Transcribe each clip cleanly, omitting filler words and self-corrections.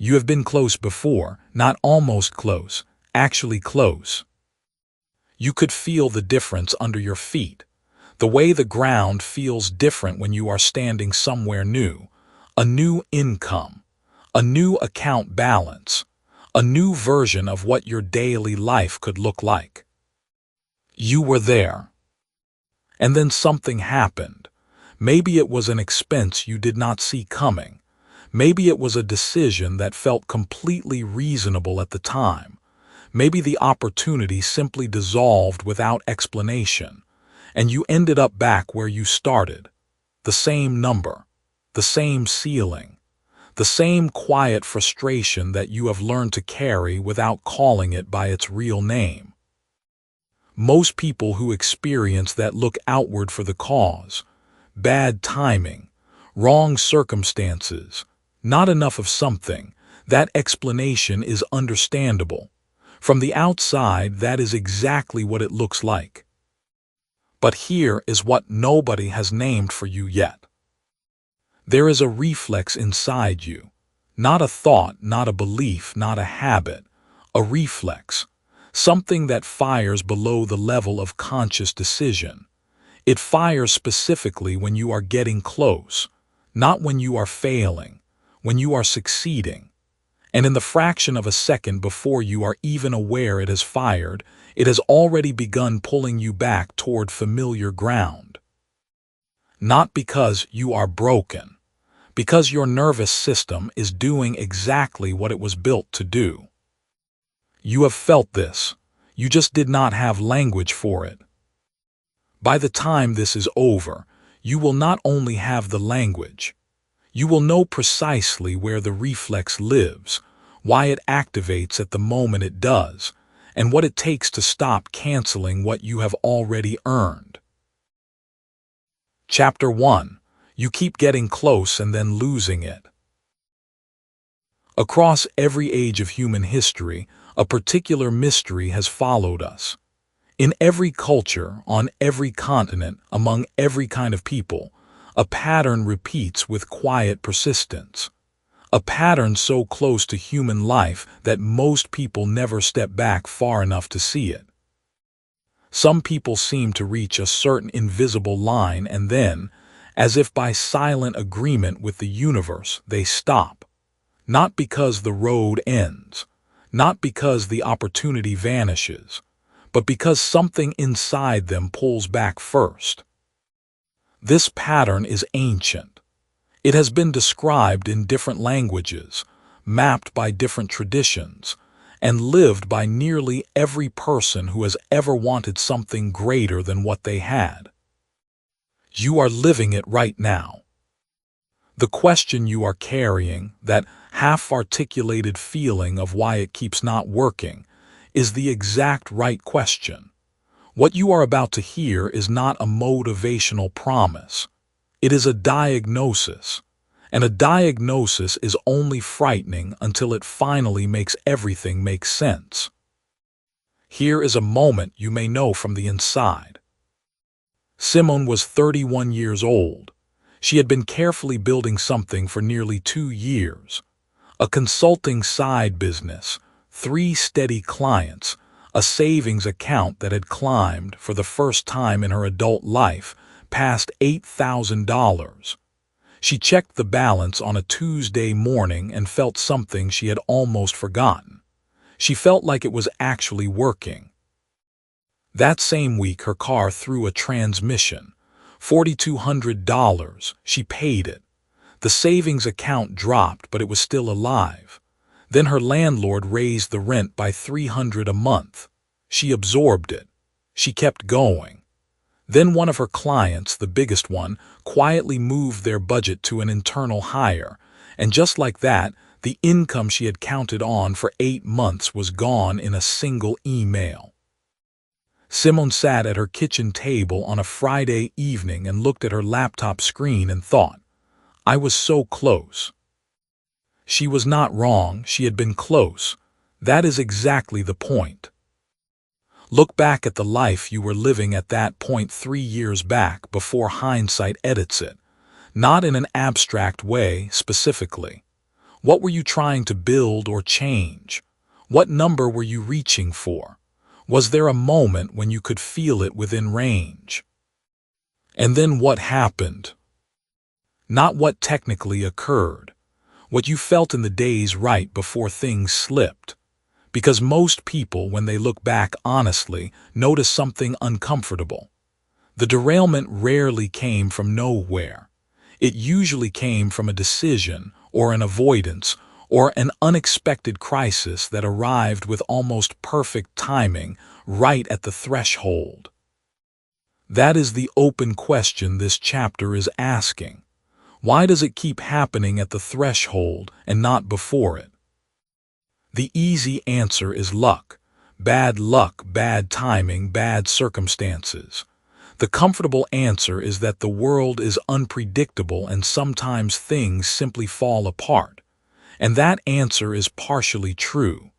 You have been close before, not almost close, actually close. You could feel the difference under your feet. The way the ground feels different when you are standing somewhere new. A new income, a new account balance, a new version of what your daily life could look like. You were there. And then something happened. Maybe it was an expense you did not see coming. Maybe it was a decision that felt completely reasonable at the time. Maybe the opportunity simply dissolved without explanation, and you ended up back where you started. The same number, the same ceiling, the same quiet frustration that you have learned to carry without calling it by its real name. Most people who experience that look outward for the cause. Bad timing, wrong circumstances, not enough of something. That explanation is understandable. From the outside, that is exactly what it looks like. But here is what nobody has named for you yet. There is a reflex inside you. Not a thought, not a belief, not a habit. A reflex. Something that fires below the level of conscious decision. It fires specifically when you are getting close, not when you are failing, when you are succeeding. And in the fraction of a second before you are even aware it has fired, it has already begun pulling you back toward familiar ground. Not because you are broken, because your nervous system is doing exactly what it was built to do. You have felt this. You just did not have language for it. By the time this is over, you will not only have the language, you will know precisely where the reflex lives, why it activates at the moment it does, and what it takes to stop canceling what you have already earned. Chapter 1. You keep getting close and then losing it. Across every age of human history, a particular mystery has followed us. In every culture, on every continent, among every kind of people, a pattern repeats with quiet persistence. A pattern so close to human life that most people never step back far enough to see it. Some people seem to reach a certain invisible line and then, as if by silent agreement with the universe, they stop. Not because the road ends, not because the opportunity vanishes, but because something inside them pulls back first. This pattern is ancient. It has been described in different languages, mapped by different traditions, and lived by nearly every person who has ever wanted something greater than what they had. You are living it right now. The question you are carrying, that half-articulated feeling of why it keeps not working, is the exact right question. What you are about to hear is not a motivational promise. It is a diagnosis, and a diagnosis is only frightening until it finally makes everything make sense. Here is a moment you may know from the inside. 𝗜𝗠𝗣𝗧𝗔𝗡 was 31 years old. She had been carefully building something for nearly 2 years. A consulting side business, 3 steady clients, a savings account that had climbed, for the first time in her adult life, past $8,000. She checked the balance on a Tuesday morning and felt something she had almost forgotten. She felt like it was actually working. That same week her car threw a transmission. $4,200. She paid it. The savings account dropped, but it was still alive. Then her landlord raised the rent by $300 a month. She absorbed it. She kept going. Then one of her clients, the biggest one, quietly moved their budget to an internal hire, and just like that, the income she had counted on for 8 months was gone in a single email. 𝗜𝗠𝗣𝗧𝗔𝗡 sat at her kitchen table on a Friday evening and looked at her laptop screen and thought, I was so close. She was not wrong, she had been close. That is exactly the point. Look back at the life you were living at that point 3 years back before hindsight edits it, not in an abstract way specifically. What were you trying to build or change? What number were you reaching for? Was there a moment when you could feel it within range? And then what happened? Not what technically occurred. What you felt in the days right before things slipped. Because most people, when they look back honestly, notice something uncomfortable. The derailment rarely came from nowhere. It usually came from a decision, or an avoidance, or an unexpected crisis that arrived with almost perfect timing right at the threshold. That is the open question this chapter is asking. Why does it keep happening at the threshold and not before it? The easy answer is luck. Bad luck, bad timing, bad circumstances. The comfortable answer is that the world is unpredictable and sometimes things simply fall apart. And that answer is partially true.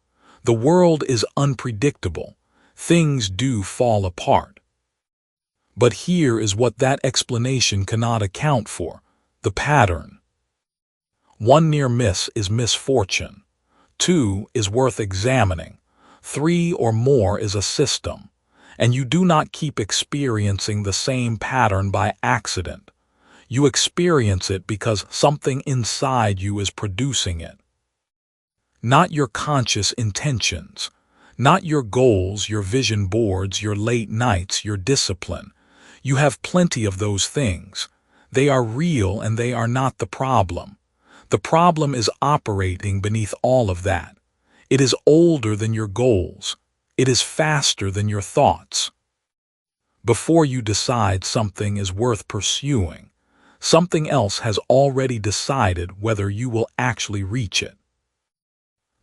The world is unpredictable. Things do fall apart. But here is what that explanation cannot account for: the pattern. One near miss is misfortune. 2 is worth examining. 3 or more is a system. And you do not keep experiencing the same pattern by accident. You experience it because something inside you is producing it. Not your conscious intentions, not your goals, your vision boards, your late nights, your discipline. You have plenty of those things. They are real and they are not the problem. The problem is operating beneath all of that. It is older than your goals. It is faster than your thoughts. Before you decide something is worth pursuing, something else has already decided whether you will actually reach it.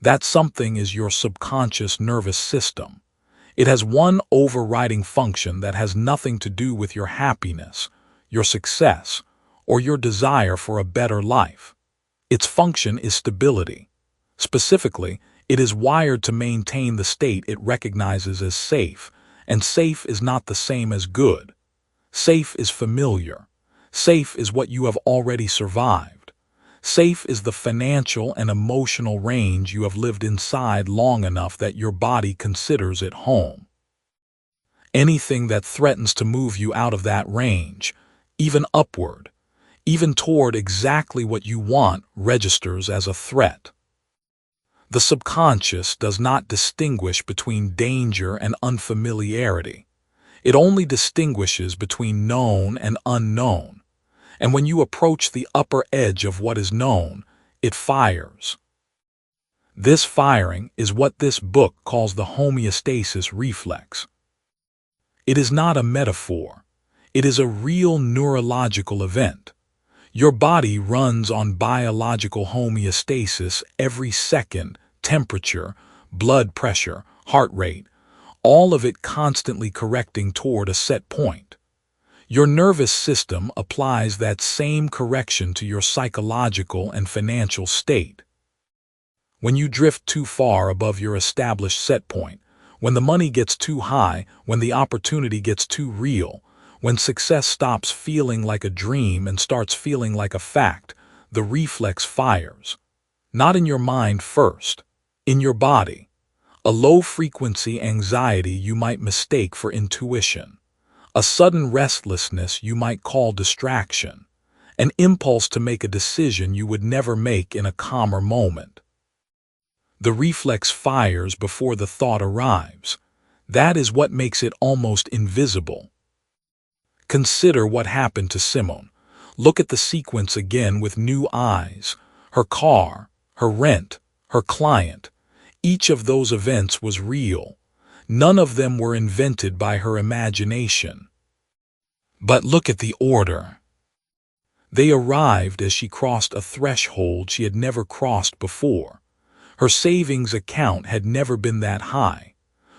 That something is your subconscious nervous system. It has one overriding function that has nothing to do with your happiness, your success, or your desire for a better life. Its function is stability. Specifically, it is wired to maintain the state it recognizes as safe, and safe is not the same as good. Safe is familiar. Safe is what you have already survived. Safe is the financial and emotional range you have lived inside long enough that your body considers it home. Anything that threatens to move you out of that range, even upward, even toward exactly what you want, registers as a threat. The subconscious does not distinguish between danger and unfamiliarity. It only distinguishes between known and unknown. And when you approach the upper edge of what is known, it fires. This firing is what this book calls the homeostasis reflex. It is not a metaphor. It is a real neurological event. Your body runs on biological homeostasis every second: temperature, blood pressure, heart rate, all of it constantly correcting toward a set point. Your nervous system applies that same correction to your psychological and financial state. When you drift too far above your established set point, when the money gets too high, when the opportunity gets too real, when success stops feeling like a dream and starts feeling like a fact, the reflex fires. Not in your mind first, in your body. A low-frequency anxiety you might mistake for intuition. A sudden restlessness you might call distraction. An impulse to make a decision you would never make in a calmer moment. The reflex fires before the thought arrives. That is what makes it almost invisible. Consider what happened to Simone. Look at the sequence again with new eyes. Her car, her rent, her client. Each of those events was real. None of them were invented by her imagination. But look at the order. They arrived as she crossed a threshold she had never crossed before. Her savings account had never been that high.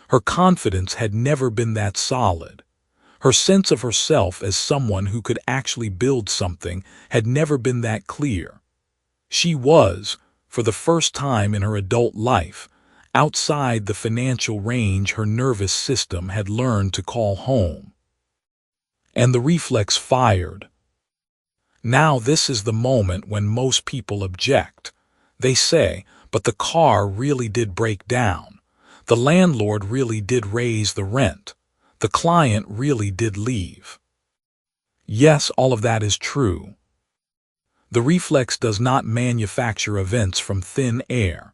Her confidence had never been that solid. Her sense of herself as someone who could actually build something had never been that clear. She was, for the first time in her adult life, outside the financial range her nervous system had learned to call home. And the reflex fired. Now this is the moment when most people object. They say, but the car really did break down. The landlord really did raise the rent. The client really did leave. Yes, all of that is true. The reflex does not manufacture events from thin air.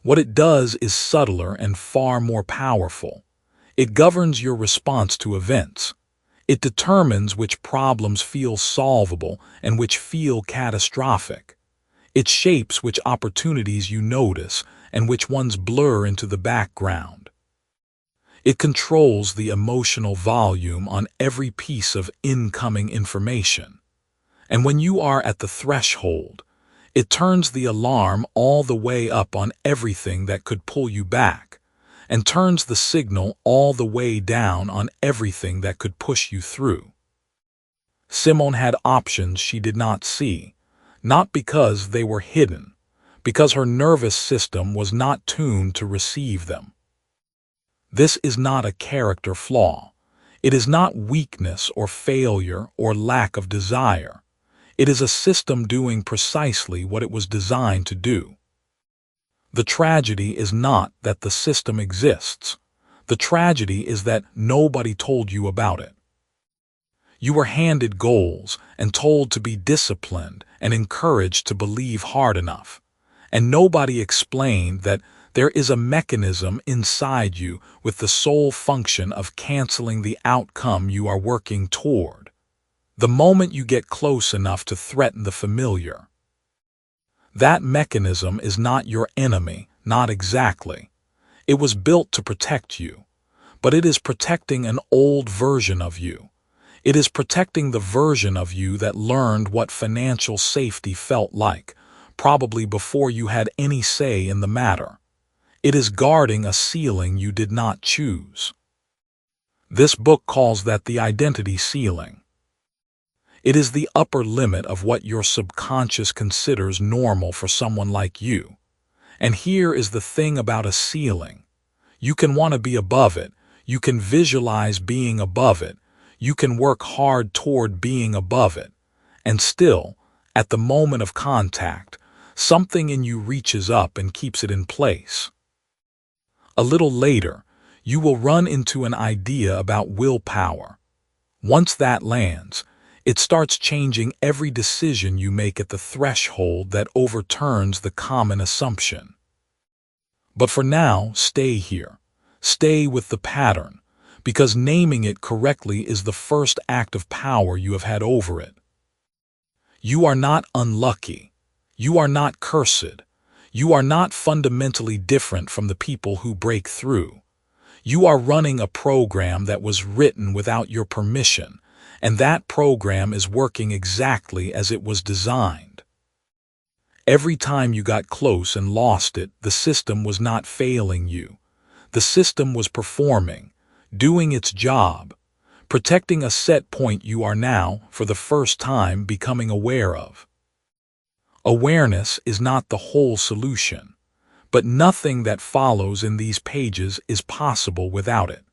What it does is subtler and far more powerful. It governs your response to events. It determines which problems feel solvable and which feel catastrophic. It shapes which opportunities you notice and which ones blur into the background. It controls the emotional volume on every piece of incoming information. And when you are at the threshold, it turns the alarm all the way up on everything that could pull you back, and turns the signal all the way down on everything that could push you through. 𝗜𝗠𝗣𝗧𝗔𝗡 had options she did not see, not because they were hidden, because her nervous system was not tuned to receive them. This is not a character flaw. It is not weakness or failure or lack of desire. It is a system doing precisely what it was designed to do. The tragedy is not that the system exists. The tragedy is that nobody told you about it. You were handed goals and told to be disciplined and encouraged to believe hard enough. And nobody explained that there is a mechanism inside you with the sole function of canceling the outcome you are working toward, the moment you get close enough to threaten the familiar. That mechanism is not your enemy, not exactly. It was built to protect you, but it is protecting an old version of you. It is protecting the version of you that learned what financial safety felt like, probably before you had any say in the matter. It is guarding a ceiling you did not choose. This book calls that the identity ceiling. It is the upper limit of what your subconscious considers normal for someone like you. And here is the thing about a ceiling. You can want to be above it. You can visualize being above it. You can work hard toward being above it. And still, at the moment of contact, something in you reaches up and keeps it in place. A little later, you will run into an idea about willpower. Once that lands, it starts changing every decision you make at the threshold that overturns the common assumption. But for now, stay here. Stay with the pattern, because naming it correctly is the first act of power you have had over it. You are not unlucky. You are not cursed. You are not fundamentally different from the people who break through. You are running a program that was written without your permission, and that program is working exactly as it was designed. Every time you got close and lost it, the system was not failing you. The system was performing, doing its job, protecting a set point you are now, for the first time, becoming aware of. Awareness is not the whole solution, but nothing that follows in these pages is possible without it.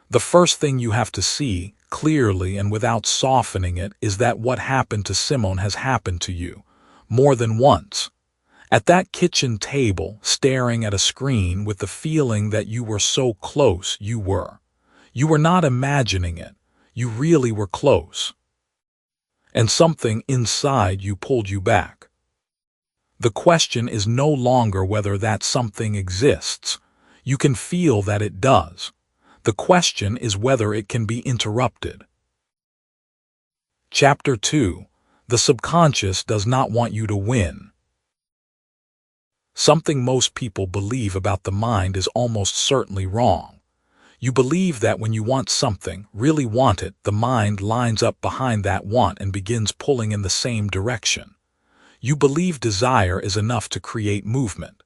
The first thing you have to see, clearly and without softening it, is that what happened to 𝗜𝗠𝗣𝗧𝗔𝗡 has happened to you, more than once. At that kitchen table, staring at a screen with the feeling that you were so close, you were. You were not imagining it. You really were close. And something inside you pulled you back. The question is no longer whether that something exists. You can feel that it does. The question is whether it can be interrupted. Chapter 2. The subconscious does not want you to win. Something most people believe about the mind is almost certainly wrong. You believe that when you want something, really want it, the mind lines up behind that want and begins pulling in the same direction. You believe desire is enough to create movement.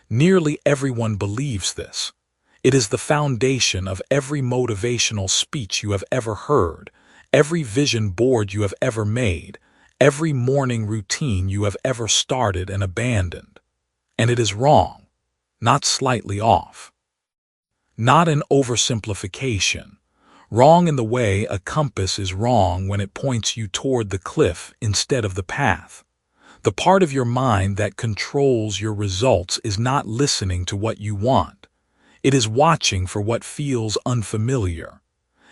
Nearly everyone believes this. It is the foundation of every motivational speech you have ever heard, every vision board you have ever made, every morning routine you have ever started and abandoned. And it is wrong, not slightly off. Not an oversimplification. Wrong in the way a compass is wrong when it points you toward the cliff instead of the path. The part of your mind that controls your results is not listening to what you want. It is watching for what feels unfamiliar.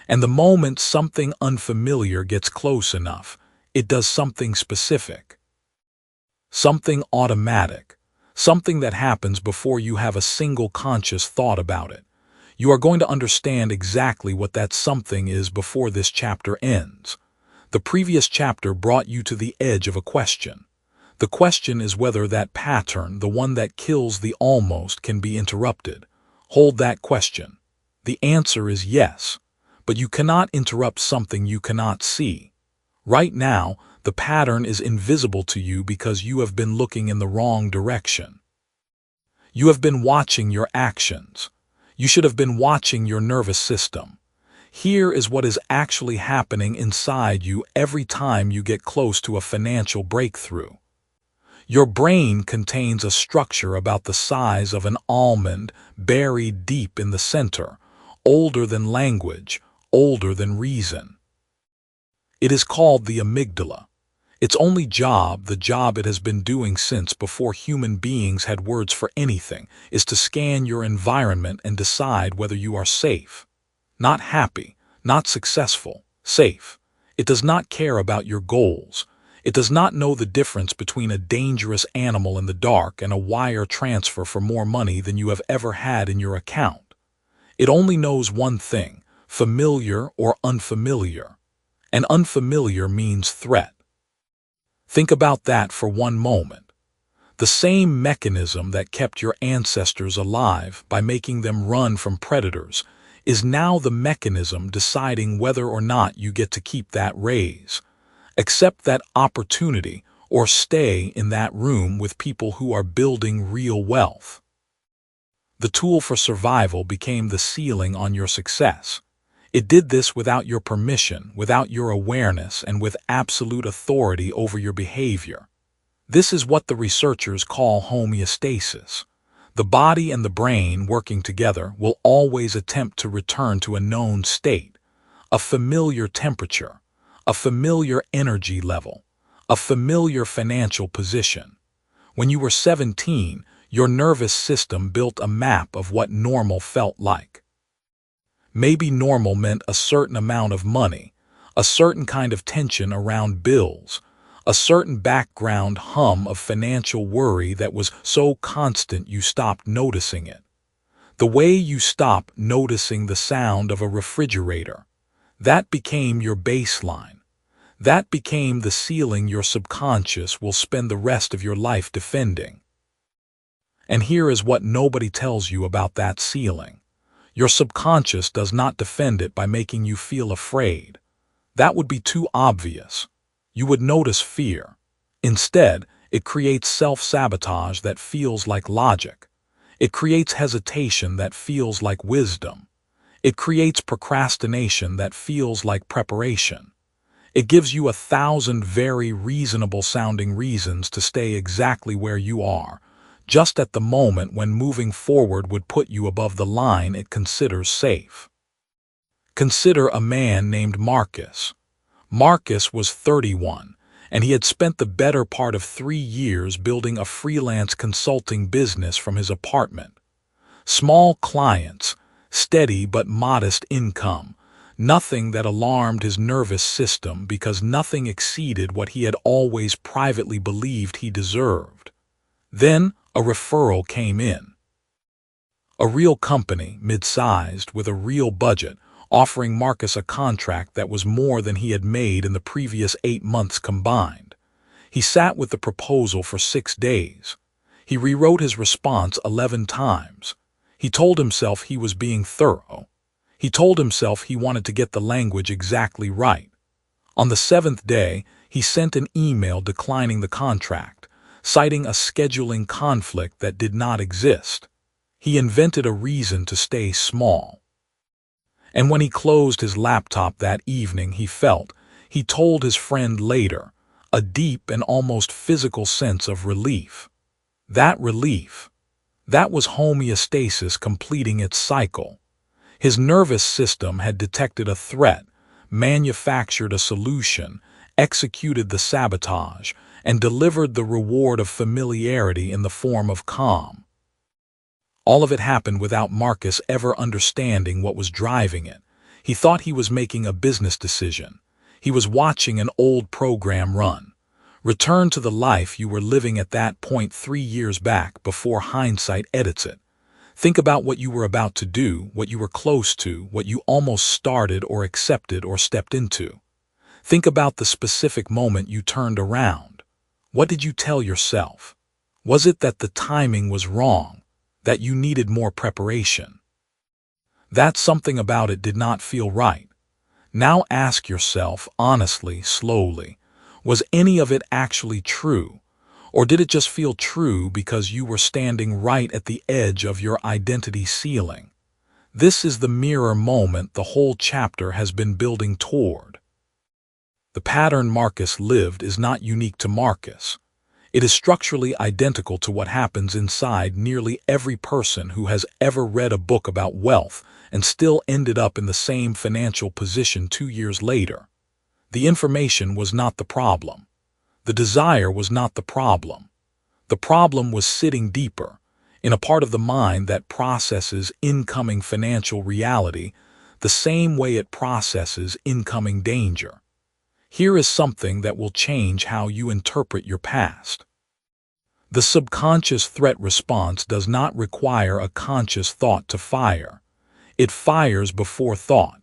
And the moment something unfamiliar gets close enough, it does something specific. Something automatic. Something that happens before you have a single conscious thought about it. You are going to understand exactly what that something is before this chapter ends. The previous chapter brought you to the edge of a question. The question is whether that pattern, the one that kills the almost, can be interrupted. Hold that question. The answer is yes, but you cannot interrupt something you cannot see. Right now, the pattern is invisible to you because you have been looking in the wrong direction. You have been watching your actions. You should have been watching your nervous system. Here is what is actually happening inside you every time you get close to a financial breakthrough. Your brain contains a structure about the size of an almond buried deep in the center, older than language, older than reason. It is called the amygdala. Its only job, the job it has been doing since before human beings had words for anything, is to scan your environment and decide whether you are safe. Not happy, not successful, safe. It does not care about your goals. It does not know the difference between a dangerous animal in the dark and a wire transfer for more money than you have ever had in your account. It only knows one thing, familiar or unfamiliar. And unfamiliar means threat. Think about that for one moment. The same mechanism that kept your ancestors alive by making them run from predators is now the mechanism deciding whether or not you get to keep that raise, accept that opportunity, or stay in that room with people who are building real wealth. The tool for survival became the ceiling on your success. It did this without your permission, without your awareness, and with absolute authority over your behavior. This is what the researchers call homeostasis. The body and the brain working together will always attempt to return to a known state, a familiar temperature, a familiar energy level, a familiar financial position. When you were 17, your nervous system built a map of what normal felt like. Maybe normal meant a certain amount of money, a certain kind of tension around bills, a certain background hum of financial worry that was so constant you stopped noticing it. The way you stop noticing the sound of a refrigerator. That became your baseline. That became the ceiling your subconscious will spend the rest of your life defending. And here is what nobody tells you about that ceiling. Your subconscious does not defend it by making you feel afraid. That would be too obvious. You would notice fear. Instead, it creates self-sabotage that feels like logic. It creates hesitation that feels like wisdom. It creates procrastination that feels like preparation. It gives you 1,000 very reasonable-sounding reasons to stay exactly where you are, just at the moment when moving forward would put you above the line it considers safe. Consider a man named Marcus. Marcus was 31, and he had spent the better part of 3 years building a freelance consulting business from his apartment. Small clients, steady but modest income, nothing that alarmed his nervous system because nothing exceeded what he had always privately believed he deserved. Then a referral came in. A real company, mid-sized, with a real budget, offering Marcus a contract that was more than he had made in the previous 8 months combined. He sat with the proposal for 6 days. He rewrote his response 11 times. He told himself he was being thorough. He told himself he wanted to get the language exactly right. On the 7th day, he sent an email declining the contract, citing a scheduling conflict that did not exist. He invented a reason to stay small. And when he closed his laptop that evening, he told his friend later, a deep and almost physical sense of relief. That relief, that was homeostasis completing its cycle. His nervous system had detected a threat, manufactured a solution, executed the sabotage, and delivered the reward of familiarity in the form of calm. All of it happened without Marcus ever understanding what was driving it. He thought he was making a business decision. He was watching an old program run. Return to the life you were living at that point 3 years back before hindsight edits it. Think about what you were about to do, what you were close to, what you almost started or accepted or stepped into. Think about the specific moment you turned around. What did you tell yourself? Was it that the timing was wrong, that you needed more preparation? That something about it did not feel right. Now ask yourself, honestly, slowly, was any of it actually true? Or did it just feel true because you were standing right at the edge of your identity ceiling? This is the mirror moment the whole chapter has been building toward. The pattern Marcus lived is not unique to Marcus. It is structurally identical to what happens inside nearly every person who has ever read a book about wealth and still ended up in the same financial position 2 years later. The information was not the problem. The desire was not the problem. The problem was sitting deeper, in a part of the mind that processes incoming financial reality the same way it processes incoming danger. Here is something that will change how you interpret your past. The subconscious threat response does not require a conscious thought to fire. It fires before thought.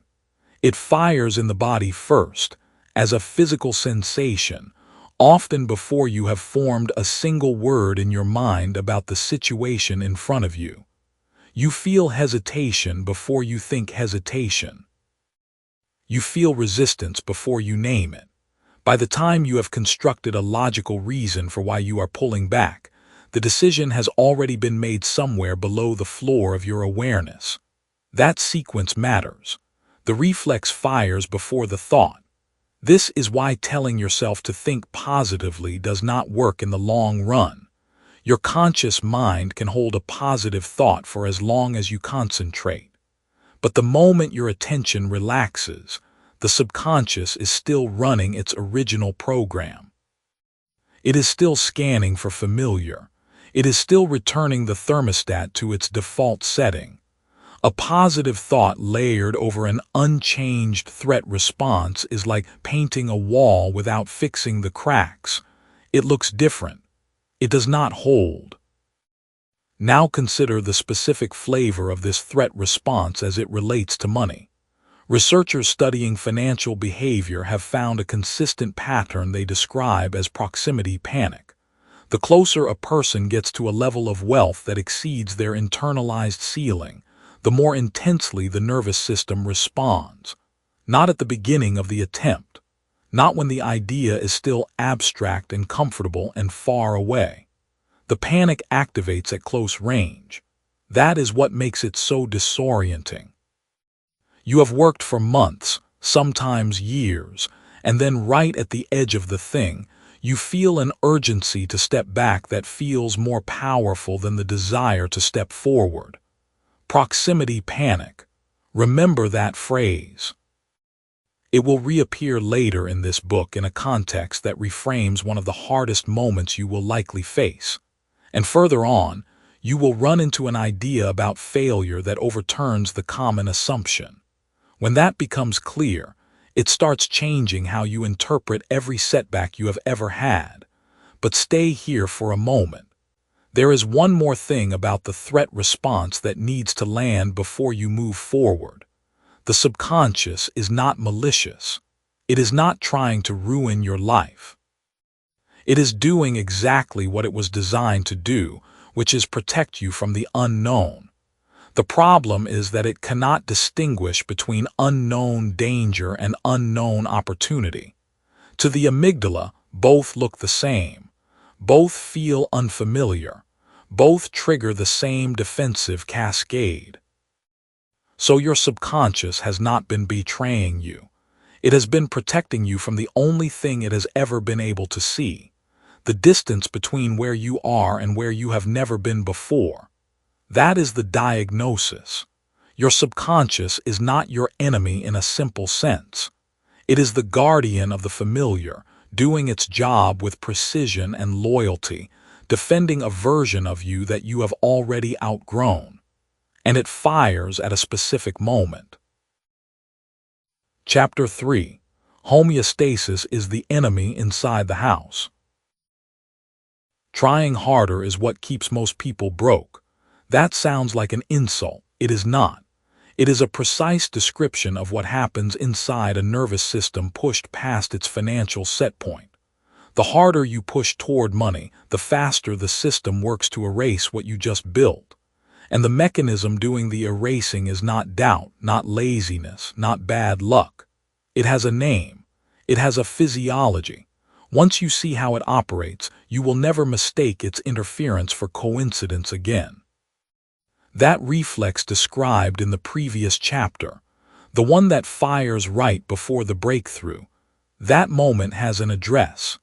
It fires in the body first, as a physical sensation, often before you have formed a single word in your mind about the situation in front of you. You feel hesitation before you think hesitation. You feel resistance before you name it. By the time you have constructed a logical reason for why you are pulling back, the decision has already been made somewhere below the floor of your awareness. That sequence matters. The reflex fires before the thought. This is why telling yourself to think positively does not work in the long run. Your conscious mind can hold a positive thought for as long as you concentrate. But the moment your attention relaxes, the subconscious is still running its original program. It is still scanning for familiar. It is still returning the thermostat to its default setting. A positive thought layered over an unchanged threat response is like painting a wall without fixing the cracks. It looks different. It does not hold. Now consider the specific flavor of this threat response as it relates to money. Researchers studying financial behavior have found a consistent pattern they describe as proximity panic. The closer a person gets to a level of wealth that exceeds their internalized ceiling, the more intensely the nervous system responds. Not at the beginning of the attempt. Not when the idea is still abstract and comfortable and far away. The panic activates at close range. That is what makes it so disorienting. You have worked for months, sometimes years, and then right at the edge of the thing, you feel an urgency to step back that feels more powerful than the desire to step forward. Proximity panic. Remember that phrase. It will reappear later in this book in a context that reframes one of the hardest moments you will likely face. And further on, you will run into an idea about failure that overturns the common assumption. When that becomes clear, it starts changing how you interpret every setback you have ever had. But stay here for a moment. There is one more thing about the threat response that needs to land before you move forward. The subconscious is not malicious. It is not trying to ruin your life. It is doing exactly what it was designed to do, which is protect you from the unknown. The problem is that it cannot distinguish between unknown danger and unknown opportunity. To the amygdala, both look the same. Both feel unfamiliar. Both trigger the same defensive cascade. So your subconscious has not been betraying you. It has been protecting you from the only thing it has ever been able to see, the distance between where you are and where you have never been before. That is the diagnosis. Your subconscious is not your enemy in a simple sense. It is the guardian of the familiar, doing its job with precision and loyalty, defending a version of you that you have already outgrown. And it fires at a specific moment. Chapter 3. Homeostasis is the enemy inside the house. Trying harder is what keeps most people broke. That sounds like an insult. It is not. It is a precise description of what happens inside a nervous system pushed past its financial set point. The harder you push toward money, the faster the system works to erase what you just built. And the mechanism doing the erasing is not doubt, not laziness, not bad luck. It has a name. It has a physiology. Once you see how it operates, you will never mistake its interference for coincidence again. That reflex described in the previous chapter, the one that fires right before the breakthrough, that moment has an address.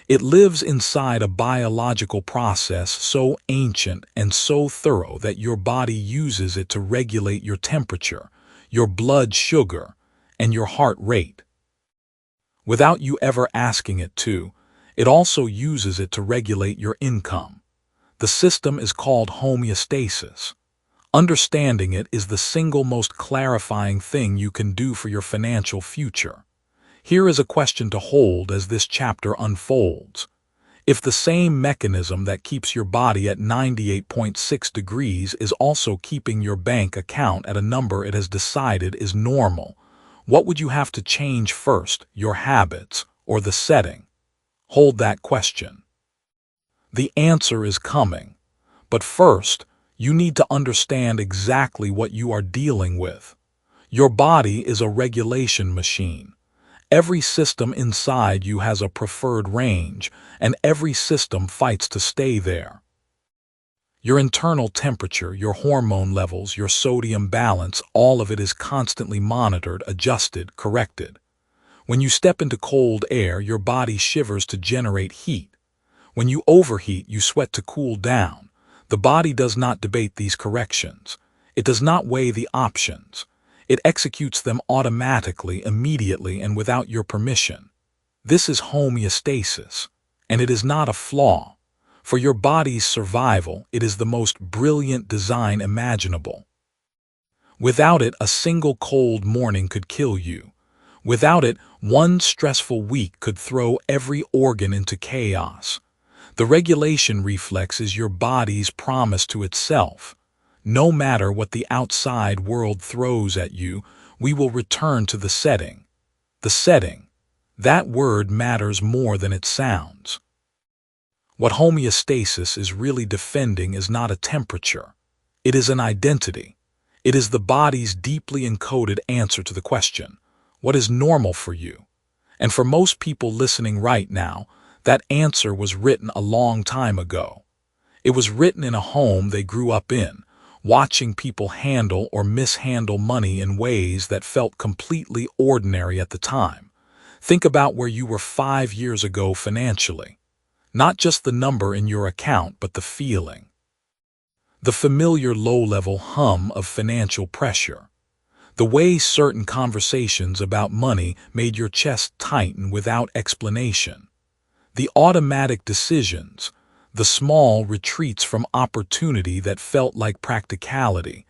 It lives inside a biological process so ancient and so thorough that your body uses it to regulate your temperature, your blood sugar, and your heart rate. Without you ever asking it to, it also uses it to regulate your income. The system is called homeostasis. Understanding it is the single most clarifying thing you can do for your financial future. Here is a question to hold as this chapter unfolds. If the same mechanism that keeps your body at 98.6 degrees is also keeping your bank account at a number it has decided is normal, what would you have to change first, your habits or the setting? Hold that question. The answer is coming. But first, you need to understand exactly what you are dealing with. Your body is a regulation machine. Every system inside you has a preferred range, and every system fights to stay there. Your internal temperature, your hormone levels, your sodium balance, all of it is constantly monitored, adjusted, corrected. When you step into cold air, your body shivers to generate heat. When you overheat, you sweat to cool down. The body does not debate these corrections. It does not weigh the options. It executes them automatically, immediately, and without your permission. This is homeostasis, and it is not a flaw. For your body's survival, it is the most brilliant design imaginable. Without it, a single cold morning could kill you. Without it, one stressful week could throw every organ into chaos. The regulation reflex is your body's promise to itself. No matter what the outside world throws at you, we will return to the setting. The setting. That word matters more than it sounds. What homeostasis is really defending is not a temperature. It is an identity. It is the body's deeply encoded answer to the question, what is normal for you? And for most people listening right now, that answer was written a long time ago. It was written in a home they grew up in, watching people handle or mishandle money in ways that felt completely ordinary at the time. Think about where you were 5 years ago financially. Not just the number in your account, but the feeling. The familiar low-level hum of financial pressure. The way certain conversations about money made your chest tighten without explanation. The automatic decisions, the small retreats from opportunity that felt like practicality,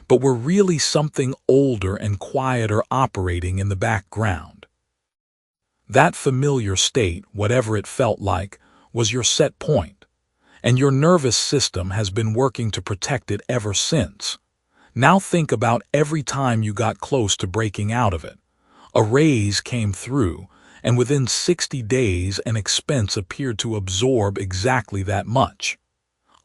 but were really something older and quieter operating in the background. That familiar state, whatever it felt like, was your set point, and your nervous system has been working to protect it ever since. Now think about every time you got close to breaking out of it. A raise came through, and within 60 days an expense appeared to absorb exactly that much.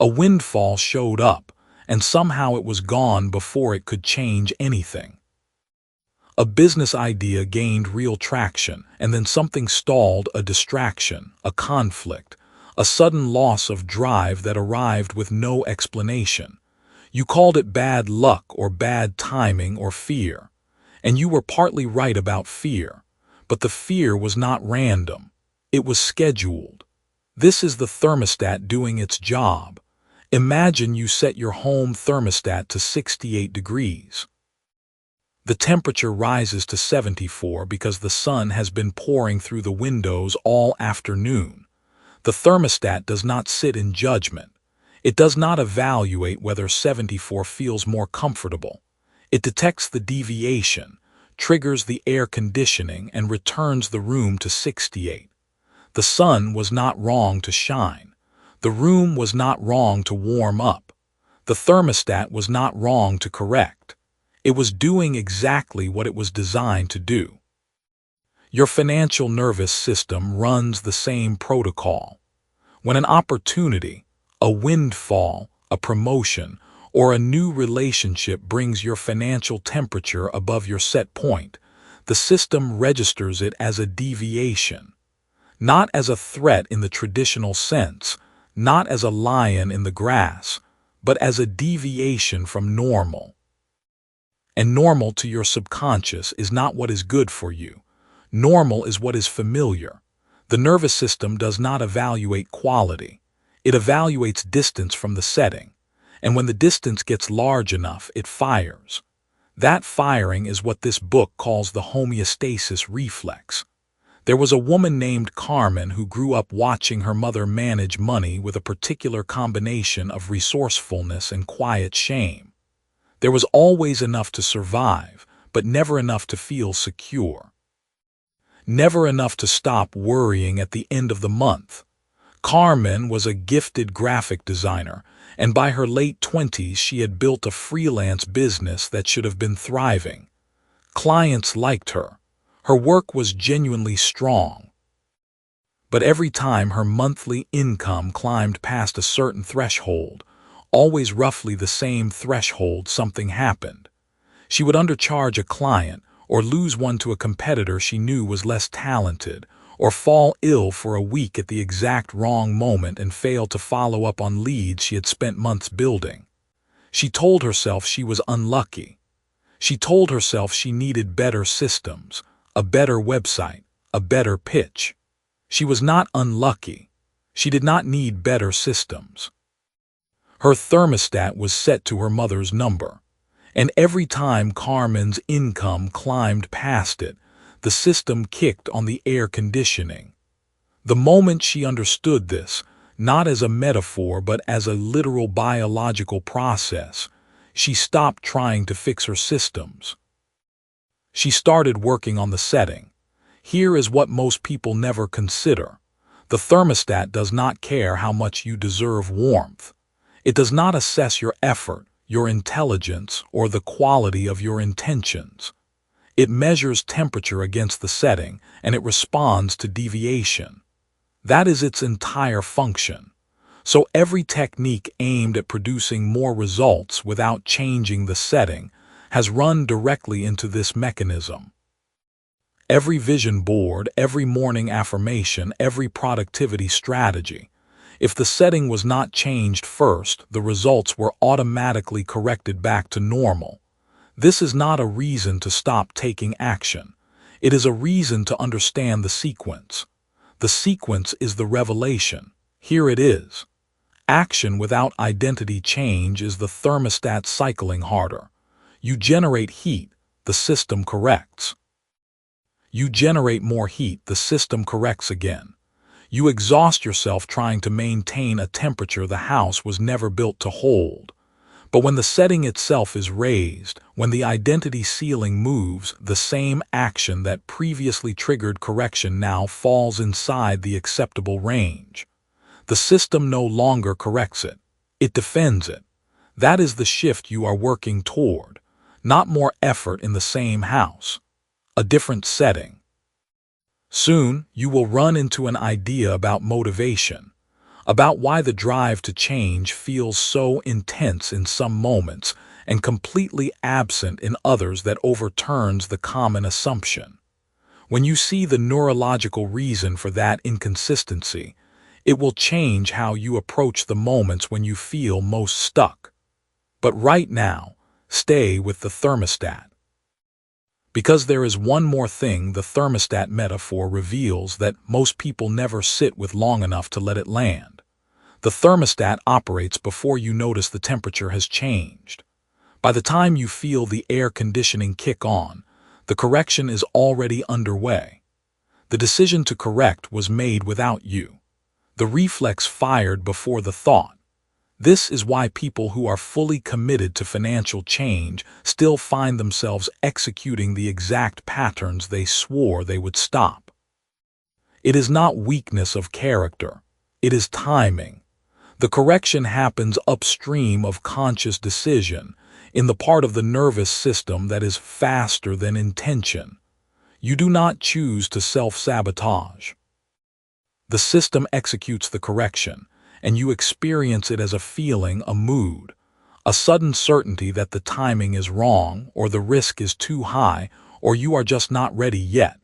A windfall showed up, and somehow it was gone before it could change anything. A business idea gained real traction, and then something stalled, a distraction, a conflict, a sudden loss of drive that arrived with no explanation. You called it bad luck or bad timing or fear, and you were partly right about fear. But the fear was not random. It was scheduled. This is the thermostat doing its job. Imagine you set your home thermostat to 68 degrees. The temperature rises to 74 because the sun has been pouring through the windows all afternoon. The thermostat does not sit in judgment. It does not evaluate whether 74 feels more comfortable. It detects the deviation, triggers the air conditioning, and returns the room to 68. The sun was not wrong to shine. The room was not wrong to warm up. The thermostat was not wrong to correct. It was doing exactly what it was designed to do. Your financial nervous system runs the same protocol. When an opportunity, a windfall, a promotion, or a new relationship brings your financial temperature above your set point, the system registers it as a deviation. Not as a threat in the traditional sense, not as a lion in the grass, but as a deviation from normal. And normal to your subconscious is not what is good for you. Normal is what is familiar. The nervous system does not evaluate quality. It evaluates distance from the setting. And when the distance gets large enough, it fires. That firing is what this book calls the homeostasis reflex. There was a woman named Carmen who grew up watching her mother manage money with a particular combination of resourcefulness and quiet shame. There was always enough to survive, but never enough to feel secure. Never enough to stop worrying at the end of the month. Carmen was a gifted graphic designer, and by her late 20s she had built a freelance business that should have been thriving. Clients liked her. Her work was genuinely strong. But every time her monthly income climbed past a certain threshold, always roughly the same threshold, something happened. She would undercharge a client, or lose one to a competitor she knew was less talented, or fall ill for a week at the exact wrong moment and fail to follow up on leads she had spent months building. She told herself she was unlucky. She told herself she needed better systems, a better website, a better pitch. She was not unlucky. She did not need better systems. Her thermostat was set to her mother's number, and every time Carmen's income climbed past it, the system kicked on the air conditioning. The moment she understood this, not as a metaphor but as a literal biological process, she stopped trying to fix her systems. She started working on the setting. Here is what most people never consider. The thermostat does not care how much you deserve warmth. It does not assess your effort, your intelligence, or the quality of your intentions. It measures temperature against the setting, and it responds to deviation. That is its entire function. So every technique aimed at producing more results without changing the setting has run directly into this mechanism. Every vision board, every morning affirmation, every productivity strategy. If the setting was not changed first, the results were automatically corrected back to normal. This is not a reason to stop taking action. It is a reason to understand the sequence. The sequence is the revelation. Here it is. Action without identity change is the thermostat cycling harder. You generate heat, the system corrects. You generate more heat, the system corrects again. You exhaust yourself trying to maintain a temperature the house was never built to hold. But when the setting itself is raised, when the identity ceiling moves, the same action that previously triggered correction now falls inside the acceptable range. The system no longer corrects it. It defends it. That is the shift you are working toward. Not more effort in the same house. A different setting. Soon, you will run into an idea about motivation, about why the drive to change feels so intense in some moments and completely absent in others that overturns the common assumption. When you see the neurological reason for that inconsistency, it will change how you approach the moments when you feel most stuck. But right now, stay with the thermostat. Because there is one more thing the thermostat metaphor reveals that most people never sit with long enough to let it land. The thermostat operates before you notice the temperature has changed. By the time you feel the air conditioning kick on, the correction is already underway. The decision to correct was made without you. The reflex fired before the thought. This is why people who are fully committed to financial change still find themselves executing the exact patterns they swore they would stop. It is not weakness of character. It is timing. The correction happens upstream of conscious decision, in the part of the nervous system that is faster than intention. You do not choose to self-sabotage. The system executes the correction, and you experience it as a feeling, a mood, a sudden certainty that the timing is wrong, or the risk is too high, or you are just not ready yet.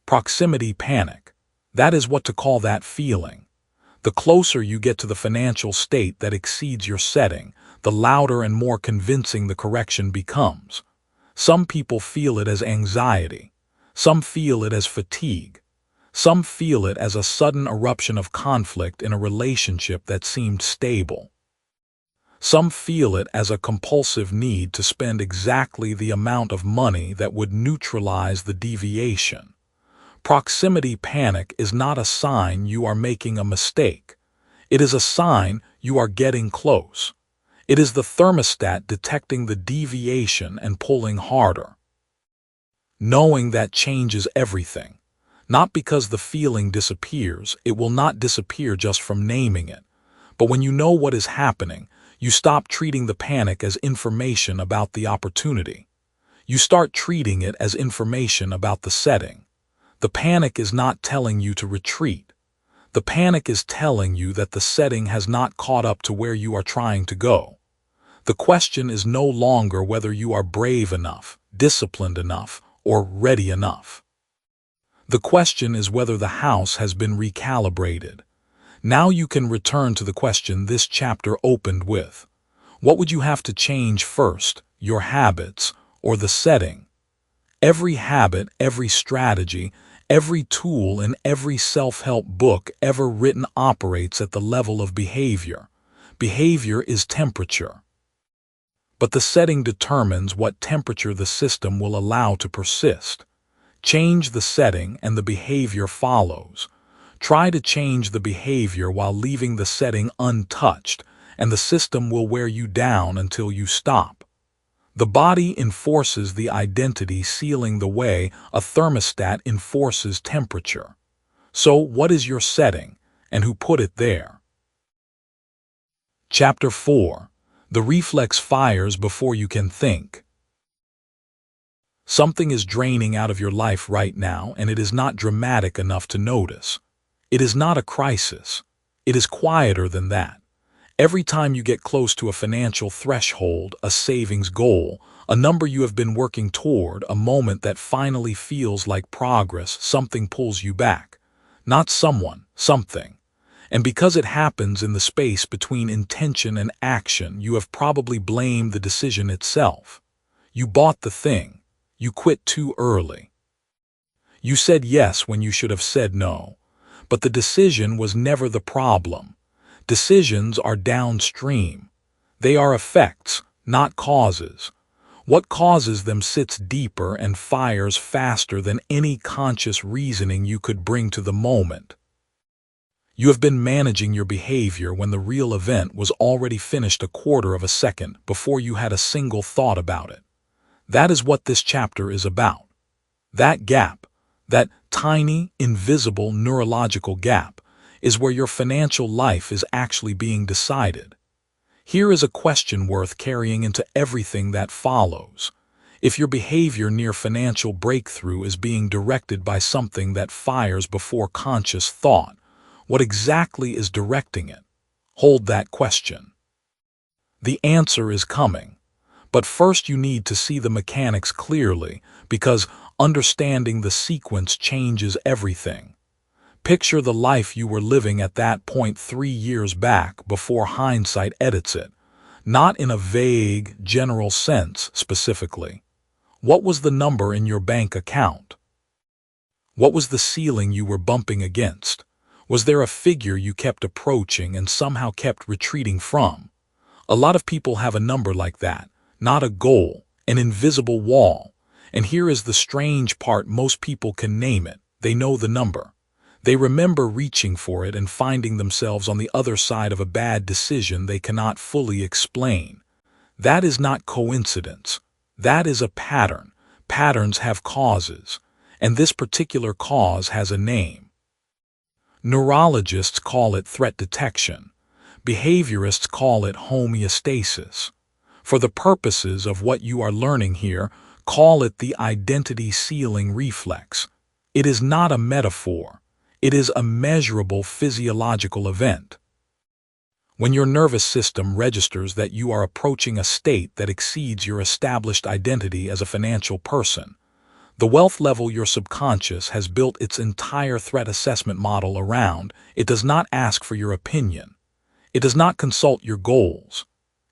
Proximity panic. That is what to call that feeling. The closer you get to the financial state that exceeds your setting, the louder and more convincing the correction becomes. Some people feel it as anxiety. Some feel it as fatigue. Some feel it as a sudden eruption of conflict in a relationship that seemed stable. Some feel it as a compulsive need to spend exactly the amount of money that would neutralize the deviation. Proximity panic is not a sign you are making a mistake. It is a sign you are getting close. It is the thermostat detecting the deviation and pulling harder. Knowing that changes everything. Not because the feeling disappears, it will not disappear just from naming it. But when you know what is happening, you stop treating the panic as information about the opportunity. You start treating it as information about the setting. The panic is not telling you to retreat. The panic is telling you that the setting has not caught up to where you are trying to go. The question is no longer whether you are brave enough, disciplined enough, or ready enough. The question is whether the house has been recalibrated. Now you can return to the question this chapter opened with. What would you have to change first, your habits or the setting? Every habit, every strategy, every tool in every self-help book ever written operates at the level of behavior. Behavior is temperature. But the setting determines what temperature the system will allow to persist. Change the setting and the behavior follows. Try to change the behavior while leaving the setting untouched, and the system will wear you down until you stop. The body enforces the identity, sealing the way a thermostat enforces temperature. So, what is your setting, and who put it there? Chapter 4. The reflex fires before you can think. Something is draining out of your life right now, and it is not dramatic enough to notice. It is not a crisis. It is quieter than that. Every time you get close to a financial threshold, a savings goal, a number you have been working toward, a moment that finally feels like progress, something pulls you back. Not someone, something. And because it happens in the space between intention and action, you have probably blamed the decision itself. You bought the thing. You quit too early. You said yes when you should have said no. But the decision was never the problem. Decisions are downstream. They are effects, not causes. What causes them sits deeper and fires faster than any conscious reasoning you could bring to the moment. You have been managing your behavior when the real event was already finished a quarter of a second before you had a single thought about it. That is what this chapter is about. That gap, that tiny, invisible neurological gap, is where your financial life is actually being decided. Here is a question worth carrying into everything that follows. If your behavior near financial breakthrough is being directed by something that fires before conscious thought, what exactly is directing it? Hold that question. The answer is coming. But first you need to see the mechanics clearly, because understanding the sequence changes everything. Picture the life you were living at that point 3 years back before hindsight edits it, not in a vague, general sense specifically. What was the number in your bank account? What was the ceiling you were bumping against? Was there a figure you kept approaching and somehow kept retreating from? A lot of people have a number like that. not a goal, an invisible wall. And here is the strange part: most people can name it. They know the number. They remember reaching for it and finding themselves on the other side of a bad decision they cannot fully explain. That is not coincidence. That is a pattern. Patterns have causes, and this particular cause has a name. Neurologists call it threat detection. Behaviorists call it homeostasis. For the purposes of what you are learning here, call it the identity sealing reflex. It is not a metaphor. It is a measurable physiological event. When your nervous system registers that you are approaching a state that exceeds your established identity as a financial person, the wealth level your subconscious has built its entire threat assessment model around, it does not ask for your opinion. It does not consult your goals.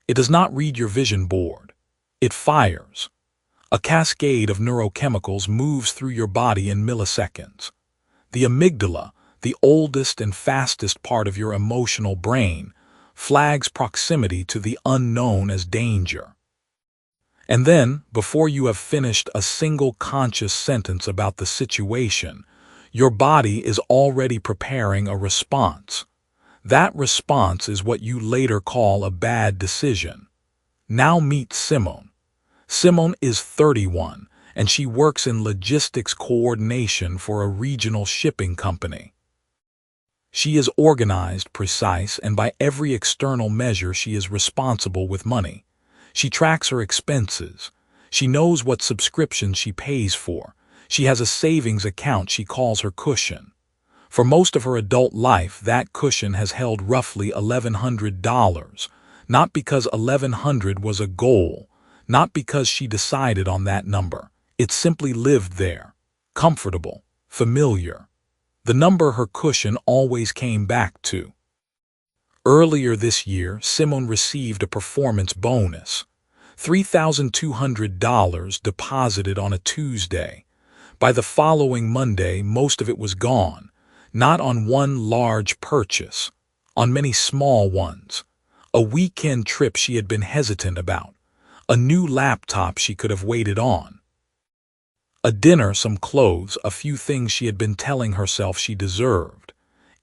It does not read your vision board. It fires. A cascade of neurochemicals moves through your body in milliseconds. The amygdala, the oldest and fastest part of your emotional brain, flags proximity to the unknown as danger. And then, before you have finished a single conscious sentence about the situation, your body is already preparing a response. That response is what you later call a bad decision. Now meet 𝗜𝗠𝗣𝗢𝗧𝗔𝗡. 𝗜𝗠𝗣𝗢𝗧𝗘 and works and she works in logistics coordination for a regional shipping company. She is organized, precise, and by every external measure she is responsible with money. She tracks her expenses. She knows what subscriptions she pays for. She has a savings account she calls her cushion. For most of her adult life, that cushion has held roughly $1,100, not because 1,100 was a goal, not because she decided on that number. It simply lived there, comfortable, familiar. The number her cushion always came back to. Earlier this year, 𝗜𝗠𝗣𝗧𝗔𝗡 received a performance bonus, $3,200 deposited on a Tuesday. By the following Monday, most of it was gone, not on one large purchase, on many small ones. A weekend trip she had been hesitant about, a new laptop she could have waited on. A dinner, some clothes, a few things she had been telling herself she deserved.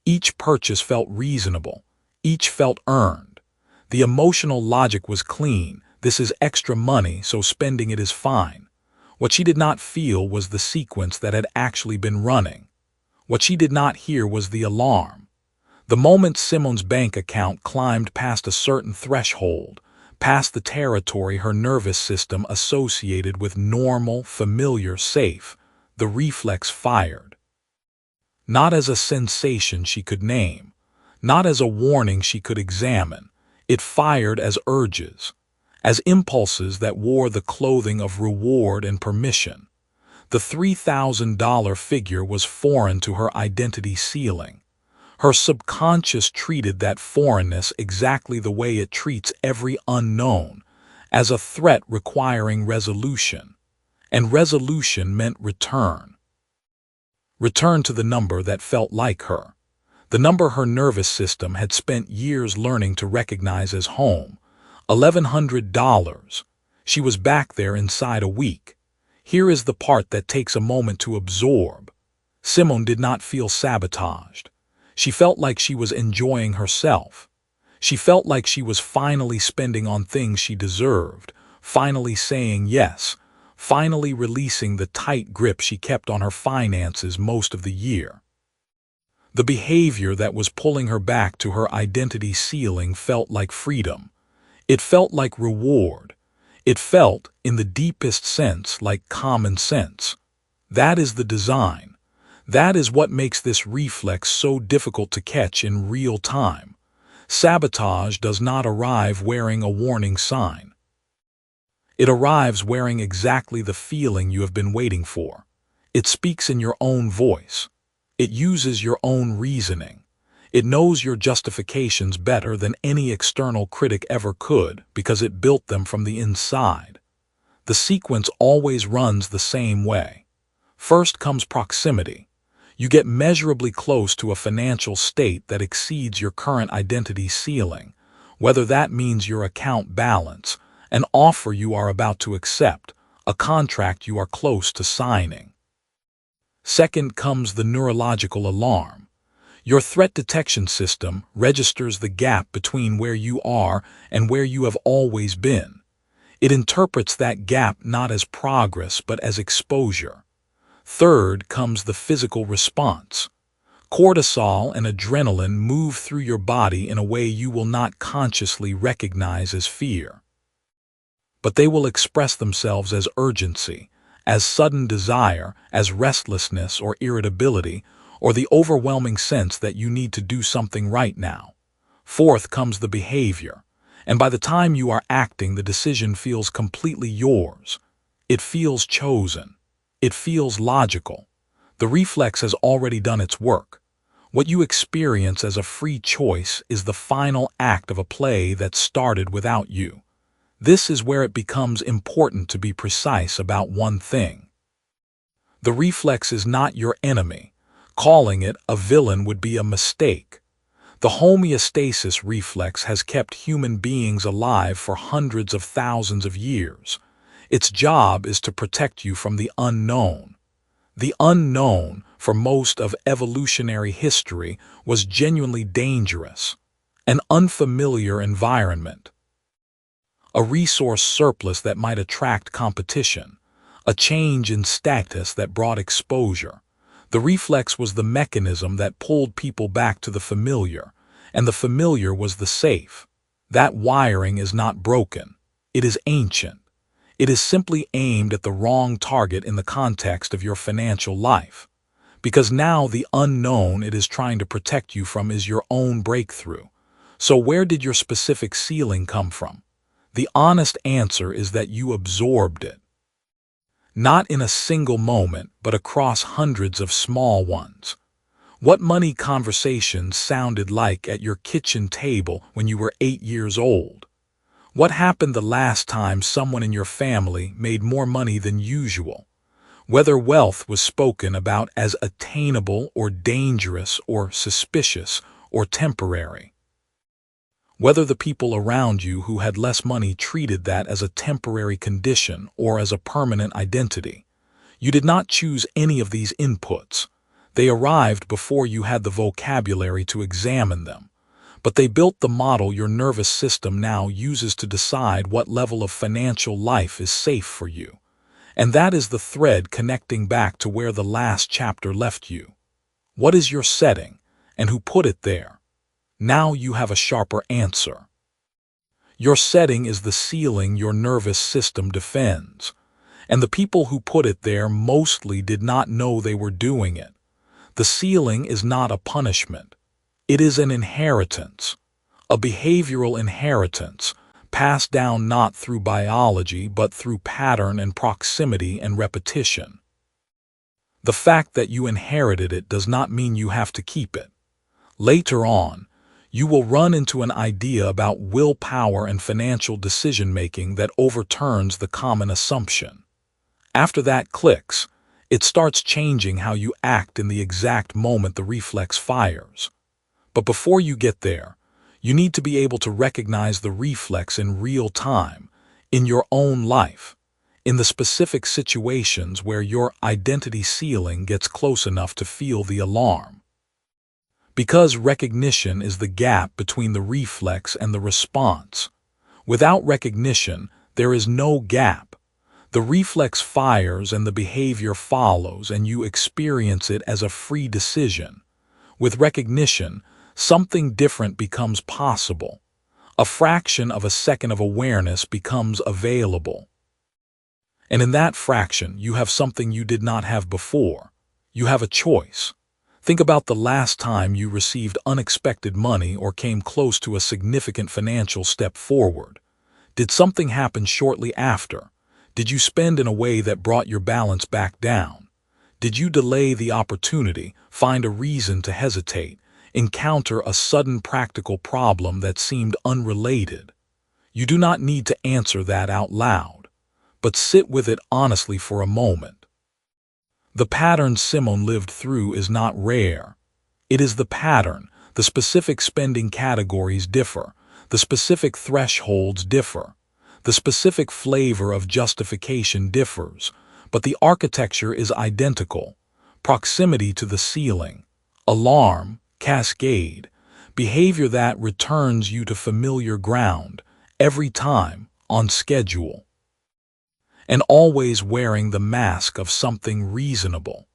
Each purchase felt reasonable. Each felt earned. The emotional logic was clean. This is extra money, so spending it is fine. What she did not feel was the sequence that had actually been running. What she did not hear was the alarm. The moment 𝗜𝗠𝗣𝗢𝗧𝗔𝗡 bank account climbed past a certain threshold, past the territory her nervous system associated with normal, familiar, safe, the reflex fired. Not as a sensation she could name, not as a warning she could examine, it fired as urges, as impulses that wore the clothing of reward and permission. The $3,000 figure was foreign to her identity ceiling. Her subconscious treated that foreignness exactly the way it treats every unknown, as a threat requiring resolution. And resolution meant return. Return to the number that felt like her. The number her nervous system had spent years learning to recognize as home. $1,100. She was back there inside a week. Here is the part that takes a moment to absorb. 𝗜𝗠𝗣𝗢𝗧𝗔𝗡 did not feel sabotaged. She felt like she was enjoying herself. She felt like she was finally spending on things she deserved, finally saying yes, finally releasing the tight grip she kept on her finances most of the year. The behavior that was pulling her back to her identity ceiling felt like freedom. It felt like reward. It felt, in the deepest sense, like common sense. That is the design. That is what makes this reflex so difficult to catch in real time. Sabotage does not arrive wearing a warning sign. It arrives wearing exactly the feeling you have been waiting for. It speaks in your own voice. It uses your own reasoning. It knows your justifications better than any external critic ever could because it built them from the inside. The sequence always runs the same way. First comes proximity. You get measurably close to a financial state that exceeds your current identity ceiling, whether that means your account balance, an offer you are about to accept, a contract you are close to signing. Second comes the neurological alarm. Your threat detection system registers the gap between where you are and where you have always been. It interprets that gap not as progress but as exposure. Third comes the physical response. Cortisol and adrenaline move through your body in a way you will not consciously recognize as fear. But they will express themselves as urgency, as sudden desire, as restlessness or irritability, or the overwhelming sense that you need to do something right now. Fourth comes the behavior, and by the time you are acting, the decision feels completely yours. It feels chosen. It feels logical. The reflex has already done its work. What you experience as a free choice is the final act of a play that started without you. This is where it becomes important to be precise about one thing. The reflex is not your enemy. Calling it a villain would be a mistake. The homeostasis reflex has kept human beings alive for hundreds of thousands of years. Its job is to protect you from the unknown. The unknown, for most of evolutionary history, was genuinely dangerous. An unfamiliar environment. A resource surplus that might attract competition. A change in status that brought exposure. The reflex was the mechanism that pulled people back to the familiar, and the familiar was the safe. That wiring is not broken. It is ancient. It is simply aimed at the wrong target in the context of your financial life. Because now the unknown it is trying to protect you from is your own breakthrough. So where did your specific ceiling come from? The honest answer is that you absorbed it. Not in a single moment, but across hundreds of small ones. What money conversations sounded like at your kitchen table when you were 8 years old? What happened the last time someone in your family made more money than usual? Whether wealth was spoken about as attainable or dangerous or suspicious or temporary. Whether the people around you who had less money treated that as a temporary condition or as a permanent identity. You did not choose any of these inputs. They arrived before you had the vocabulary to examine them. But they built the model your nervous system now uses to decide what level of financial life is safe for you. And that is the thread connecting back to where the last chapter left you. What is your setting, and who put it there? Now you have a sharper answer. Your setting is the ceiling your nervous system defends, and the people who put it there mostly did not know they were doing it. The ceiling is not a punishment. It is an inheritance, a behavioral inheritance, passed down not through biology but through pattern and proximity and repetition. The fact that you inherited it does not mean you have to keep it. Later on, you will run into an idea about willpower and financial decision-making that overturns the common assumption. After that clicks, it starts changing how you act in the exact moment the reflex fires. But before you get there, you need to be able to recognize the reflex in real time, in your own life, in the specific situations where your identity ceiling gets close enough to feel the alarm. Because recognition is the gap between the reflex and the response. Without recognition, there is no gap. The reflex fires and the behavior follows, and you experience it as a free decision. With recognition, something different becomes possible. A fraction of a second of awareness becomes available. And in that fraction, you have something you did not have before. You have a choice. Think about the last time you received unexpected money or came close to a significant financial step forward. Did something happen shortly after? Did you spend in a way that brought your balance back down? Did you delay the opportunity, find a reason to hesitate, encounter a sudden practical problem that seemed unrelated? You do not need to answer that out loud, but sit with it honestly for a moment. The pattern Simone lived through is not rare. It is the pattern. The specific spending categories differ. The specific thresholds differ. The specific flavor of justification differs, but the architecture is identical. Proximity to the ceiling, alarm, cascade, behavior that returns you to familiar ground, every time, on schedule. And always wearing the mask of something reasonable.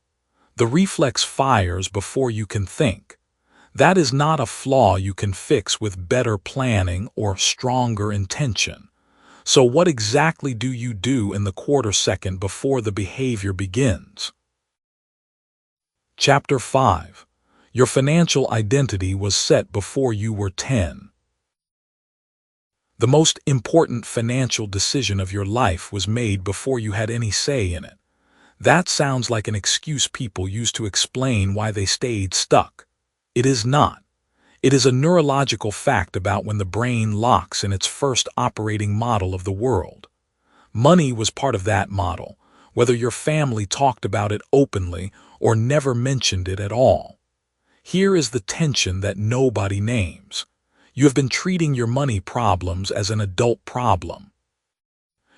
The reflex fires before you can think. That is not a flaw you can fix with better planning or stronger intention. So what exactly do you do in the quarter second before the behavior begins? Chapter 5. Your financial identity was set before you were 10. The most important financial decision of your life was made before you had any say in it. That sounds like an excuse people use to explain why they stayed stuck. It is not. It is a neurological fact about when the brain locks in its first operating model of the world. Money was part of that model, whether your family talked about it openly or never mentioned it at all. Here is the tension that nobody names. You have been treating your money problems as an adult problem.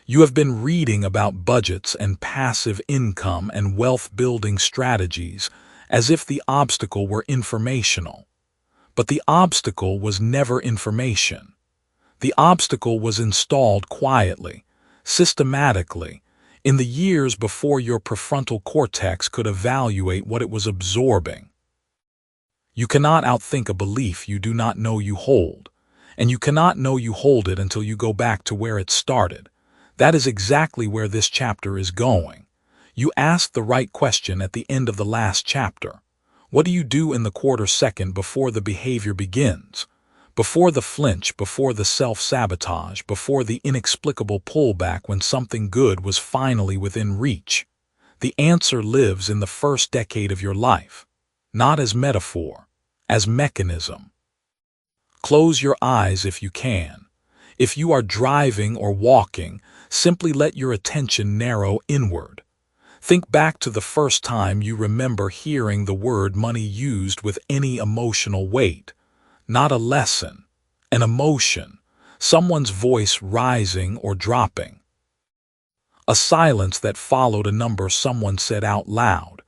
You have been reading about budgets and passive income and wealth-building strategies as if the obstacle were informational. But the obstacle was never information. The obstacle was installed quietly, systematically, in the years before your prefrontal cortex could evaluate what it was absorbing. You cannot outthink a belief you do not know you hold, and you cannot know you hold it until you go back to where it started. That is exactly where this chapter is going. You asked the right question at the end of the last chapter. What do you do in the quarter second before the behavior begins? Before the flinch, before the self-sabotage, before the inexplicable pullback when something good was finally within reach? The answer lives in the first decade of your life, not as metaphor, as mechanism. Close your eyes if you can. If you are driving or walking, simply let your attention narrow inward. Think back to the first time you remember hearing the word money used with any emotional weight. Not a lesson, an emotion, someone's voice rising or dropping. A silence that followed a number someone said out loud.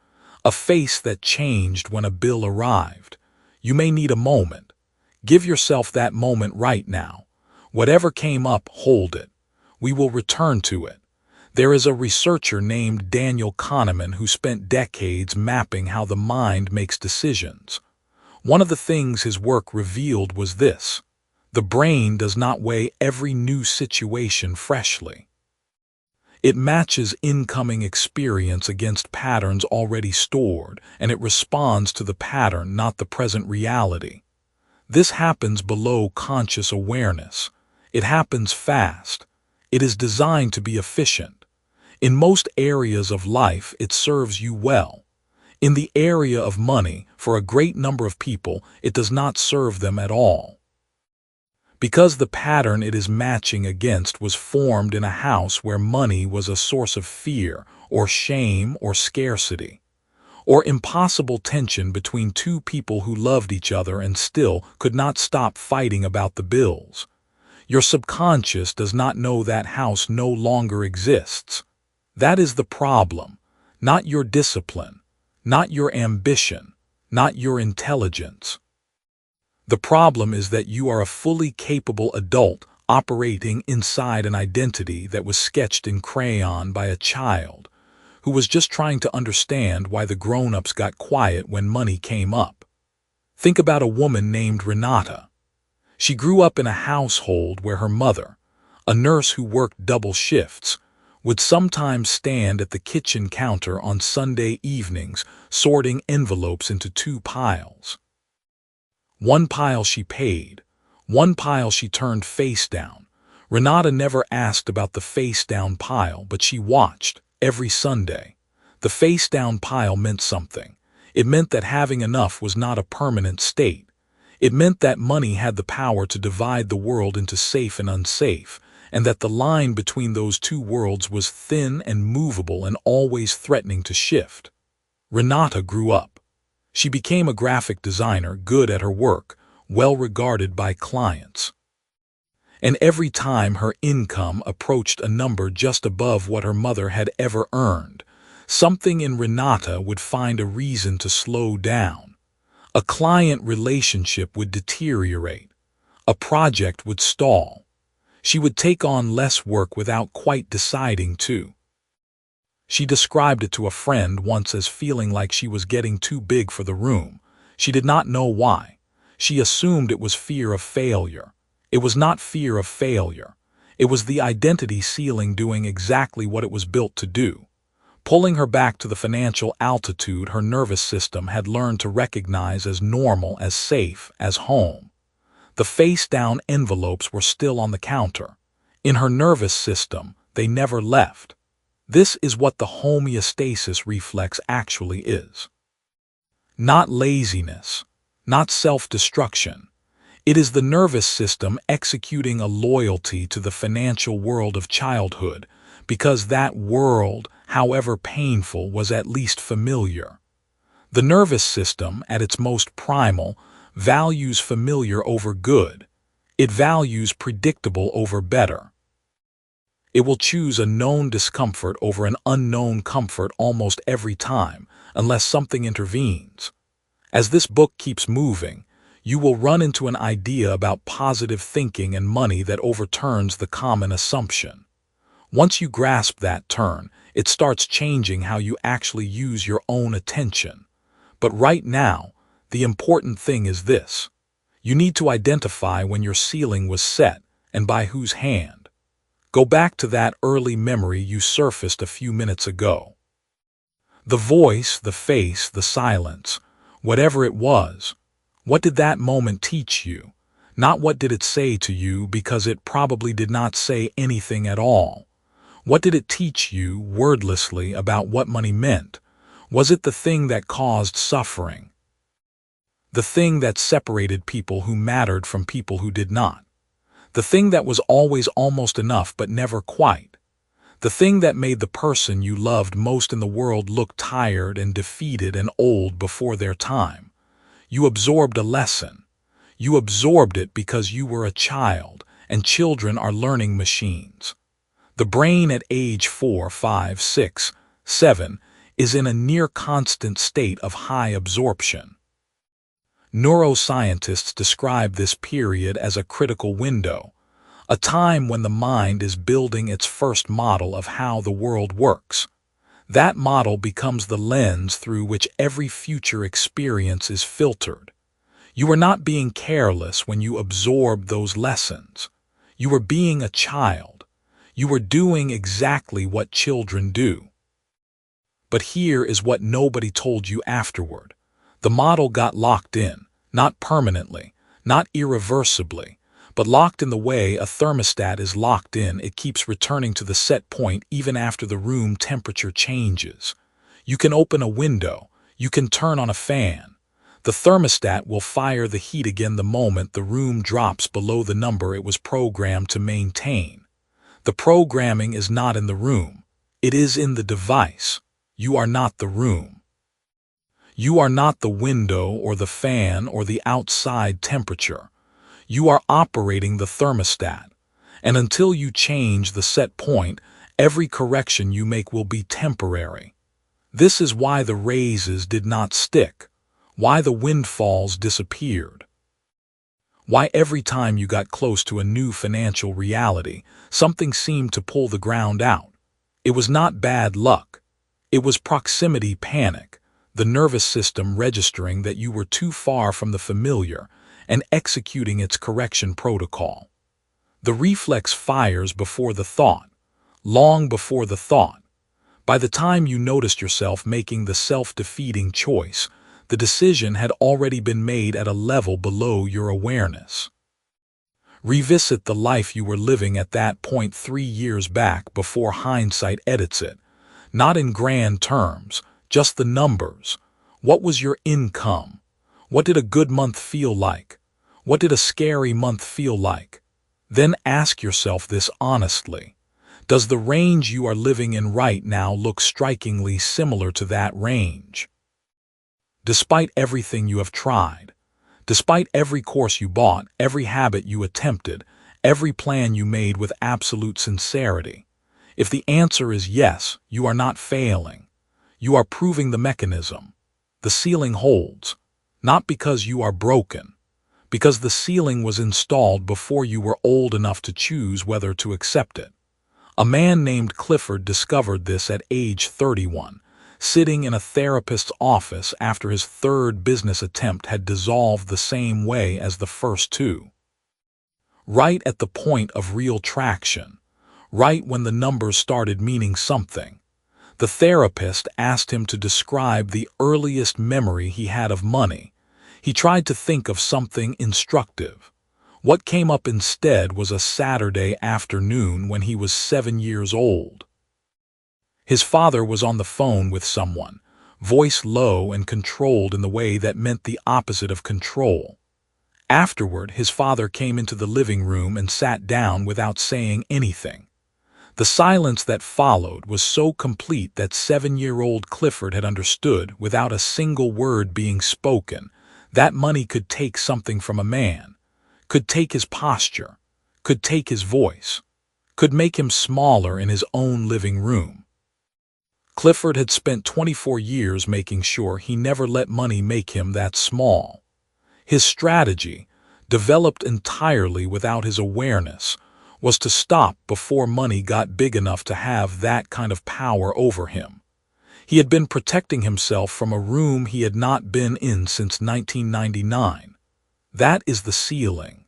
A face that changed when a bill arrived. You may need a moment. Give yourself that moment right now. Whatever came up, hold it. We will return to it. There is a researcher named Daniel Kahneman who spent decades mapping how the mind makes decisions. One of the things his work revealed was this: the brain does not weigh every new situation freshly. It matches incoming experience against patterns already stored, and it responds to the pattern, not the present reality. This happens below conscious awareness. It happens fast. It is designed to be efficient. In most areas of life, it serves you well. In the area of money, for a great number of people, it does not serve them at all. Because the pattern it is matching against was formed in a house where money was a source of fear or shame or scarcity, or impossible tension between two people who loved each other and still could not stop fighting about the bills. Your subconscious does not know that house no longer exists. That is the problem, not your discipline, not your ambition, not your intelligence. The problem is that you are a fully capable adult operating inside an identity that was sketched in crayon by a child who was just trying to understand why the grown-ups got quiet when money came up. Think about a woman named Renata. She grew up in a household where her mother, a nurse who worked double shifts, would sometimes stand at the kitchen counter on Sunday evenings sorting envelopes into two piles. One pile she paid, one pile she turned face down. Renata never asked about the face down pile, but she watched every Sunday. The face down pile meant something. It meant that having enough was not a permanent state. It meant that money had the power to divide the world into safe and unsafe, and that the line between those two worlds was thin and movable and always threatening to shift. Renata grew up. She became a graphic designer, good at her work, well regarded by clients. And every time her income approached a number just above what her mother had ever earned, something in Renata would find a reason to slow down. A client relationship would deteriorate. A project would stall. She would take on less work without quite deciding to. She described it to a friend once as feeling like she was getting too big for the room. She did not know why. She assumed it was fear of failure. It was not fear of failure. It was the identity ceiling doing exactly what it was built to do. Pulling her back to the financial altitude her nervous system had learned to recognize as normal, as safe, as home. The face-down envelopes were still on the counter. In her nervous system, they never left. This is what the homeostasis reflex actually is. Not laziness, not self-destruction. It is the nervous system executing a loyalty to the financial world of childhood, because that world, however painful, was at least familiar. The nervous system, at its most primal, values familiar over good. It values predictable over better. It will choose a known discomfort over an unknown comfort almost every time, unless something intervenes. As this book keeps moving, you will run into an idea about positive thinking and money that overturns the common assumption. Once you grasp that turn, it starts changing how you actually use your own attention. But right now, the important thing is this. You need to identify when your ceiling was set and by whose hand. Go back to that early memory you surfaced a few minutes ago. The voice, the face, the silence, whatever it was, what did that moment teach you? Not what did it say to you, because it probably did not say anything at all. What did it teach you, wordlessly, about what money meant? Was it the thing that caused suffering? The thing that separated people who mattered from people who did not? The thing that was always almost enough but never quite? The thing that made the person you loved most in the world look tired and defeated and old before their time? You absorbed a lesson. You absorbed it because you were a child, and children are learning machines. The brain at age 4, 5, 6, 7 is in a near-constant state of high absorption. Neuroscientists describe this period as a critical window, a time when the mind is building its first model of how the world works. That model becomes the lens through which every future experience is filtered. You were not being careless when you absorbed those lessons. You were being a child. You were doing exactly what children do. But here is what nobody told you afterward. The model got locked in, not permanently, not irreversibly, but locked in the way a thermostat is locked in. It keeps returning to the set point even after the room temperature changes. You can open a window. You can turn on a fan. The thermostat will fire the heat again the moment the room drops below the number it was programmed to maintain. The programming is not in the room. It is in the device. You are not the room. You are not the window or the fan or the outside temperature. You are operating the thermostat, and until you change the set point, every correction you make will be temporary. This is why the raises did not stick, why the windfalls disappeared, why every time you got close to a new financial reality, something seemed to pull the ground out. It was not bad luck. It was proximity panic, the nervous system registering that you were too far from the familiar and executing its correction protocol. The reflex fires before the thought, long before the thought. By the time you noticed yourself making the self-defeating choice, the decision had already been made at a level below your awareness. Revisit the life you were living at that point 3 years back before hindsight edits it. Not in grand terms, just the numbers. What was your income? What did a good month feel like? What did a scary month feel like? Then ask yourself this honestly. Does the range you are living in right now look strikingly similar to that range? Despite everything you have tried, despite every course you bought, every habit you attempted, every plan you made with absolute sincerity. If the answer is yes, you are not failing. You are proving the mechanism. The ceiling holds, not because you are broken, because the ceiling was installed before you were old enough to choose whether to accept it. A man named Clifford discovered this at age 31, sitting in a therapist's office after his third business attempt had dissolved the same way as the first two. Right at the point of real traction, right when the numbers started meaning something, the therapist asked him to describe the earliest memory he had of money. He tried to think of something instructive. What came up instead was a Saturday afternoon when he was 7 years old. His father was on the phone with someone, voice low and controlled in the way that meant the opposite of control. Afterward, his father came into the living room and sat down without saying anything. The silence that followed was so complete that 7-year-old Clifford had understood, without a single word being spoken, that money could take something from a man, could take his posture, could take his voice, could make him smaller in his own living room. Clifford had spent 24 years making sure he never let money make him that small. His strategy, developed entirely without his awareness, was to stop before money got big enough to have that kind of power over him. He had been protecting himself from a room he had not been in since 1999. That is the ceiling.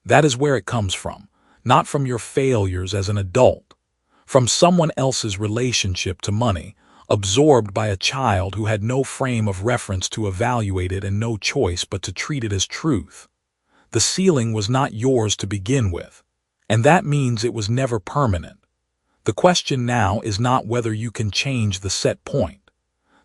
That is where it comes from, not from your failures as an adult, from someone else's relationship to money, absorbed by a child who had no frame of reference to evaluate it and no choice but to treat it as truth. The ceiling was not yours to begin with, and that means it was never permanent. The question now is not whether you can change the set point.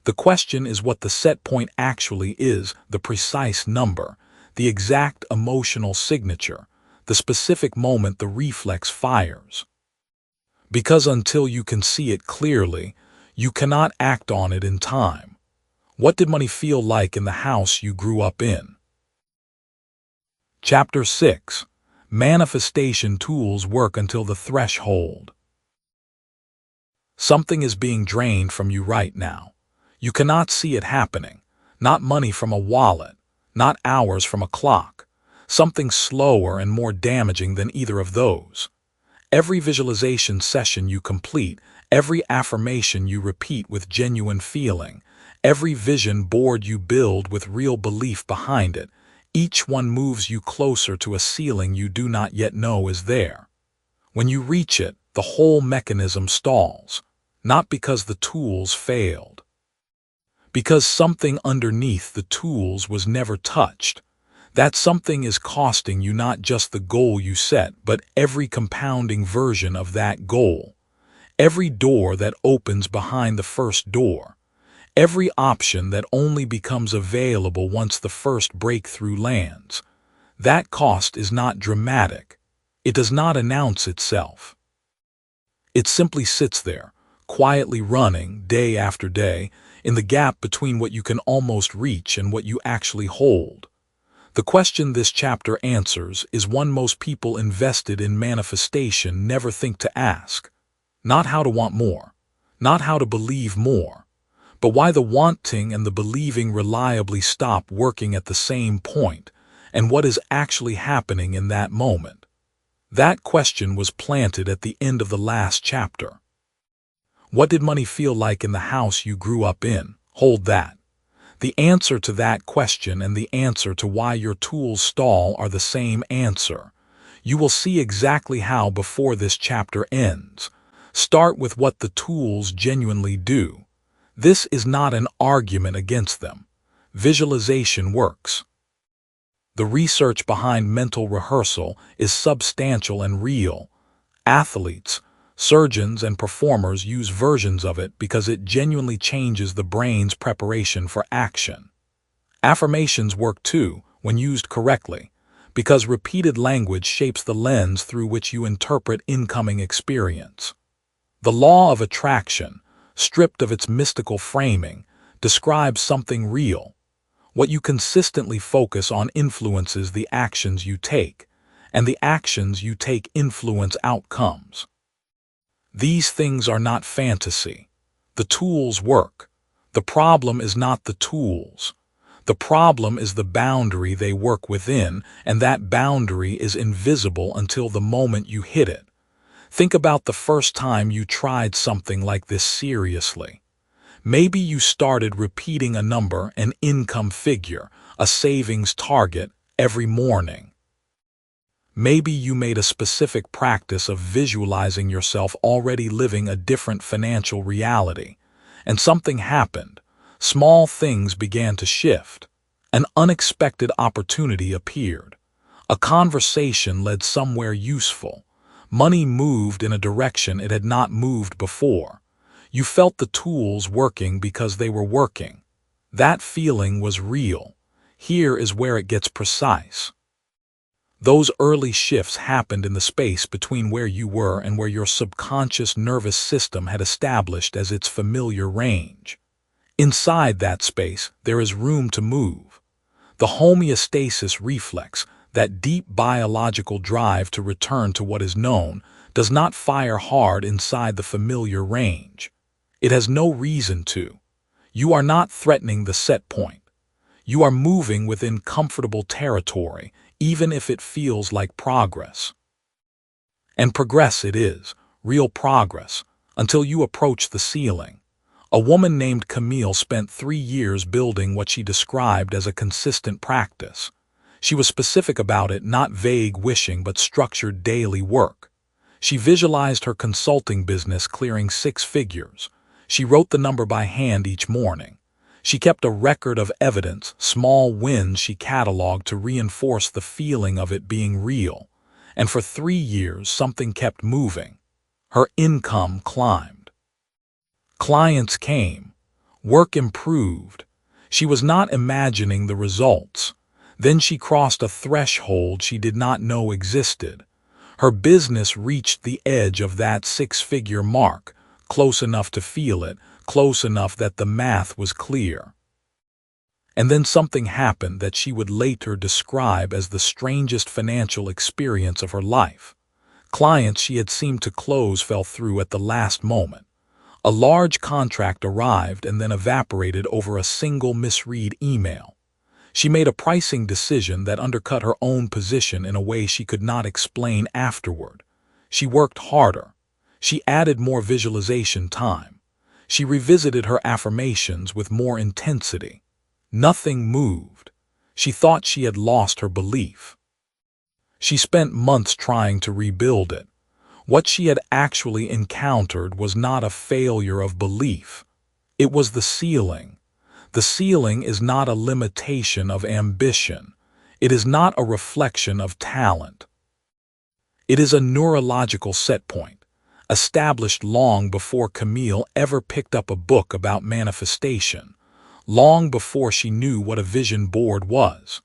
The question is what the set point actually is, the precise number, the exact emotional signature, the specific moment the reflex fires. Because until you can see it clearly, you cannot act on it in time. What did money feel like in the house you grew up in? Chapter 6. Manifestation tools work until the threshold. Something is being drained from you right now. You cannot see it happening. Not money from a wallet, not hours from a clock. Something slower and more damaging than either of those. Every visualization session you complete, every affirmation you repeat with genuine feeling, every vision board you build with real belief behind it, each one moves you closer to a ceiling you do not yet know is there. When you reach it, the whole mechanism stalls, not because the tools failed. Because something underneath the tools was never touched. That something is costing you not just the goal you set, but every compounding version of that goal. Every door that opens behind the first door. Every option that only becomes available once the first breakthrough lands. That cost is not dramatic. It does not announce itself. It simply sits there, quietly running day after day, in the gap between what you can almost reach and what you actually hold. The question this chapter answers is one most people invested in manifestation never think to ask. Not how to want more, not how to believe more, but why the wanting and the believing reliably stop working at the same point, and what is actually happening in that moment. That question was planted at the end of the last chapter. What did money feel like in the house you grew up in? Hold that. The answer to that question and the answer to why your tools stall are the same answer. You will see exactly how before this chapter ends. Start with what the tools genuinely do. This is not an argument against them. Visualization works. The research behind mental rehearsal is substantial and real. Athletes, surgeons, and performers use versions of it because it genuinely changes the brain's preparation for action. Affirmations work too, when used correctly, because repeated language shapes the lens through which you interpret incoming experience. The law of attraction, stripped of its mystical framing, describes something real. What you consistently focus on influences the actions you take, and the actions you take influence outcomes. These things are not fantasy. The tools work. The problem is not the tools. The problem is the boundary they work within, and that boundary is invisible until the moment you hit it. Think about the first time you tried something like this seriously. Maybe you started repeating a number, an income figure, a savings target every morning. Maybe you made a specific practice of visualizing yourself already living a different financial reality, and something happened. Small things began to shift. An unexpected opportunity appeared. A conversation led somewhere useful. Money moved in a direction it had not moved before. You felt the tools working because they were working. That feeling was real. Here is where it gets precise. Those early shifts happened in the space between where you were and where your subconscious nervous system had established as its familiar range. Inside that space, there is room to move. The homeostasis reflex, that deep biological drive to return to what is known, does not fire hard inside the familiar range. It has no reason to. You are not threatening the set point. You are moving within comfortable territory, even if it feels like progress. And progress it is, real progress, until you approach the ceiling. A woman named Camille spent 3 years building what she described as a consistent practice. She was specific about it, not vague wishing but structured daily work. She visualized her consulting business clearing 6 figures. She wrote the number by hand each morning. She kept a record of evidence, small wins she cataloged to reinforce the feeling of it being real. And for 3 years, something kept moving. Her income climbed. Clients came. Work improved. She was not imagining the results. Then she crossed a threshold she did not know existed. Her business reached the edge of that 6-figure mark, close enough to feel it, close enough that the math was clear. And then something happened that she would later describe as the strangest financial experience of her life. Clients she had seemed to close fell through at the last moment. A large contract arrived and then evaporated over a single misread email. She made a pricing decision that undercut her own position in a way she could not explain afterward. She worked harder. She added more visualization time. She revisited her affirmations with more intensity. Nothing moved. She thought she had lost her belief. She spent months trying to rebuild it. What she had actually encountered was not a failure of belief. It was the ceiling. The ceiling is not a limitation of ambition. It is not a reflection of talent. It is a neurological set point, established long before Camille ever picked up a book about manifestation, long before she knew what a vision board was.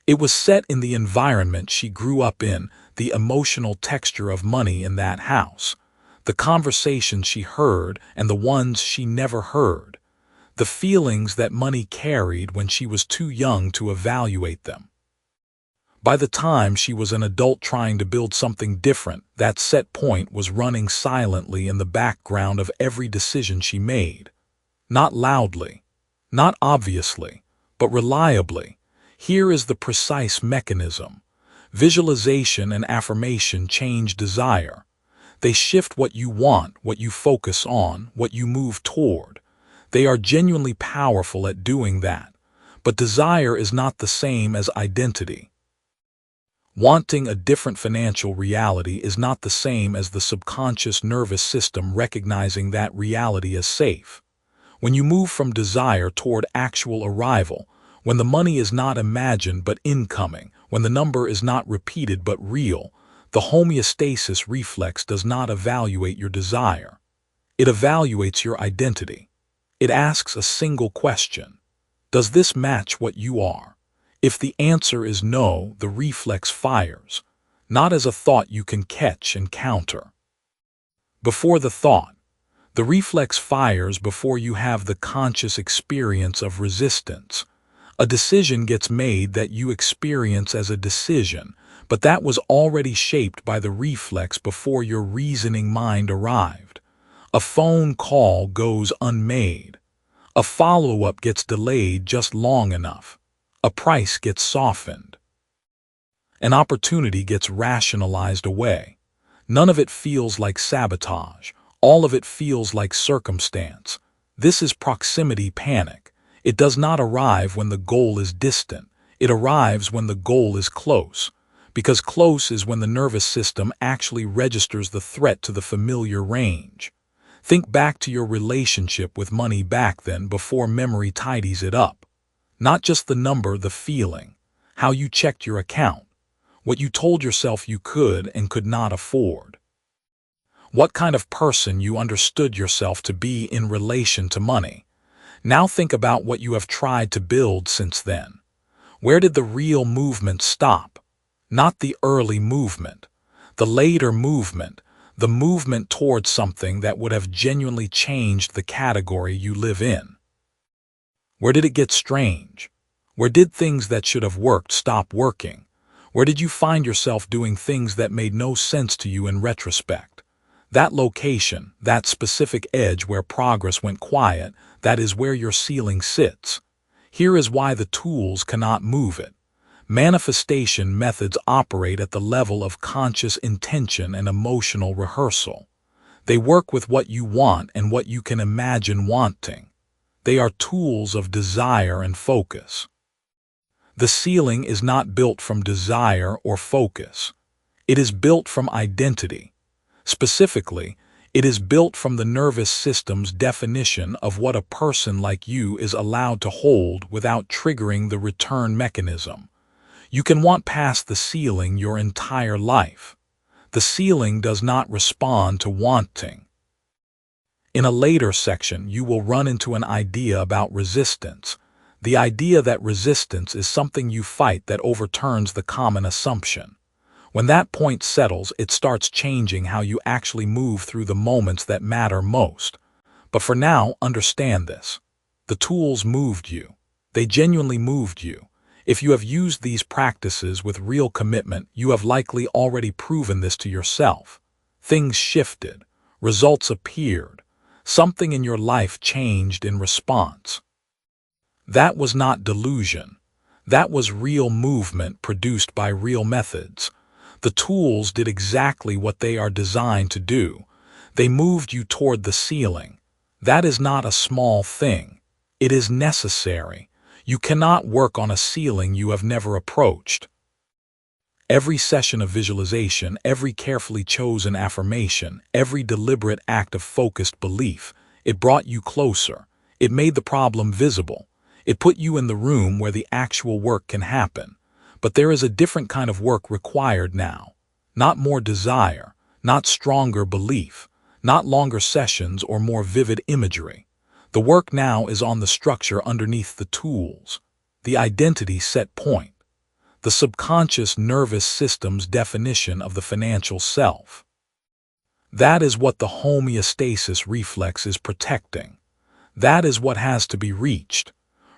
It was set in the environment she grew up in, the emotional texture of money in that house, the conversations she heard and the ones she never heard, the feelings that money carried when she was too young to evaluate them. By the time she was an adult trying to build something different, that set point was running silently in the background of every decision she made. Not loudly, not obviously, but reliably. Here is the precise mechanism. Visualization and affirmation change desire. They shift what you want, what you focus on, what you move toward. They are genuinely powerful at doing that. But desire is not the same as identity. Wanting a different financial reality is not the same as the subconscious nervous system recognizing that reality as safe. When you move from desire toward actual arrival, when the money is not imagined but incoming, when the number is not repeated but real, the homeostasis reflex does not evaluate your desire. It evaluates your identity. It asks a single question. Does this match what you are? If the answer is no, the reflex fires, not as a thought you can catch and counter. Before the thought, the reflex fires before you have the conscious experience of resistance. A decision gets made that you experience as a decision, but that was already shaped by the reflex before your reasoning mind arrived. A phone call goes unmade. A follow-up gets delayed just long enough. A price gets softened. An opportunity gets rationalized away. None of it feels like sabotage. All of it feels like circumstance. This is proximity panic. It does not arrive when the goal is distant. It arrives when the goal is close. Because close is when the nervous system actually registers the threat to the familiar range. Think back to your relationship with money back then before memory tidies it up. Not just the number, the feeling. How you checked your account. What you told yourself you could and could not afford. What kind of person you understood yourself to be in relation to money. Now think about what you have tried to build since then. Where did the real movement stop? Not the early movement. The later movement. The movement towards something that would have genuinely changed the category you live in. Where did it get strange? Where did things that should have worked stop working? Where did you find yourself doing things that made no sense to you in retrospect? That location, that specific edge where progress went quiet, that is where your ceiling sits. Here is why the tools cannot move it. Manifestation methods operate at the level of conscious intention and emotional rehearsal. They work with what you want and what you can imagine wanting. They are tools of desire and focus. The ceiling is not built from desire or focus. It is built from identity. Specifically, it is built from the nervous system's definition of what a person like you is allowed to hold without triggering the return mechanism. You can want past the ceiling your entire life. The ceiling does not respond to wanting. In a later section, you will run into an idea about resistance. The idea that resistance is something you fight that overturns the common assumption. When that point settles, it starts changing how you actually move through the moments that matter most. But for now, understand this. The tools moved you. They genuinely moved you. If you have used these practices with real commitment, you have likely already proven this to yourself. Things shifted. Results appeared. Something in your life changed in response. That was not delusion. That was real movement produced by real methods. The tools did exactly what they are designed to do. They moved you toward the ceiling. That is not a small thing. It is necessary. You cannot work on a ceiling you have never approached. Every session of visualization, every carefully chosen affirmation, every deliberate act of focused belief, it brought you closer. It made the problem visible. It put you in the room where the actual work can happen. But there is a different kind of work required now. Not more desire, not stronger belief, not longer sessions or more vivid imagery. The work now is on the structure underneath the tools, the identity set point, the subconscious nervous system's definition of the financial self. That is what the homeostasis reflex is protecting. That is what has to be reached.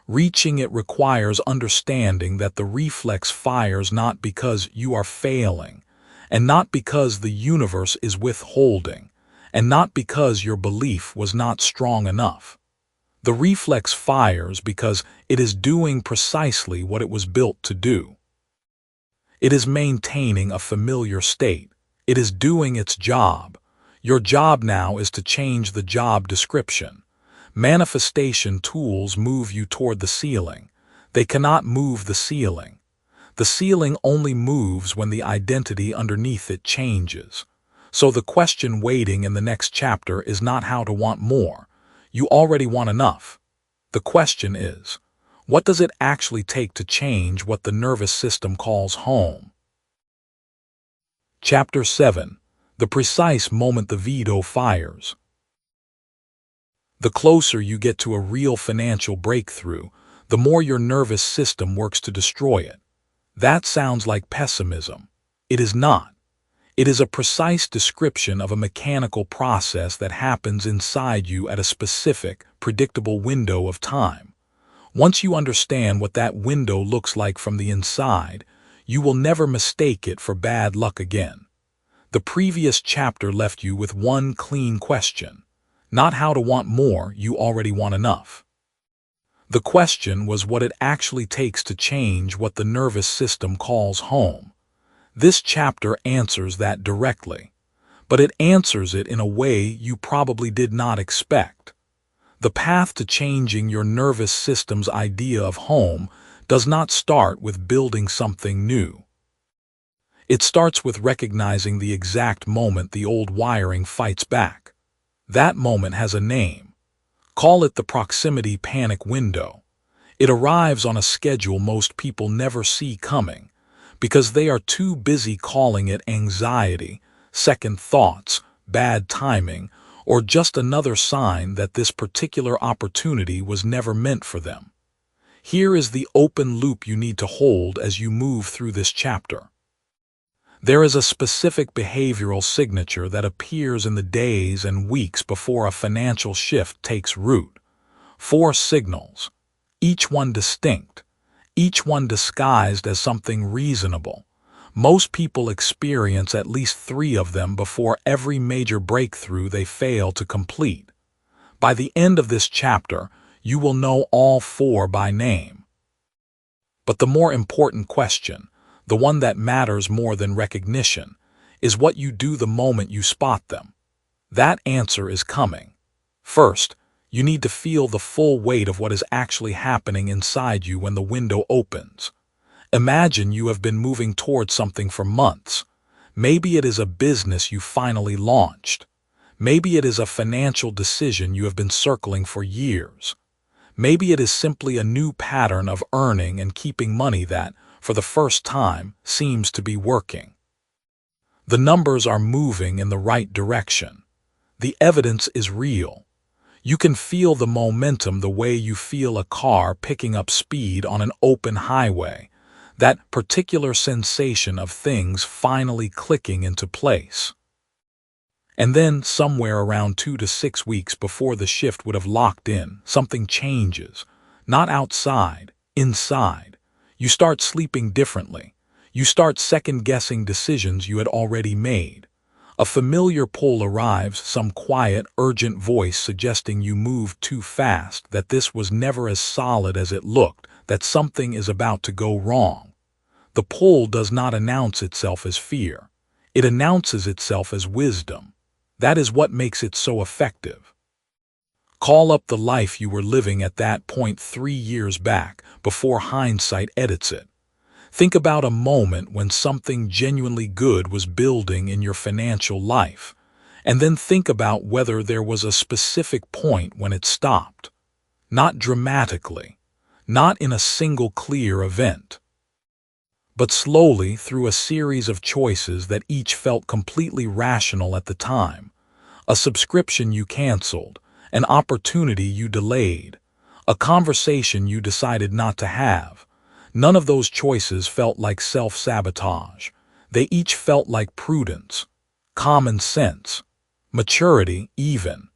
Reaching it requires understanding that the reflex fires not because you are failing, and not because the universe is withholding, and not because your belief was not strong enough. The reflex fires because it is doing precisely what it was built to do. It is maintaining a familiar state. It is doing its job. Your job now is to change the job description. Manifestation tools move you toward the ceiling. They cannot move the ceiling. The ceiling only moves when the identity underneath it changes. So the question waiting in the next chapter is not how to want more. You already want enough. The question is, what does it actually take to change what the nervous system calls home? Chapter 7. The precise moment the veto fires. The closer you get to a real financial breakthrough, the more your nervous system works to destroy it. That sounds like pessimism. It is not. It is a precise description of a mechanical process that happens inside you at a specific, predictable window of time. Once you understand what that window looks like from the inside, You will never mistake it for bad luck again. The previous chapter left you with one clean question. Not how to want more, you already want enough. The question was what it actually takes to change what the nervous system calls home. This chapter answers that directly, but it answers it in a way you probably did not expect. The path to changing your nervous system's idea of home does not start with building something new. It starts with recognizing the exact moment the old wiring fights back. That moment has a name. Call it the proximity panic window. It arrives on a schedule most people never see coming, because they are too busy calling it anxiety, second thoughts, bad timing, or just another sign that this particular opportunity was never meant for them. Here is the open loop you need to hold as you move through this chapter. There is a specific behavioral signature that appears in the days and weeks before a financial shift takes root. 4 signals, each one distinct, each one disguised as something reasonable. Most people experience at least 3 of them before every major breakthrough they fail to complete. By the end of this chapter, you will know all 4 by name. But the more important question, the one that matters more than recognition, is what you do the moment you spot them. That answer is coming. First, you need to feel the full weight of what is actually happening inside you when the window opens. Imagine you have been moving towards something for months. Maybe it is a business you finally launched. Maybe it is a financial decision you have been circling for years. Maybe it is simply a new pattern of earning and keeping money that, for the first time, seems to be working. The numbers are moving in the right direction. The evidence is real. You can feel the momentum the way you feel a car picking up speed on an open highway, that particular sensation of things finally clicking into place. And then, somewhere around 2 to 6 weeks before the shift would have locked in, something changes. Not outside, inside. You start sleeping differently. You start second-guessing decisions you had already made. A familiar pull arrives, some quiet, urgent voice suggesting you moved too fast, that this was never as solid as it looked, that something is about to go wrong. The pull does not announce itself as fear. It announces itself as wisdom. That is what makes it so effective. Call up the life you were living at that point 3 years back, before hindsight edits it. Think about a moment when something genuinely good was building in your financial life, and then think about whether there was a specific point when it stopped. Not dramatically, not in a single clear event, but slowly through a series of choices that each felt completely rational at the time. A subscription you canceled, an opportunity you delayed, a conversation you decided not to have. None of those choices felt like self-sabotage. They each felt like prudence, common sense, maturity even.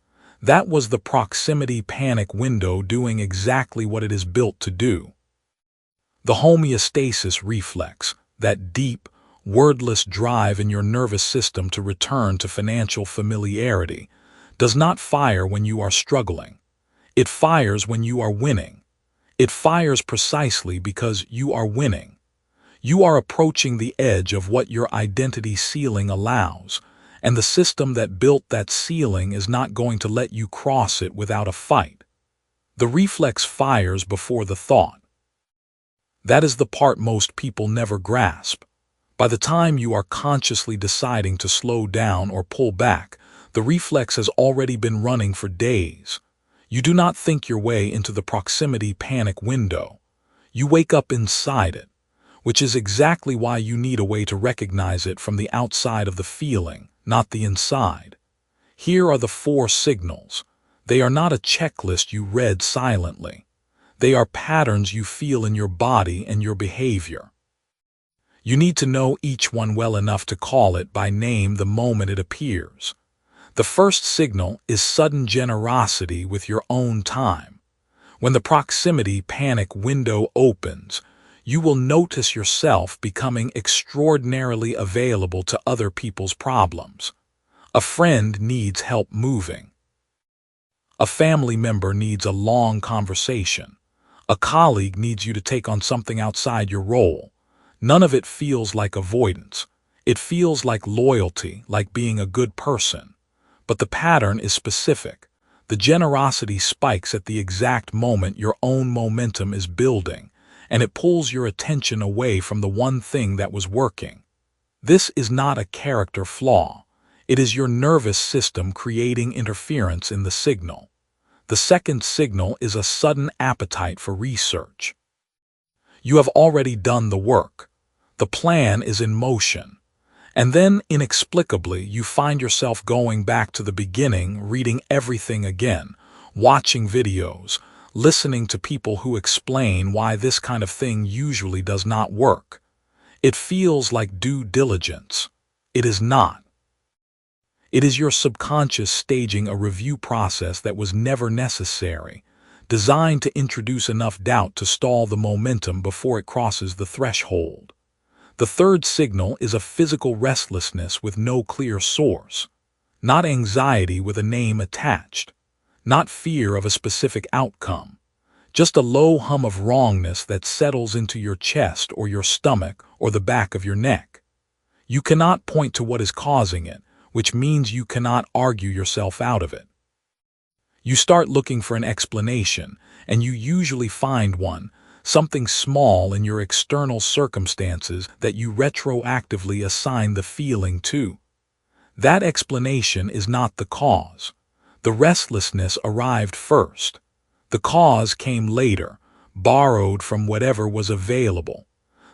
That was the proximity panic window doing exactly what it is built to do. The homeostasis reflex, that deep, wordless drive in your nervous system to return to financial familiarity, does not fire when you are struggling. It fires when you are winning. It fires precisely because you are winning. You are approaching the edge of what your identity ceiling allows, and the system that built that ceiling is not going to let you cross it without a fight. The reflex fires before the thought. That is the part most people never grasp. By the time you are consciously deciding to slow down or pull back, the reflex has already been running for days. You do not think your way into the proximity panic window. You wake up inside it, which is exactly why you need a way to recognize it from the outside of the feeling, not the inside. Here are the 4 signals. They are not a checklist you read silently. They are patterns you feel in your body and your behavior. You need to know each one well enough to call it by name the moment it appears. The first signal is sudden generosity with your own time. When the proximity panic window opens, You will notice yourself becoming extraordinarily available to other people's problems. A friend needs help moving. A family member needs a long conversation. A colleague needs you to take on something outside your role. None of it feels like avoidance. It feels like loyalty, like being a good person. But the pattern is specific. The generosity spikes at the exact moment your own momentum is building, and it pulls your attention away from the one thing that was working. This is not a character flaw. It is your nervous system creating interference in the signal. The second signal is a sudden appetite for research. You have already done the work. The plan is in motion. And then, inexplicably, you find yourself going back to the beginning, reading everything again, watching videos, listening to people who explain why this kind of thing usually does not work. It feels like due diligence. It is not. It is your subconscious staging a review process that was never necessary, designed to introduce enough doubt to stall the momentum before it crosses the threshold. The third signal is a physical restlessness with no clear source, not anxiety with a name attached, not fear of a specific outcome, just a low hum of wrongness that settles into your chest or your stomach or the back of your neck. You cannot point to what is causing it, which means you cannot argue yourself out of it. You start looking for an explanation, and you usually find one, something small in your external circumstances that you retroactively assign the feeling to. That explanation is not the cause. The restlessness arrived first. The cause came later, borrowed from whatever was available.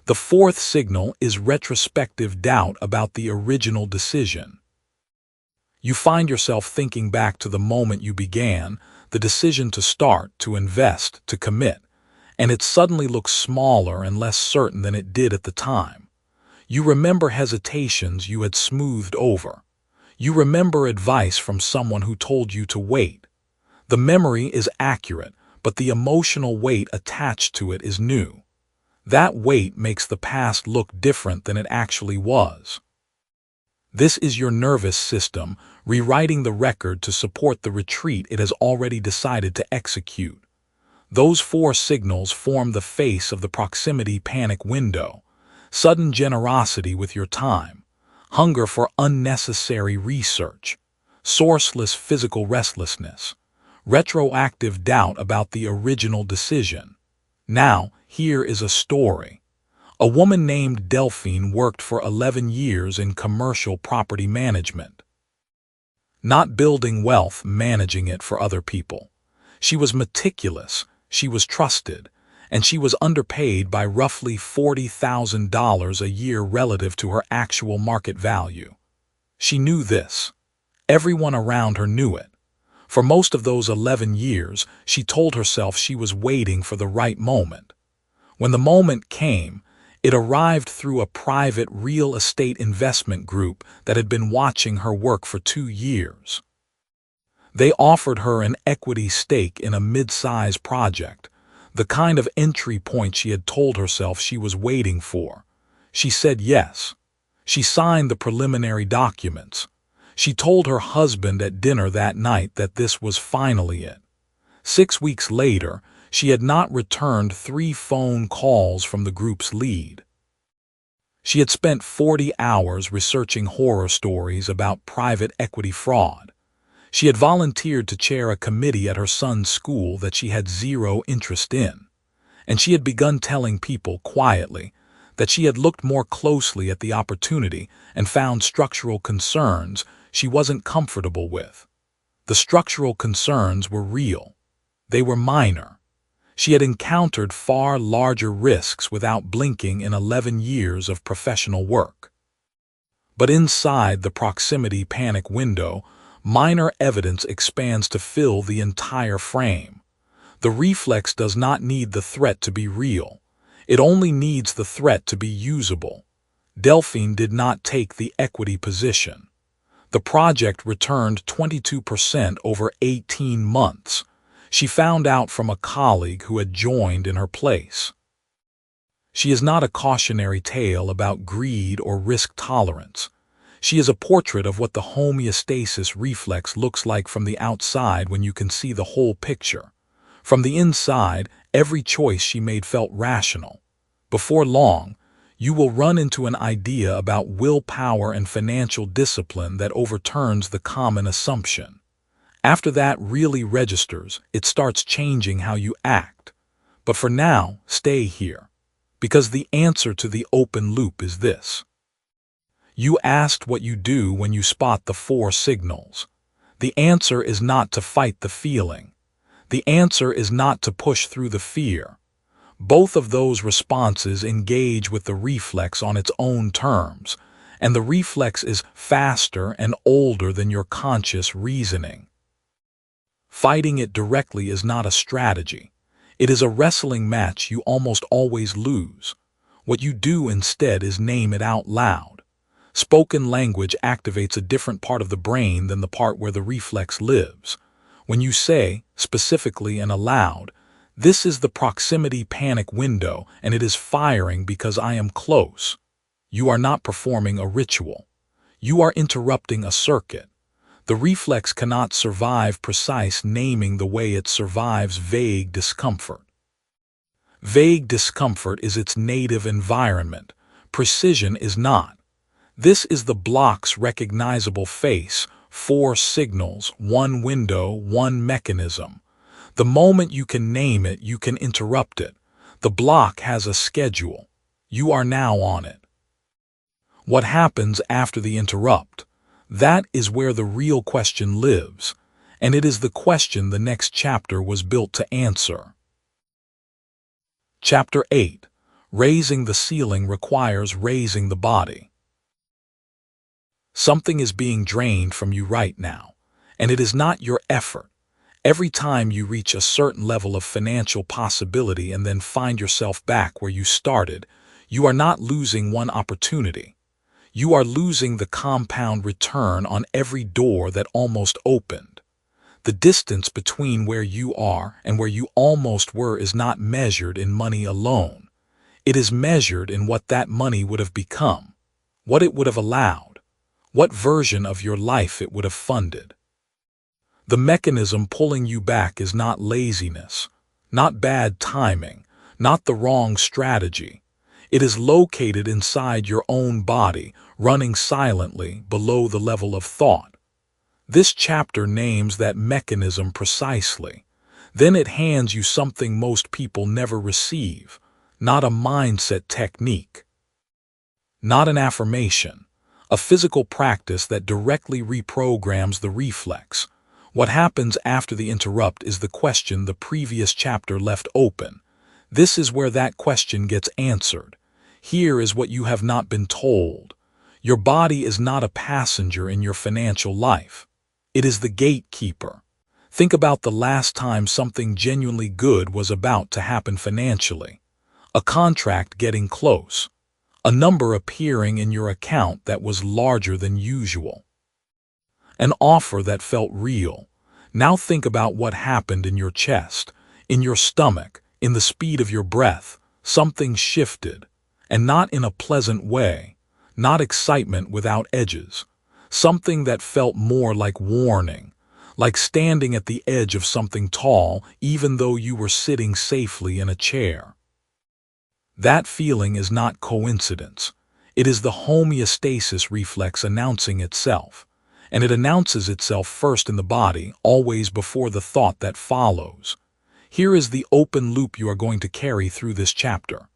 The fourth signal is retrospective doubt about the original decision. You find yourself thinking back to the moment you began, the decision to start, to invest, to commit, and it suddenly looks smaller and less certain than it did at the time. You remember hesitations you had smoothed over. You remember advice from someone who told you to wait. The memory is accurate, but the emotional weight attached to it is new. That weight makes the past look different than it actually was. This is your nervous system rewriting the record to support the retreat it has already decided to execute. Those four signals form the face of the proximity panic window: sudden generosity with your time, hunger for unnecessary research, sourceless physical restlessness, retroactive doubt about the original decision. Now, here is a story. A woman named Delphine worked for 11 years in commercial property management. Not building wealth, managing it for other people. She was meticulous, she was trusted, and she was underpaid by roughly $40,000 a year relative to her actual market value. She knew this. Everyone around her knew it. For most of those 11 years, she told herself she was waiting for the right moment. When the moment came, it arrived through a private real estate investment group that had been watching her work for 2 years. They offered her an equity stake in a mid-size project, the kind of entry point she had told herself she was waiting for. She said yes. She signed the preliminary documents. She told her husband at dinner that night that this was finally it. 6 weeks later, she had not returned 3 phone calls from the group's lead. She had spent 40 hours researching horror stories about private equity fraud. She had volunteered to chair a committee at her son's school that she had zero interest in. And she had begun telling people quietly that she had looked more closely at the opportunity and found structural concerns she wasn't comfortable with. The structural concerns were real. They were minor. She had encountered far larger risks without blinking in 11 years of professional work. But inside the proximity panic window, minor evidence expands to fill the entire frame. The reflex does not need the threat to be real. It only needs the threat to be usable. Delphine did not take the equity position. The project returned 22% over 18 months. She found out from a colleague who had joined in her place. She is not a cautionary tale about greed or risk tolerance. She is a portrait of what the homeostasis reflex looks like from the outside when you can see the whole picture. From the inside, every choice she made felt rational. Before long, you will run into an idea about willpower and financial discipline that overturns the common assumption. After that really registers, it starts changing how you act. But for now, stay here. Because the answer to the open loop is this. You asked what you do when you spot the 4 signals. The answer is not to fight the feeling. The answer is not to push through the fear. Both of those responses engage with the reflex on its own terms, and the reflex is faster and older than your conscious reasoning. Fighting it directly is not a strategy. It is a wrestling match you almost always lose. What you do instead is name it out loud. Spoken language activates a different part of the brain than the part where the reflex lives. When you say, specifically and aloud, "This is the proximity panic window and it is firing because I am close," you are not performing a ritual. You are interrupting a circuit. The reflex cannot survive precise naming the way it survives vague discomfort. Vague discomfort is its native environment. Precision is not. This is the block's recognizable face: 4 signals, 1 window, 1 mechanism. The moment you can name it, you can interrupt it. The block has a schedule. You are now on it. What happens after the interrupt? That is where the real question lives, and it is the question the next chapter was built to answer. Chapter 8. Raising the ceiling requires raising the body. Something is being drained from you right now, and it is not your effort. Every time you reach a certain level of financial possibility and then find yourself back where you started, you are not losing one opportunity. You are losing the compound return on every door that almost opened. The distance between where you are and where you almost were is not measured in money alone. It is measured in what that money would have become, what it would have allowed, what version of your life it would have funded. The mechanism pulling you back is not laziness, not bad timing, not the wrong strategy. It is located inside your own body, running silently below the level of thought. This chapter names that mechanism precisely. Then it hands you something most people never receive, not a mindset technique, not an affirmation, a physical practice that directly reprograms the reflex. What happens after the interrupt is the question the previous chapter left open. This is where that question gets answered. Here is what you have not been told. Your body is not a passenger in your financial life. It is the gatekeeper. Think about the last time something genuinely good was about to happen financially. A contract getting close. A number appearing in your account that was larger than usual. An offer that felt real. Now think about what happened in your chest, in your stomach, in the speed of your breath. Something shifted. And not in a pleasant way, not excitement without edges, something that felt more like warning, like standing at the edge of something tall even though you were sitting safely in a chair. That feeling is not coincidence. It is the homeostasis reflex announcing itself, and it announces itself first in the body, always before the thought that follows. Here is the open loop you are going to carry through this chapter.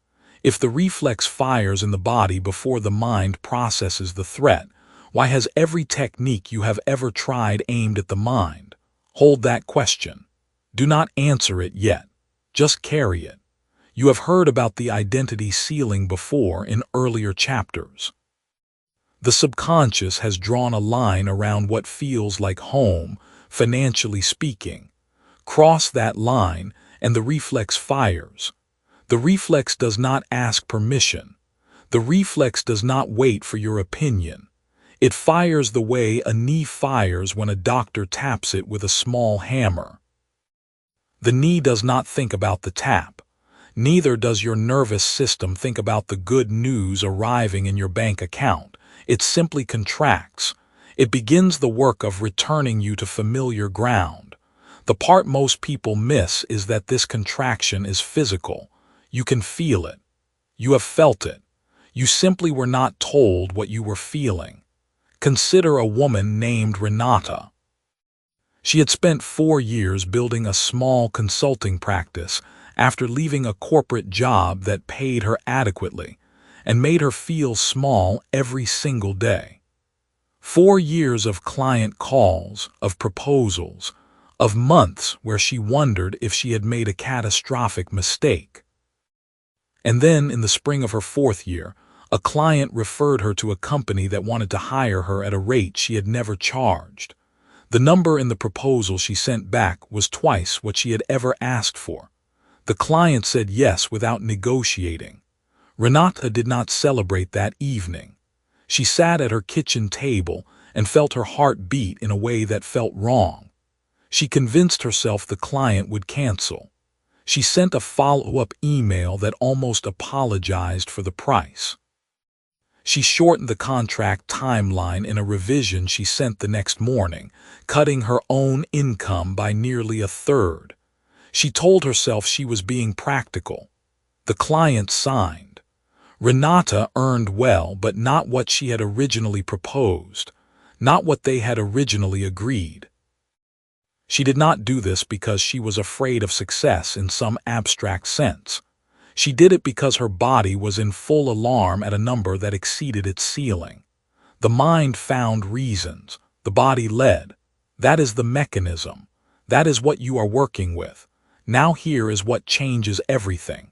If the reflex fires in the body before the mind processes the threat, why has every technique you have ever tried aimed at the mind? Hold that question. Do not answer it yet. Just carry it. You have heard about the identity ceiling before in earlier chapters. The subconscious has drawn a line around what feels like home, financially speaking. Cross that line, and the reflex fires. The reflex does not ask permission. The reflex does not wait for your opinion. It fires the way a knee fires when a doctor taps it with a small hammer. The knee does not think about the tap. Neither does your nervous system think about the good news arriving in your bank account. It simply contracts. It begins the work of returning you to familiar ground. The part most people miss is that this contraction is physical. You can feel it. You have felt it. You simply were not told what you were feeling. Consider a woman named Renata. She had spent 4 years building a small consulting practice after leaving a corporate job that paid her adequately and made her feel small every single day. 4 years of client calls, of proposals, of months where she wondered if she had made a catastrophic mistake. And then, in the spring of her 4th year, a client referred her to a company that wanted to hire her at a rate she had never charged. The number in the proposal she sent back was twice what she had ever asked for. The client said yes without negotiating. Renata did not celebrate that evening. She sat at her kitchen table and felt her heart beat in a way that felt wrong. She convinced herself the client would cancel. She sent a follow-up email that almost apologized for the price. She shortened the contract timeline in a revision she sent the next morning, cutting her own income by nearly a third. She told herself she was being practical. The client signed. Renata earned well, but not what she had originally proposed, not what they had originally agreed. She did not do this because she was afraid of success in some abstract sense. She did it because her body was in full alarm at a number that exceeded its ceiling. The mind found reasons. The body led. That is the mechanism. That is what you are working with. Now here is what changes everything.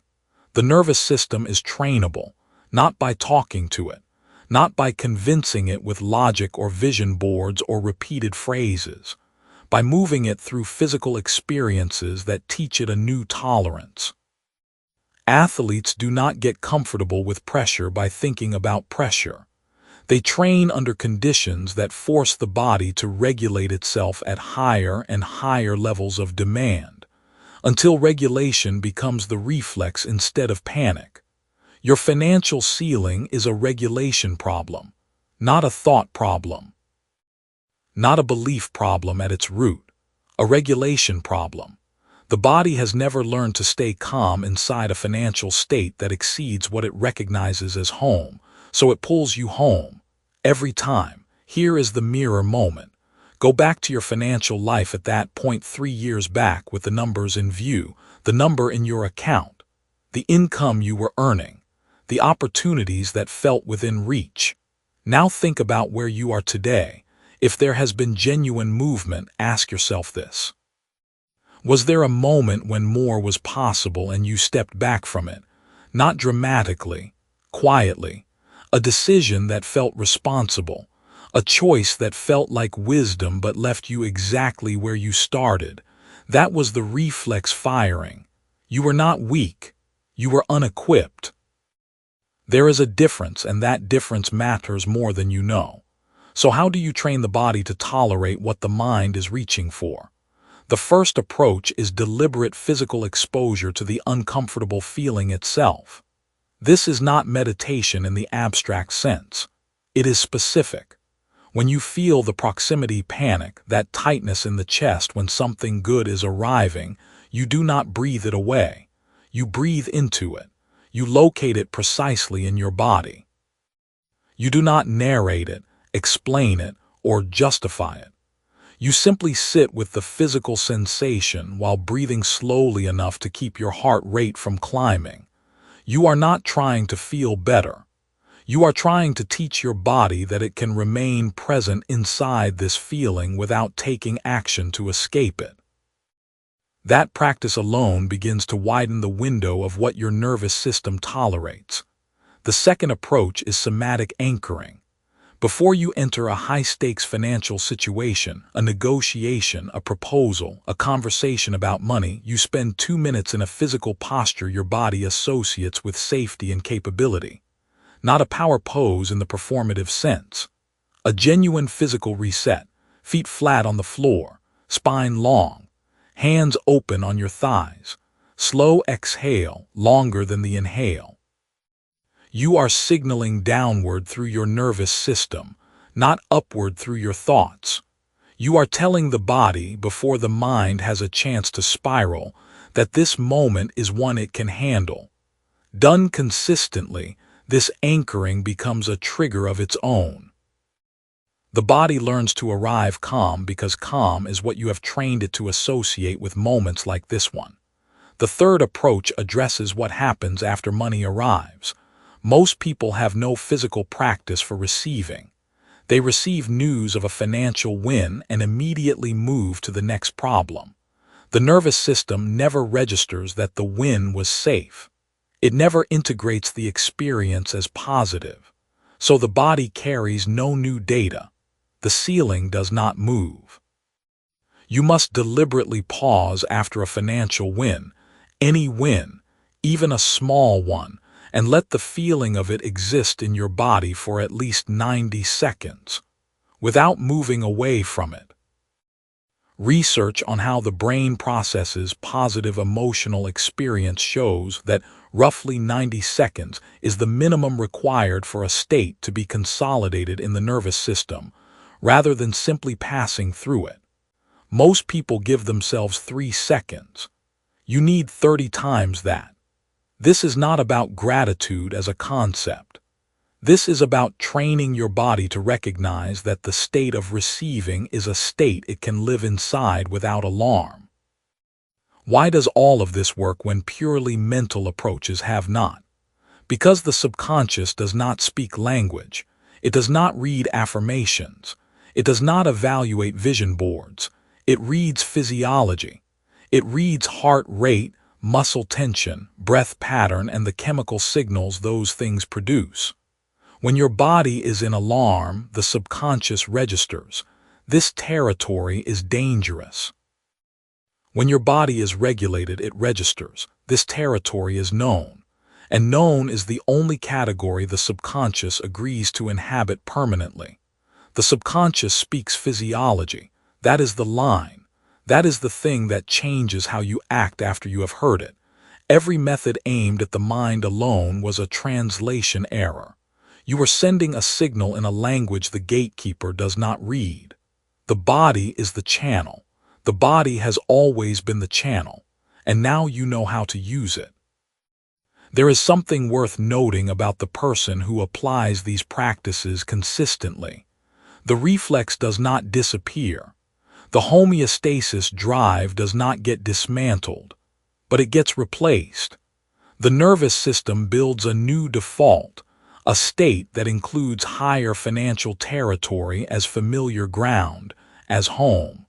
The nervous system is trainable, not by talking to it, not by convincing it with logic or vision boards or repeated phrases, by moving it through physical experiences that teach it a new tolerance. Athletes do not get comfortable with pressure by thinking about pressure. They train under conditions that force the body to regulate itself at higher and higher levels of demand, until regulation becomes the reflex instead of panic. Your financial ceiling is a regulation problem, not a thought problem. Not a belief problem at its root, a regulation problem. The body has never learned to stay calm inside a financial state that exceeds what it recognizes as home, so it pulls you home. Every time. Here is the mirror moment. Go back to your financial life at that point 3 years back with the numbers in view, the number in your account, the income you were earning, the opportunities that felt within reach. Now think about where you are today. If there has been genuine movement, ask yourself this. Was there a moment when more was possible and you stepped back from it? Not dramatically, quietly. A decision that felt responsible. A choice that felt like wisdom but left you exactly where you started. That was the reflex firing. You were not weak. You were unequipped. There is a difference, and that difference matters more than you know. So how do you train the body to tolerate what the mind is reaching for? The first approach is deliberate physical exposure to the uncomfortable feeling itself. This is not meditation in the abstract sense. It is specific. When you feel the proximity panic, that tightness in the chest when something good is arriving, you do not breathe it away. You breathe into it. You locate it precisely in your body. You do not narrate it, explain it, or justify it. You simply sit with the physical sensation while breathing slowly enough to keep your heart rate from climbing. You are not trying to feel better. You are trying to teach your body that it can remain present inside this feeling without taking action to escape it. That practice alone begins to widen the window of what your nervous system tolerates. The second approach is somatic anchoring. Before you enter a high-stakes financial situation, a negotiation, a proposal, a conversation about money, you spend 2 minutes in a physical posture your body associates with safety and capability. Not a power pose in the performative sense. A genuine physical reset, feet flat on the floor, spine long, hands open on your thighs. Slow exhale, longer than the inhale. You are signaling downward through your nervous system, not upward through your thoughts. You are telling the body, before the mind has a chance to spiral, that this moment is one it can handle. Done consistently, this anchoring becomes a trigger of its own. The body learns to arrive calm because calm is what you have trained it to associate with moments like this one. The third approach addresses what happens after money arrives. Most people have no physical practice for receiving. They receive news of a financial win and immediately move to the next problem. The nervous system never registers that the win was safe. It never integrates the experience as positive. So the body carries no new data. The ceiling does not move. You must deliberately pause after a financial win, any win, even a small one, and let the feeling of it exist in your body for at least 90 seconds, without moving away from it. Research on how the brain processes positive emotional experience shows that roughly 90 seconds is the minimum required for a state to be consolidated in the nervous system, rather than simply passing through it. Most people give themselves 3 seconds. You need 30 times that. This is not about gratitude as a concept. This is about training your body to recognize that the state of receiving is a state it can live inside without alarm. Why does all of this work when purely mental approaches have not? Because the subconscious does not speak language. It does not read affirmations. It does not evaluate vision boards. It reads physiology. It reads heart rate, muscle tension, breath pattern, and the chemical signals those things produce. When your body is in alarm, the subconscious registers. This territory is dangerous. When your body is regulated, it registers. This territory is known. And known is the only category the subconscious agrees to inhabit permanently. The subconscious speaks physiology. That is the line. That is the thing that changes how you act after you have heard it. Every method aimed at the mind alone was a translation error. You are sending a signal in a language the gatekeeper does not read. The body is the channel. The body has always been the channel, and now you know how to use it. There is something worth noting about the person who applies these practices consistently. The reflex does not disappear. The homeostasis drive does not get dismantled, but it gets replaced. The nervous system builds a new default, a state that includes higher financial territory as familiar ground, as home.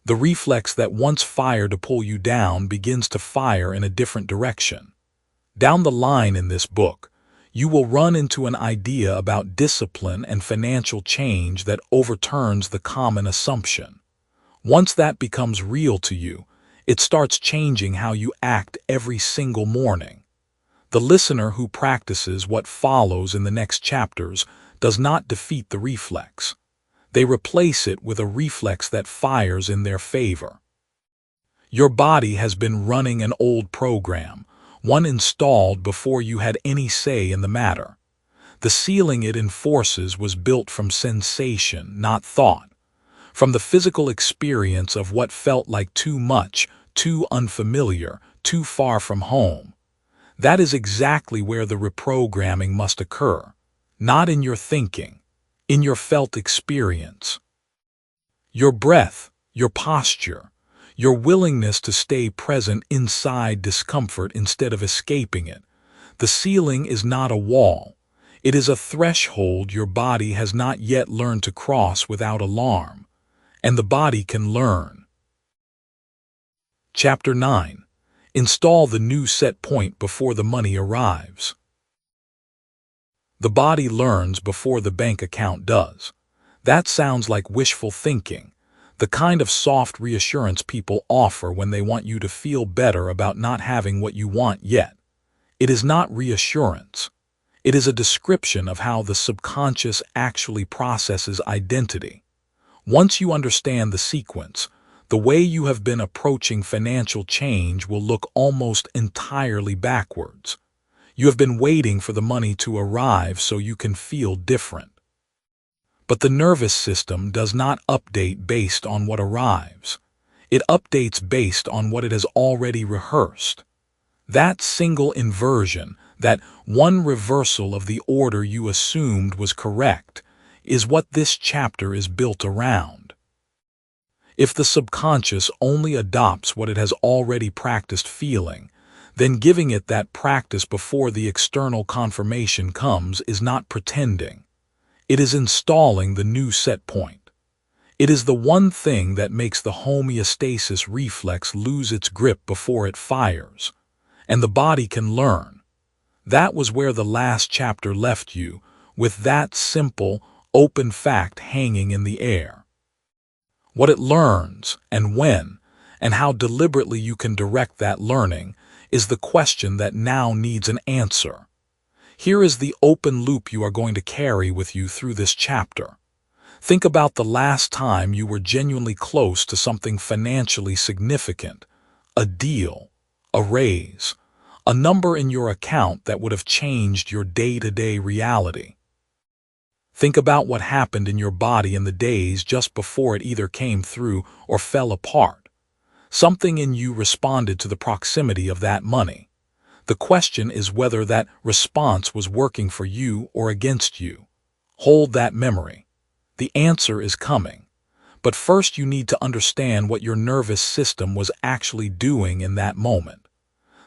The reflex that once fired to pull you down begins to fire in a different direction. Down the line in this book, you will run into an idea about discipline and financial change that overturns the common assumption. Once that becomes real to you, it starts changing how you act every single morning. The listener who practices what follows in the next chapters does not defeat the reflex. They replace it with a reflex that fires in their favor. Your body has been running an old program, one installed before you had any say in the matter. The ceiling it enforces was built from sensation, not thought, from the physical experience of what felt like too much, too unfamiliar, too far from home. That is exactly where the reprogramming must occur, not in your thinking, in your felt experience. Your breath, your posture, your willingness to stay present inside discomfort instead of escaping it. The ceiling is not a wall. It is a threshold your body has not yet learned to cross without alarm. And the body can learn. Chapter 9. Install the new set point before the money arrives. The body learns before the bank account does. That sounds like wishful thinking, the kind of soft reassurance people offer when they want you to feel better about not having what you want yet. It is not reassurance. It is a description of how the subconscious actually processes identity. Once you understand the sequence, the way you have been approaching financial change will look almost entirely backwards. You have been waiting for the money to arrive so you can feel different. But the nervous system does not update based on what arrives. It updates based on what it has already rehearsed. That single inversion, that one reversal of the order you assumed was correct, is what this chapter is built around. If the subconscious only adopts what it has already practiced feeling, then giving it that practice before the external confirmation comes is not pretending. It is installing the new set point. It is the one thing that makes the homeostasis reflex lose its grip before it fires. And the body can learn. That was where the last chapter left you, with that simple, open fact hanging in the air. What it learns, and when, and how deliberately you can direct that learning, is the question that now needs an answer. Here is the open loop you are going to carry with you through this chapter. Think about the last time you were genuinely close to something financially significant, a deal, a raise, a number in your account that would have changed your day-to-day reality. Think about what happened in your body in the days just before it either came through or fell apart. Something in you responded to the proximity of that money. The question is whether that response was working for you or against you. Hold that memory. The answer is coming. But first you need to understand what your nervous system was actually doing in that moment.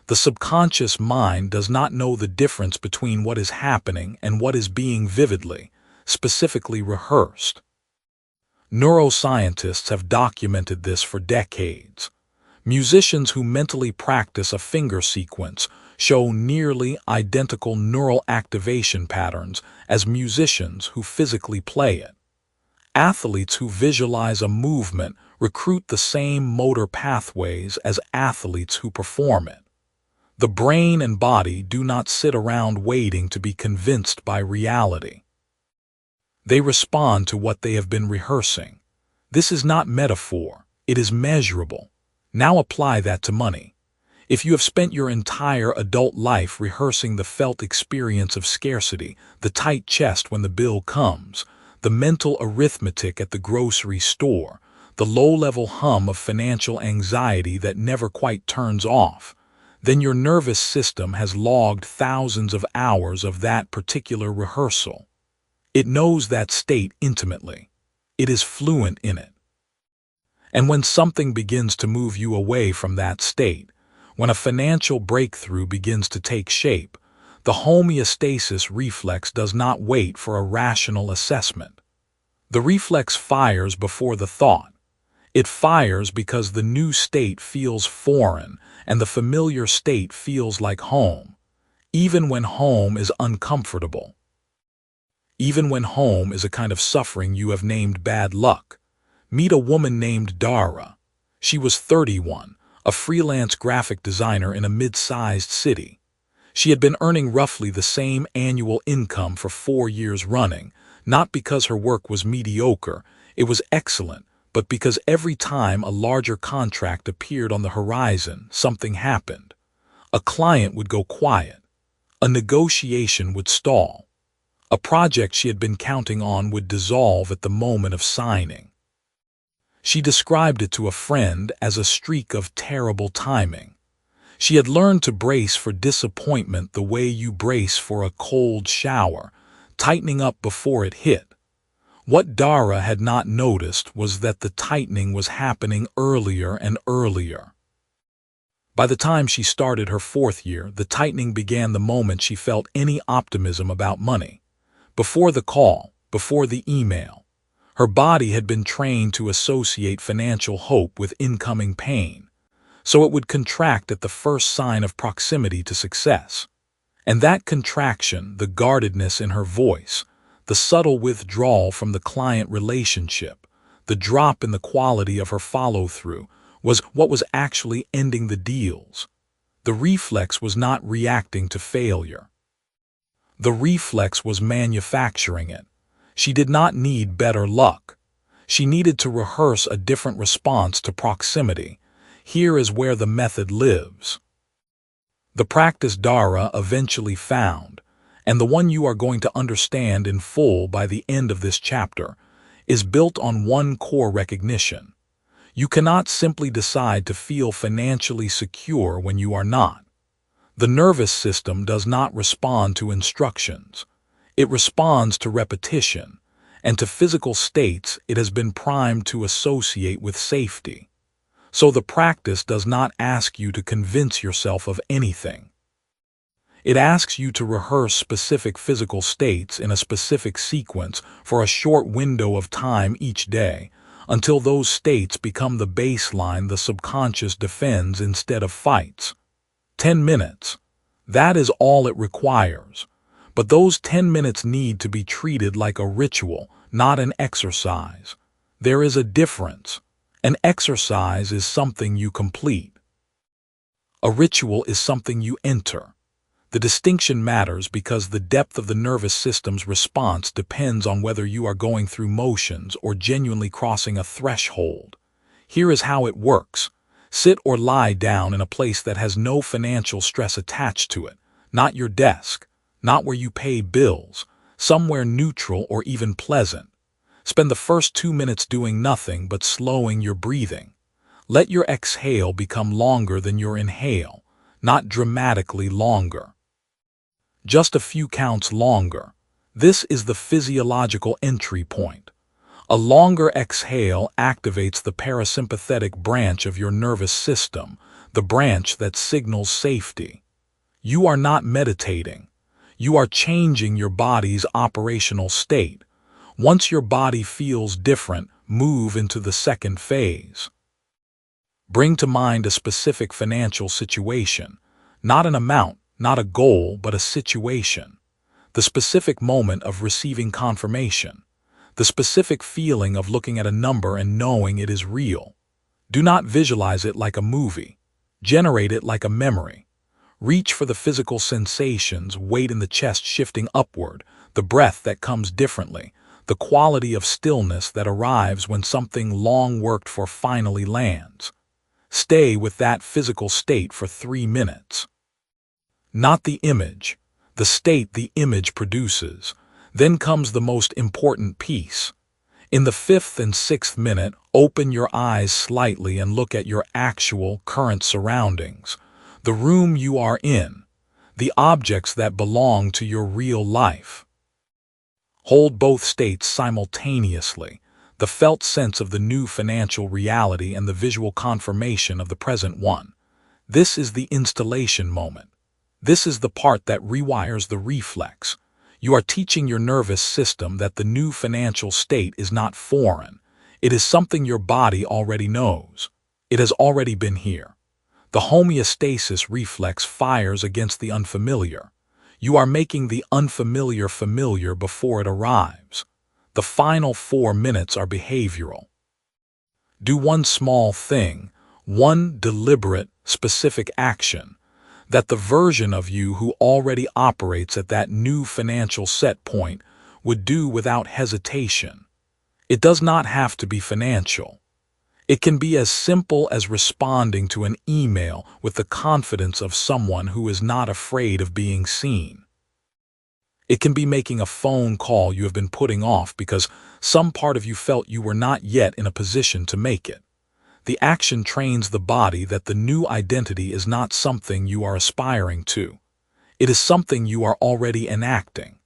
The subconscious mind does not know the difference between what is happening and what is being vividly, specifically rehearsed. Neuroscientists have documented this for decades. Musicians who mentally practice a finger sequence show nearly identical neural activation patterns as musicians who physically play it. Athletes who visualize a movement recruit the same motor pathways as athletes who perform it. The brain and body do not sit around waiting to be convinced by reality. They respond to what they have been rehearsing. This is not metaphor, it is measurable. Now apply that to money. If you have spent your entire adult life rehearsing the felt experience of scarcity, the tight chest when the bill comes, the mental arithmetic at the grocery store, the low-level hum of financial anxiety that never quite turns off, then your nervous system has logged thousands of hours of that particular rehearsal. It knows that state intimately. It is fluent in it. And when something begins to move you away from that state, when a financial breakthrough begins to take shape, the homeostasis reflex does not wait for a rational assessment. The reflex fires before the thought. It fires because the new state feels foreign and the familiar state feels like home, even when home is uncomfortable. Even when home is a kind of suffering you have named bad luck. Meet a woman named Dara. She was 31, a freelance graphic designer in a mid-sized city. She had been earning roughly the same annual income for 4 years running, not because her work was mediocre, it was excellent, but because every time a larger contract appeared on the horizon, something happened. A client would go quiet. A negotiation would stall. A project she had been counting on would dissolve at the moment of signing. She described it to a friend as a streak of terrible timing. She had learned to brace for disappointment the way you brace for a cold shower, tightening up before it hit. What Dara had not noticed was that the tightening was happening earlier and earlier. By the time she started her 4th year, the tightening began the moment she felt any optimism about money. Before the call, before the email. Her body had been trained to associate financial hope with incoming pain, so it would contract at the first sign of proximity to success. And that contraction, the guardedness in her voice, the subtle withdrawal from the client relationship, the drop in the quality of her follow-through, was what was actually ending the deals. The reflex was not reacting to failure. The reflex was manufacturing it. She did not need better luck. She needed to rehearse a different response to proximity. Here is where the method lives. The practice Dara eventually found, and the one you are going to understand in full by the end of this chapter, is built on one core recognition. You cannot simply decide to feel financially secure when you are not. The nervous system does not respond to instructions. It responds to repetition, and to physical states it has been primed to associate with safety. So the practice does not ask you to convince yourself of anything. It asks you to rehearse specific physical states in a specific sequence for a short window of time each day, until those states become the baseline the subconscious defends instead of fights. 10 minutes. That is all it requires. But those 10 minutes need to be treated like a ritual, not an exercise. There is a difference. An exercise is something you complete. A ritual is something you enter. The distinction matters because the depth of the nervous system's response depends on whether you are going through motions or genuinely crossing a threshold. Here is how it works. Sit or lie down in a place that has no financial stress attached to it, not your desk, not where you pay bills, somewhere neutral or even pleasant. Spend the first 2 minutes doing nothing but slowing your breathing. Let your exhale become longer than your inhale, not dramatically longer. Just a few counts longer. This is the physiological entry point. A longer exhale activates the parasympathetic branch of your nervous system, the branch that signals safety. You are not meditating. You are changing your body's operational state. Once your body feels different, move into the second phase. Bring to mind a specific financial situation, not an amount, not a goal, but a situation. The specific moment of receiving confirmation. The specific feeling of looking at a number and knowing it is real. Do not visualize it like a movie. Generate it like a memory. Reach for the physical sensations, weight in the chest shifting upward, the breath that comes differently, the quality of stillness that arrives when something long worked for finally lands. Stay with that physical state for 3 minutes. Not the image, the state the image produces. Then comes the most important piece. In the 5th and 6th minute, open your eyes slightly and look at your actual current surroundings, the room you are in, the objects that belong to your real life. Hold both states simultaneously, the felt sense of the new financial reality and the visual confirmation of the present one. This is the installation moment. This is the part that rewires the reflex. You are teaching your nervous system that the new financial state is not foreign. It is something your body already knows. It has already been here. The homeostasis reflex fires against the unfamiliar. You are making the unfamiliar familiar before it arrives. The final 4 minutes are behavioral. Do one small thing, one deliberate, specific action, that the version of you who already operates at that new financial set point would do without hesitation. It does not have to be financial. It can be as simple as responding to an email with the confidence of someone who is not afraid of being seen. It can be making a phone call you have been putting off because some part of you felt you were not yet in a position to make it. The action trains the body that the new identity is not something you are aspiring to. It is something you are already enacting.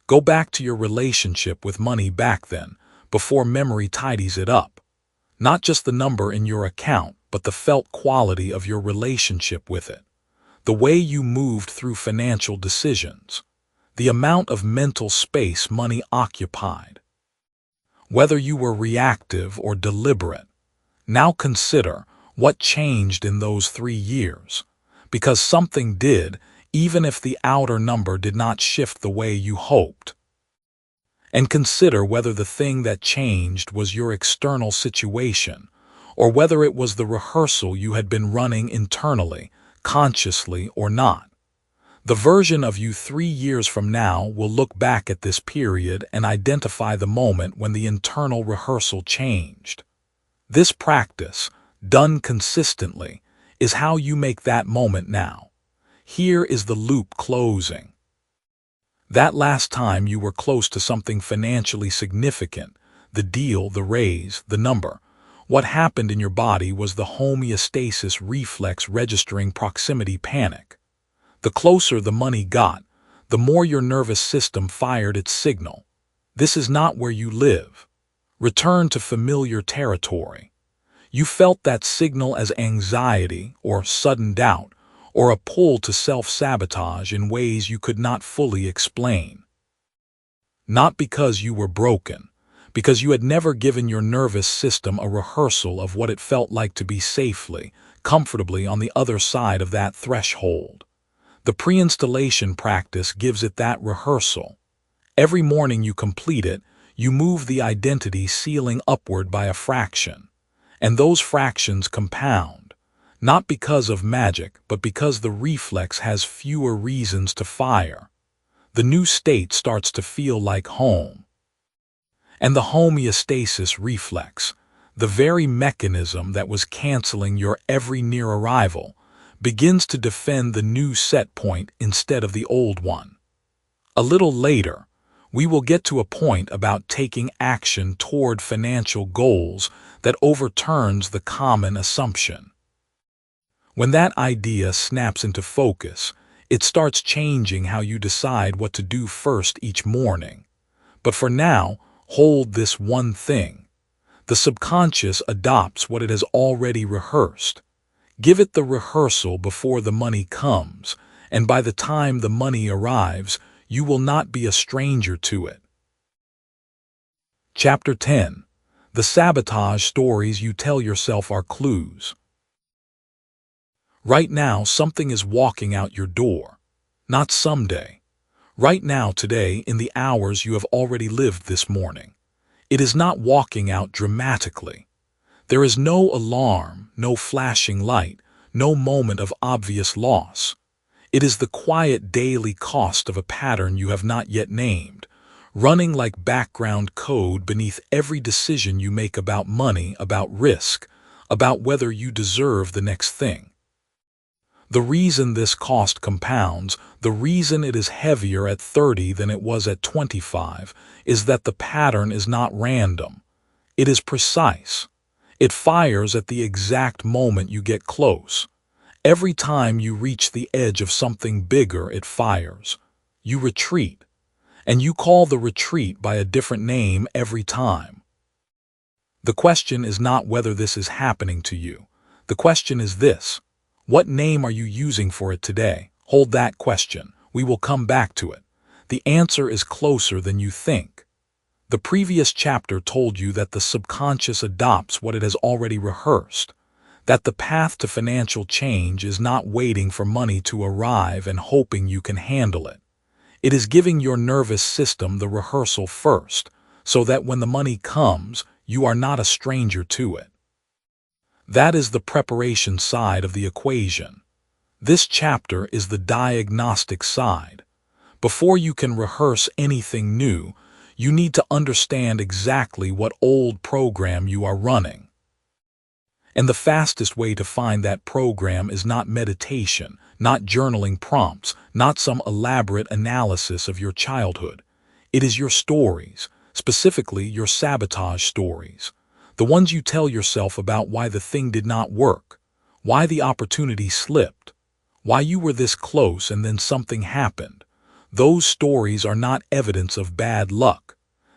Go back to your relationship with money back then, before memory tidies it up. Not just the number in your account, but the felt quality of your relationship with it. The way you moved through financial decisions. The amount of mental space money occupied. Whether you were reactive or deliberate. Now consider what changed in those 3 years. Because something did, even if the outer number did not shift the way you hoped. And consider whether the thing that changed was your external situation, or whether it was the rehearsal you had been running internally, consciously or not. The version of you 3 years from now will look back at this period and identify the moment when the internal rehearsal changed. This practice, done consistently, is how you make that moment now. Here is the loop closing. That last time you were close to something financially significant, the deal, the raise, the number. What happened in your body was the homeostasis reflex registering proximity panic. The closer the money got, the more your nervous system fired its signal. This is not where you live. Return to familiar territory. You felt that signal as anxiety or sudden doubt, or a pull to self-sabotage in ways you could not fully explain. Not because you were broken, because you had never given your nervous system a rehearsal of what it felt like to be safely, comfortably on the other side of that threshold. The pre-installation practice gives it that rehearsal. Every morning you complete it, you move the identity ceiling upward by a fraction, and those fractions compound. Not because of magic, but because the reflex has fewer reasons to fire. The new state starts to feel like home. And the homeostasis reflex, the very mechanism that was canceling your every near arrival, begins to defend the new set point instead of the old one. A little later, we will get to a point about taking action toward financial goals that overturns the common assumption. When that idea snaps into focus, it starts changing how you decide what to do first each morning. But for now, hold this one thing. The subconscious adopts what it has already rehearsed. Give it the rehearsal before the money comes, and by the time the money arrives, you will not be a stranger to it. Chapter 10. The sabotage stories you tell yourself are clues. Right now, something is walking out your door. Not someday. Right now, today, in the hours you have already lived this morning. It is not walking out dramatically. There is no alarm, no flashing light, no moment of obvious loss. It is the quiet daily cost of a pattern you have not yet named, running like background code beneath every decision you make about money, about risk, about whether you deserve the next thing. The reason this cost compounds, the reason it is heavier at 30 than it was at 25, is that the pattern is not random. It is precise. It fires at the exact moment you get close. Every time you reach the edge of something bigger, it fires. You retreat. And you call the retreat by a different name every time. The question is not whether this is happening to you. The question is this. What name are you using for it today? Hold that question. We will come back to it. The answer is closer than you think. The previous chapter told you that the subconscious adopts what it has already rehearsed, that the path to financial change is not waiting for money to arrive and hoping you can handle it. It is giving your nervous system the rehearsal first, so that when the money comes, you are not a stranger to it. That is the preparation side of the equation. This chapter is the diagnostic side. Before you can rehearse anything new, you need to understand exactly what old program you are running. And the fastest way to find that program is not meditation, not journaling prompts, not some elaborate analysis of your childhood. It is your stories, specifically your sabotage stories. The ones you tell yourself about why the thing did not work, why the opportunity slipped, why you were this close and then something happened. Those stories are not evidence of bad luck.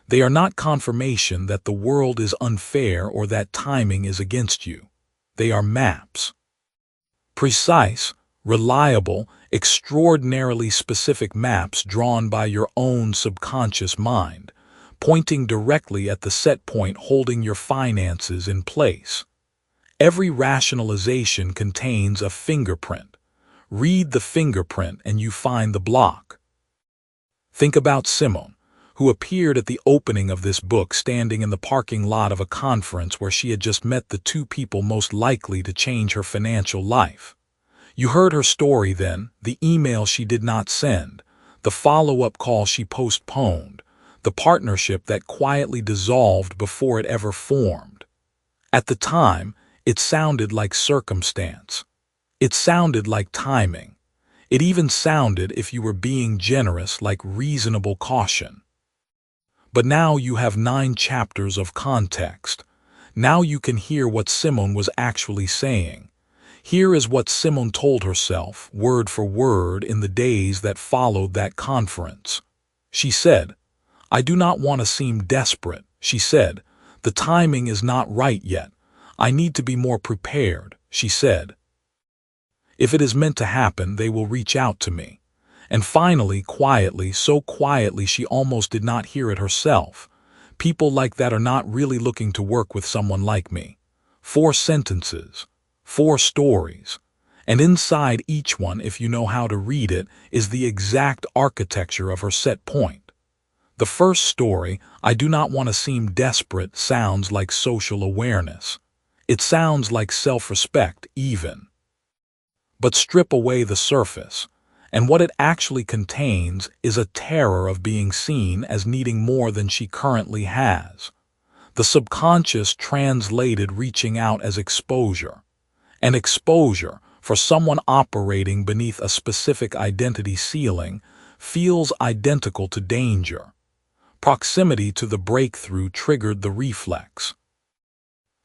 They are not confirmation that the world is unfair or that timing is against you. They are maps. Precise, reliable, extraordinarily specific maps drawn by your own subconscious mind, pointing directly at the set point holding your finances in place. Every rationalization contains a fingerprint. Read the fingerprint and you find the block. Think about Simone, who appeared at the opening of this book standing in the parking lot of a conference where she had just met the 2 people most likely to change her financial life. You heard her story then, the email she did not send, the follow-up call she postponed, the partnership that quietly dissolved before it ever formed. At the time, it sounded like circumstance. It sounded like timing. It even sounded, if you were being generous, like reasonable caution. But now you have 9 chapters of context. Now you can hear what 𝗜𝗠𝗣𝗧 was actually saying. Here is what 𝗜𝗠𝗣𝗧 told herself, word for word, in the days that followed that conference. She said, "I do not want to seem desperate," she said. "The timing is not right yet. I need to be more prepared," she said. "If it is meant to happen, they will reach out to me." And finally, quietly, so quietly she almost did not hear it herself, "People like that are not really looking to work with someone like me." 4 sentences. 4 stories, and inside each one, if you know how to read it, is the exact architecture of her set point. The first story, "I do not want to seem desperate," sounds like social awareness. It sounds like self-respect, even. But strip away the surface, and what it actually contains is a terror of being seen as needing more than she currently has. The subconscious translated reaching out as exposure. And exposure, for someone operating beneath a specific identity ceiling, feels identical to danger. Proximity to the breakthrough triggered the reflex.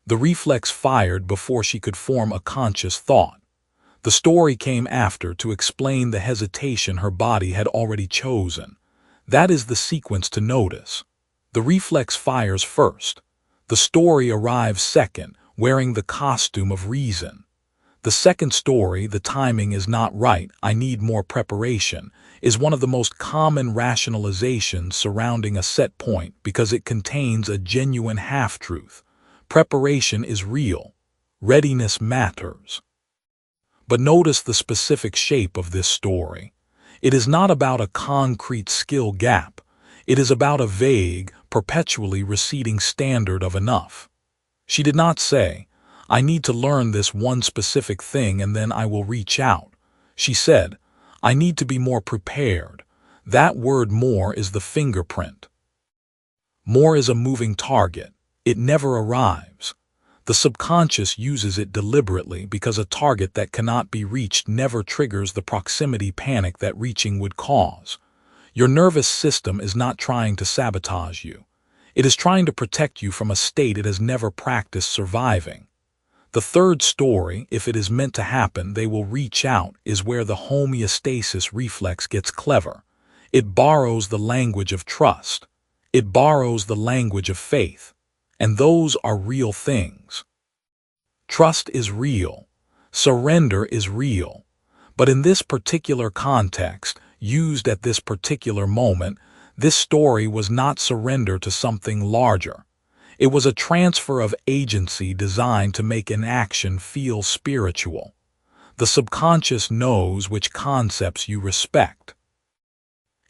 The reflex fired before she could form a conscious thought. The story came after to explain the hesitation her body had already chosen. That is the sequence to notice. The reflex fires first. The story arrives second, wearing the costume of reason. The second story, "The timing is not right, I need more preparation," is one of the most common rationalizations surrounding a set point because it contains a genuine half-truth. Preparation is real. Readiness matters. But notice the specific shape of this story. It is not about a concrete skill gap. It is about a vague, perpetually receding standard of enough. She did not say, "I need to learn this one specific thing and then I will reach out." She said, "I need to be more prepared." That word "more" is the fingerprint. More is a moving target. It never arrives. The subconscious uses it deliberately because a target that cannot be reached never triggers the proximity panic that reaching would cause. Your nervous system is not trying to sabotage you. It is trying to protect you from a state it has never practiced surviving. The third story, "If it is meant to happen, they will reach out," is where the homeostasis reflex gets clever. It borrows the language of trust. It borrows the language of faith. And those are real things. Trust is real. Surrender is real. But in this particular context, used at this particular moment, this story was not surrender to something larger. It was a transfer of agency designed to make an action feel spiritual. The subconscious knows which concepts you respect.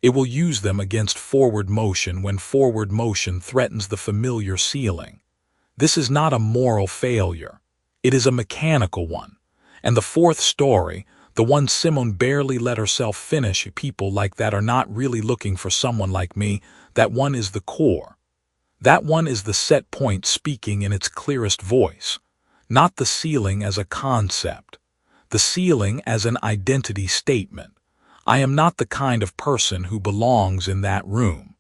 It will use them against forward motion when forward motion threatens the familiar ceiling. This is not a moral failure. It is a mechanical one. And the fourth story, the one 𝗜𝗠𝗣𝗧 barely let herself finish, "People like that are not really looking for someone like me," that one is the core. That one is the set point speaking in its clearest voice. Not the ceiling as a concept. The ceiling as an identity statement. I am not the kind of person who belongs in that room.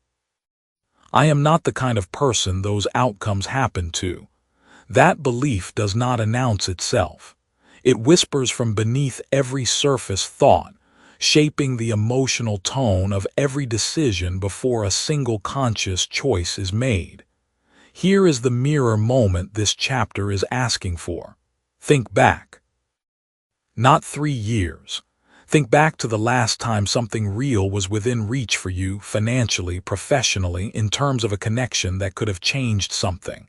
I am not the kind of person those outcomes happen to. That belief does not announce itself. It whispers from beneath every surface thought, shaping the emotional tone of every decision before a single conscious choice is made. Here is the mirror moment this chapter is asking for. Think back. Not 3 years. Think back to the last time something real was within reach for you, financially, professionally, in terms of a connection that could have changed something.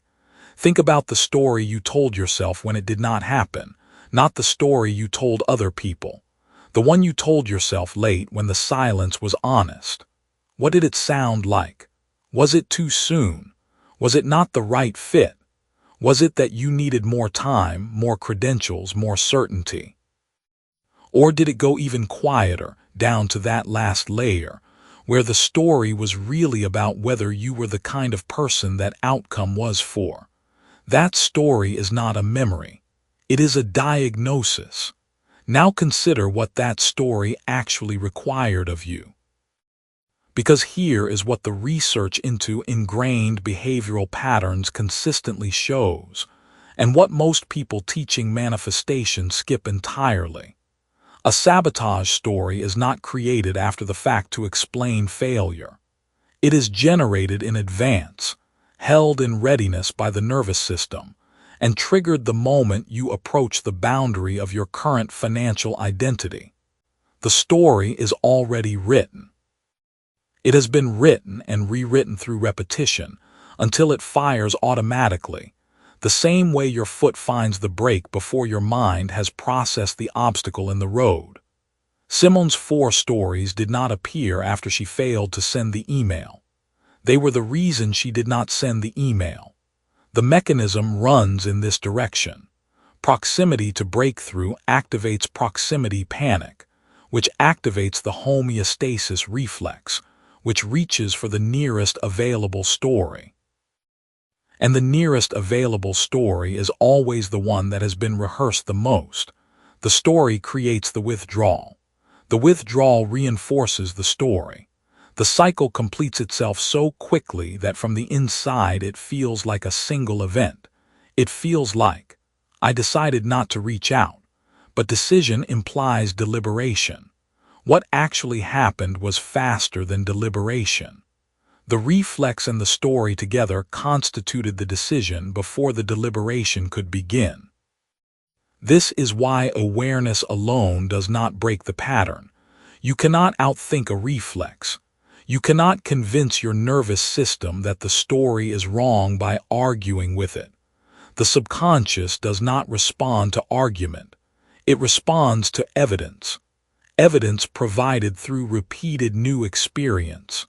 Think about the story you told yourself when it did not happen, not the story you told other people. The one you told yourself late when the silence was honest. What did it sound like? Was it too soon? Was it not the right fit? Was it that you needed more time, more credentials, more certainty? Or did it go even quieter, down to that last layer, where the story was really about whether you were the kind of person that outcome was for? That story is not a memory. It is a diagnosis. Now consider what that story actually required of you. Because here is what the research into ingrained behavioral patterns consistently shows, and what most people teaching manifestation skip entirely. A sabotage story is not created after the fact to explain failure. It is generated in advance, held in readiness by the nervous system, and triggered the moment you approach the boundary of your current financial identity. The story is already written. It has been written and rewritten through repetition until it fires automatically, the same way your foot finds the brake before your mind has processed the obstacle in the road. Simone's 4 stories did not appear after she failed to send the email. They were the reason she did not send the email. The mechanism runs in this direction. Proximity to breakthrough activates proximity panic, which activates the homeostasis reflex, which reaches for the nearest available story. And the nearest available story is always the one that has been rehearsed the most. The story creates the withdrawal. The withdrawal reinforces the story. The cycle completes itself so quickly that from the inside it feels like a single event. It feels like, I decided not to reach out, but decision implies deliberation. What actually happened was faster than deliberation. The reflex and the story together constituted the decision before the deliberation could begin. This is why awareness alone does not break the pattern. You cannot outthink a reflex. You cannot convince your nervous system that the story is wrong by arguing with it. The subconscious does not respond to argument. It responds to evidence. Evidence provided through repeated new experience.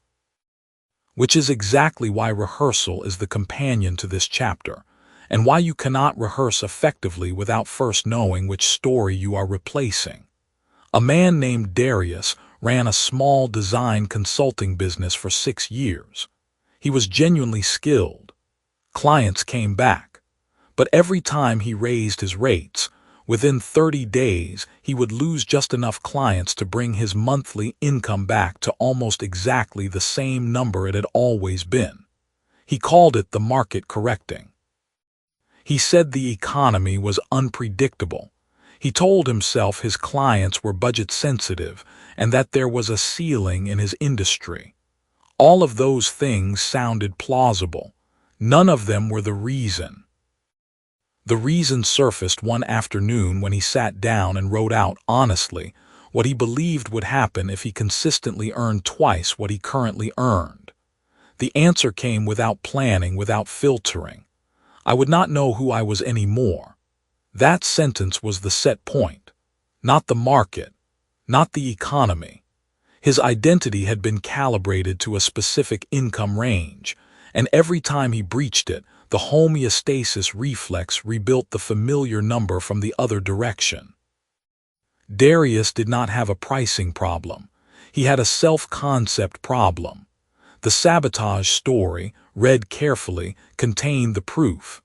Which is exactly why rehearsal is the companion to this chapter, and why you cannot rehearse effectively without first knowing which story you are replacing. A man named Darius ran a small design consulting business for 6 years. He was genuinely skilled. Clients came back. But every time he raised his rates, within 30 days, he would lose just enough clients to bring his monthly income back to almost exactly the same number it had always been. He called it the market correcting. He said the economy was unpredictable. He told himself his clients were budget sensitive and that there was a ceiling in his industry. All of those things sounded plausible. None of them were the reason. The reason surfaced one afternoon when he sat down and wrote out honestly what he believed would happen if he consistently earned twice what he currently earned. The answer came without planning, without filtering. I would not know who I was anymore. That sentence was the set point, not the market, not the economy. His identity had been calibrated to a specific income range, and every time he breached it, the homeostasis reflex rebuilt the familiar number from the other direction. Darius did not have a pricing problem. He had a self-concept problem. The sabotage story, read carefully, contained the proof.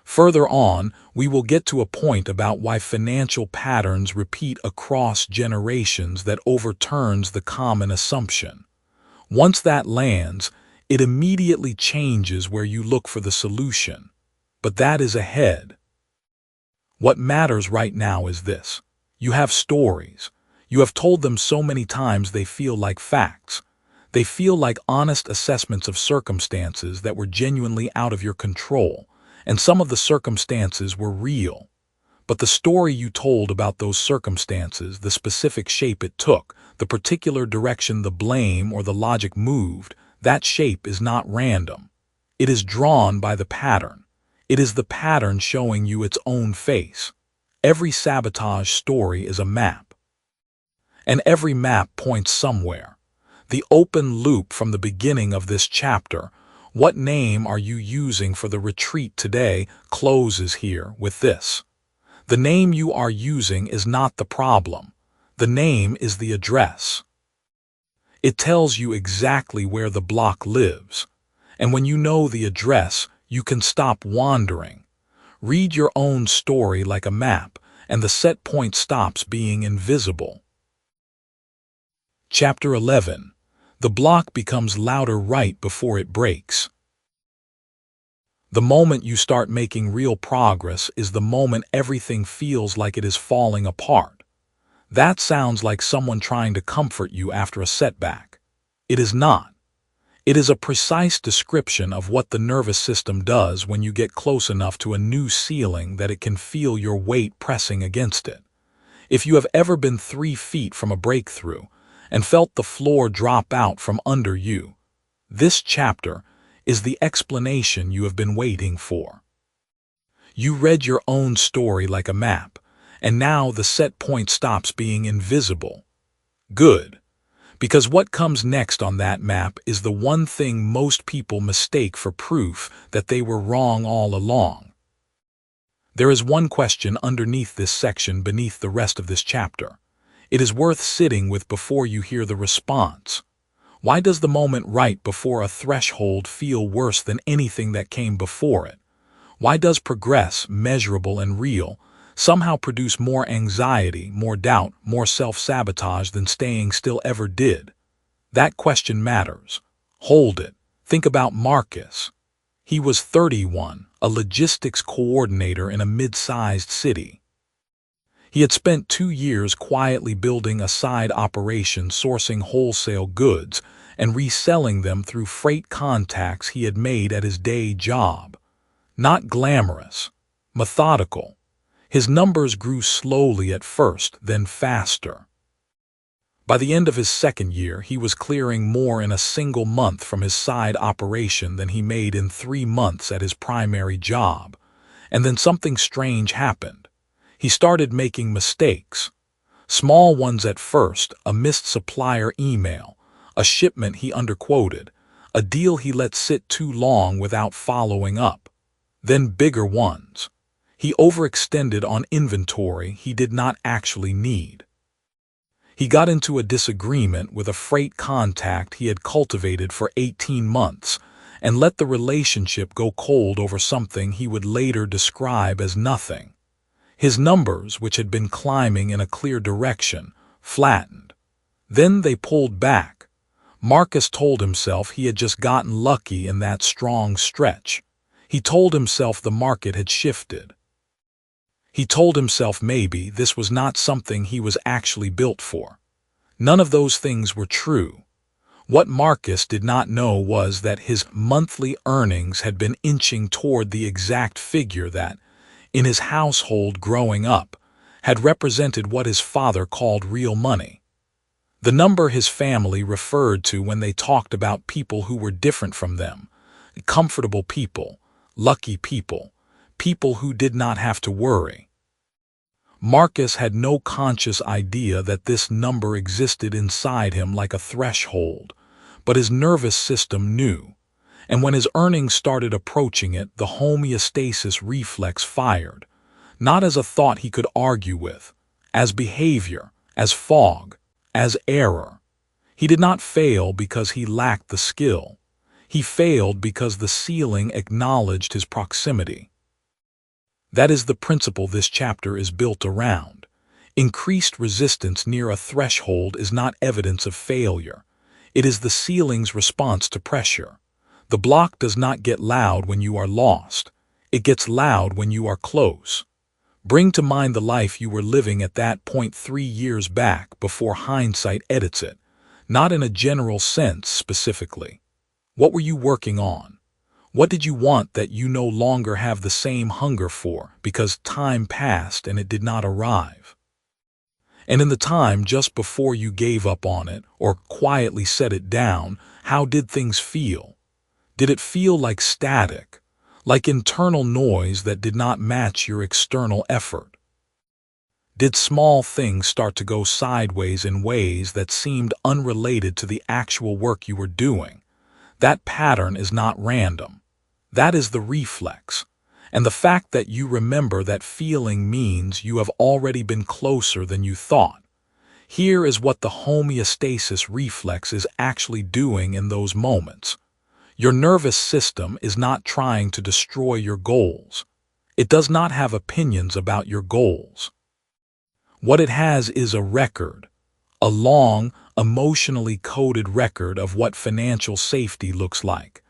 Further on, we will get to a point about why financial patterns repeat across generations that overturns the common assumption. Once that lands, it immediately changes where you look for the solution. But that is ahead. What matters right now is this. You have stories. You have told them so many times they feel like facts. They feel like honest assessments of circumstances that were genuinely out of your control, and some of the circumstances were real. But the story you told about those circumstances, the specific shape it took, the particular direction the blame or the logic moved, that shape is not random. It is drawn by the pattern. It is the pattern showing you its own face. Every sabotage story is a map. And every map points somewhere. The open loop from the beginning of this chapter, what name are you using for the retreat today, closes here with this. The name you are using is not the problem. The name is the address. It tells you exactly where the block lives, and when you know the address, you can stop wandering. Read your own story like a map, and the set point stops being invisible. Chapter 11. The block becomes louder right before it breaks. The moment you start making real progress is the moment everything feels like it is falling apart. That sounds like someone trying to comfort you after a setback. It is not. It is a precise description of what the nervous system does when you get close enough to a new ceiling that it can feel your weight pressing against it. If you have ever been 3 feet from a breakthrough and felt the floor drop out from under you, this chapter is the explanation you have been waiting for. You read your own story like a map, and now the set point stops being invisible. Good, because what comes next on that map is the one thing most people mistake for proof that they were wrong all along. There is one question underneath this section beneath the rest of this chapter. It is worth sitting with before you hear the response. Why does the moment right before a threshold feel worse than anything that came before it? Why does progress, measurable and real, somehow produce more anxiety, more doubt, more self-sabotage than staying still ever did? That question matters. Hold it. Think about Marcus. He was 31, a logistics coordinator in a mid-sized city. He had spent 2 years quietly building a side operation sourcing wholesale goods and reselling them through freight contacts he had made at his day job. Not glamorous, methodical. His numbers grew slowly at first, then faster. By the end of his 2nd year, he was clearing more in a single month from his side operation than he made in 3 months at his primary job. And then something strange happened. He started making mistakes. Small ones at first, a missed supplier email, a shipment he underquoted, a deal he let sit too long without following up. Then bigger ones. He overextended on inventory he did not actually need. He got into a disagreement with a freight contact he had cultivated for 18 months and let the relationship go cold over something he would later describe as nothing. His numbers, which had been climbing in a clear direction, flattened. Then they pulled back. Marcus told himself he had just gotten lucky in that strong stretch. He told himself the market had shifted. He told himself maybe this was not something he was actually built for. None of those things were true. What Marcus did not know was that his monthly earnings had been inching toward the exact figure that, in his household growing up, had represented what his father called real money. The number his family referred to when they talked about people who were different from them, comfortable people, lucky people, people who did not have to worry. Marcus had no conscious idea that this number existed inside him like a threshold, but his nervous system knew. And when his earnings started approaching it, the homeostasis reflex fired, not as a thought he could argue with, as behavior, as fog, as error. He did not fail because he lacked the skill. He failed because the ceiling acknowledged his proximity. That is the principle this chapter is built around. Increased resistance near a threshold is not evidence of failure. It is the ceiling's response to pressure. The block does not get loud when you are lost. It gets loud when you are close. Bring to mind the life you were living at that point 3 years back before hindsight edits it, not in a general sense specifically. What were you working on? What did you want that you no longer have the same hunger for because time passed and it did not arrive? And in the time just before you gave up on it or quietly set it down, how did things feel? Did it feel like static, like internal noise that did not match your external effort? Did small things start to go sideways in ways that seemed unrelated to the actual work you were doing? That pattern is not random. That is the reflex. And the fact that you remember that feeling means you have already been closer than you thought. Here is what the homeostasis reflex is actually doing in those moments. Your nervous system is not trying to destroy your goals. It does not have opinions about your goals. What it has is a record, a long, emotionally coded record of what financial safety looks like,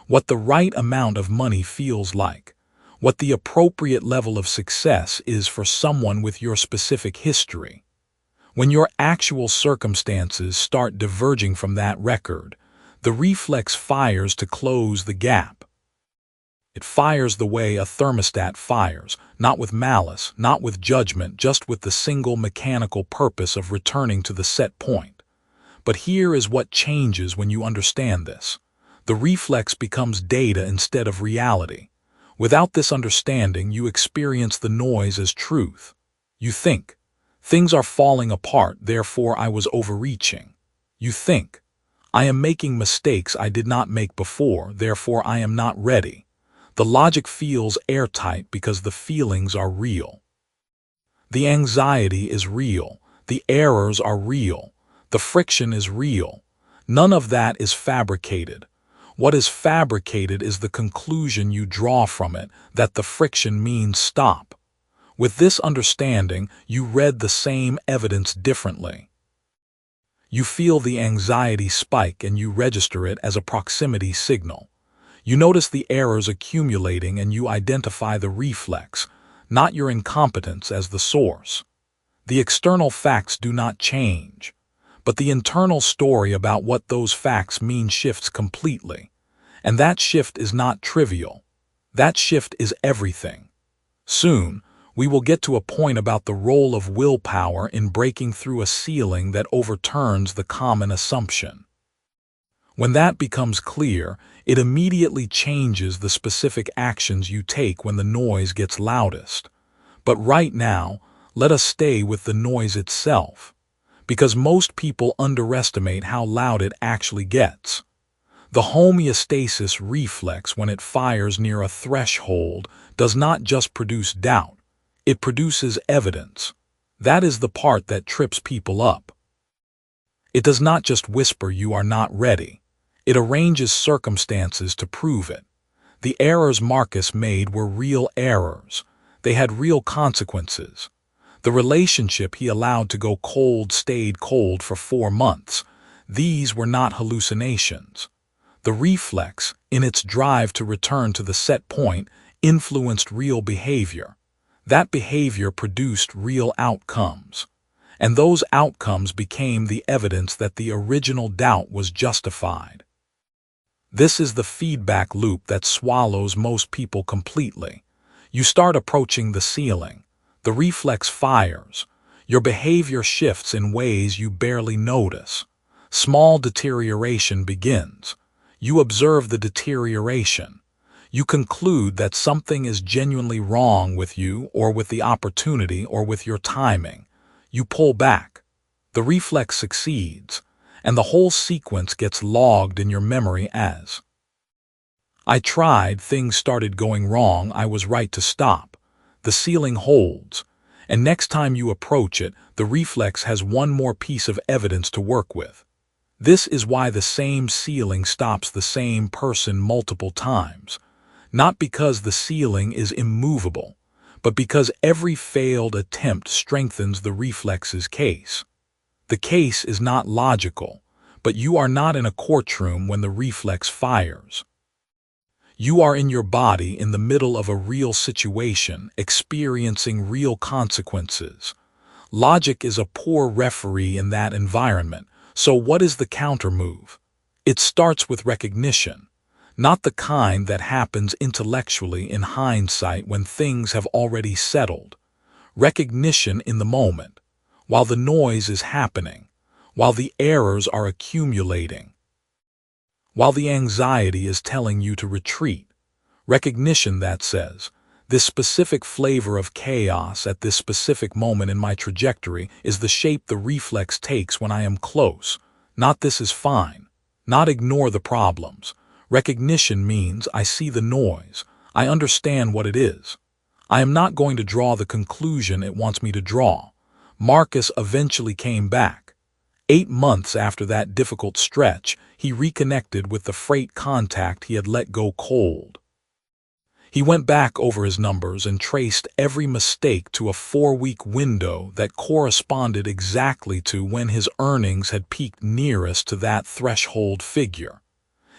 what the right amount of money feels like, what the appropriate level of success is for someone with your specific history. When your actual circumstances start diverging from that record, the reflex fires to close the gap. It fires the way a thermostat fires, not with malice, not with judgment, just with the single mechanical purpose of returning to the set point. But here is what changes when you understand this. The reflex becomes data instead of reality. Without this understanding, you experience the noise as truth. You think, things are falling apart, therefore I was overreaching. You think, I am making mistakes I did not make before, therefore I am not ready. The logic feels airtight because the feelings are real. The anxiety is real. The errors are real. The friction is real. None of that is fabricated. What is fabricated is the conclusion you draw from it, that the friction means stop. With this understanding, you read the same evidence differently. You feel the anxiety spike and you register it as a proximity signal. You notice the errors accumulating and you identify the reflex, not your incompetence, as the source. The external facts do not change, but the internal story about what those facts mean shifts completely. And that shift is not trivial. That shift is everything. Soon, we will get to a point about the role of willpower in breaking through a ceiling that overturns the common assumption. When that becomes clear, it immediately changes the specific actions you take when the noise gets loudest. But right now, let us stay with the noise itself, because most people underestimate how loud it actually gets. The homeostasis reflex, when it fires near a threshold, does not just produce doubt. It produces evidence. That is the part that trips people up. It does not just whisper you are not ready. It arranges circumstances to prove it. The errors Marcus made were real errors. They had real consequences. The relationship he allowed to go cold stayed cold for 4 months. These were not hallucinations. The reflex, in its drive to return to the set point, influenced real behavior. That behavior produced real outcomes. And those outcomes became the evidence that the original doubt was justified. This is the feedback loop that swallows most people completely. You start approaching the ceiling. The reflex fires. Your behavior shifts in ways you barely notice. Small deterioration begins. You observe the deterioration. You conclude that something is genuinely wrong with you or with the opportunity or with your timing. You pull back. The reflex succeeds, and the whole sequence gets logged in your memory as, I tried, things started going wrong, I was right to stop. The ceiling holds, and next time you approach it, the reflex has one more piece of evidence to work with. This is why the same ceiling stops the same person multiple times. Not because the ceiling is immovable, but because every failed attempt strengthens the reflex's case. The case is not logical, but you are not in a courtroom when the reflex fires. You are in your body in the middle of a real situation, experiencing real consequences. Logic is a poor referee in that environment, so what is the counter-move? It starts with recognition, not the kind that happens intellectually in hindsight when things have already settled. Recognition in the moment, while the noise is happening, while the errors are accumulating, while the anxiety is telling you to retreat. Recognition that says, this specific flavor of chaos at this specific moment in my trajectory is the shape the reflex takes when I am close. Not this is fine. Not ignore the problems. Recognition means I see the noise. I understand what it is. I am not going to draw the conclusion it wants me to draw, Marcus eventually came back. 8 months after that difficult stretch, he reconnected with the freight contact he had let go cold. He went back over his numbers and traced every mistake to a 4-week window that corresponded exactly to when his earnings had peaked nearest to that threshold figure.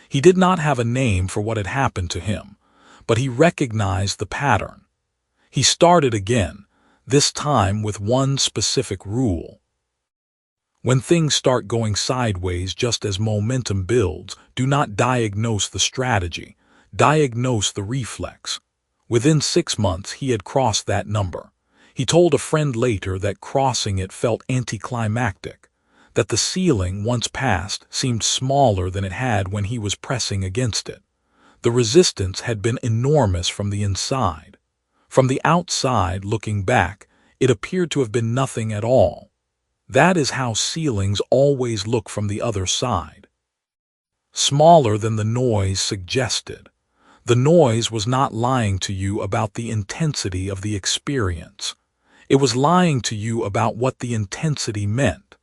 He did not have a name for what had happened to him, but he recognized the pattern. He started again, this time with one specific rule. When things start going sideways just as momentum builds, do not diagnose the strategy, diagnose the reflex. Within 6 months, he had crossed that number. He told a friend later that crossing it felt anticlimactic, that the ceiling, once passed, seemed smaller than it had when he was pressing against it. The resistance had been enormous from the inside. From the outside, looking back, it appeared to have been nothing at all. That is how ceilings always look from the other side. Smaller than the noise suggested. The noise was not lying to you about the intensity of the experience. It was lying to you about what the intensity meant.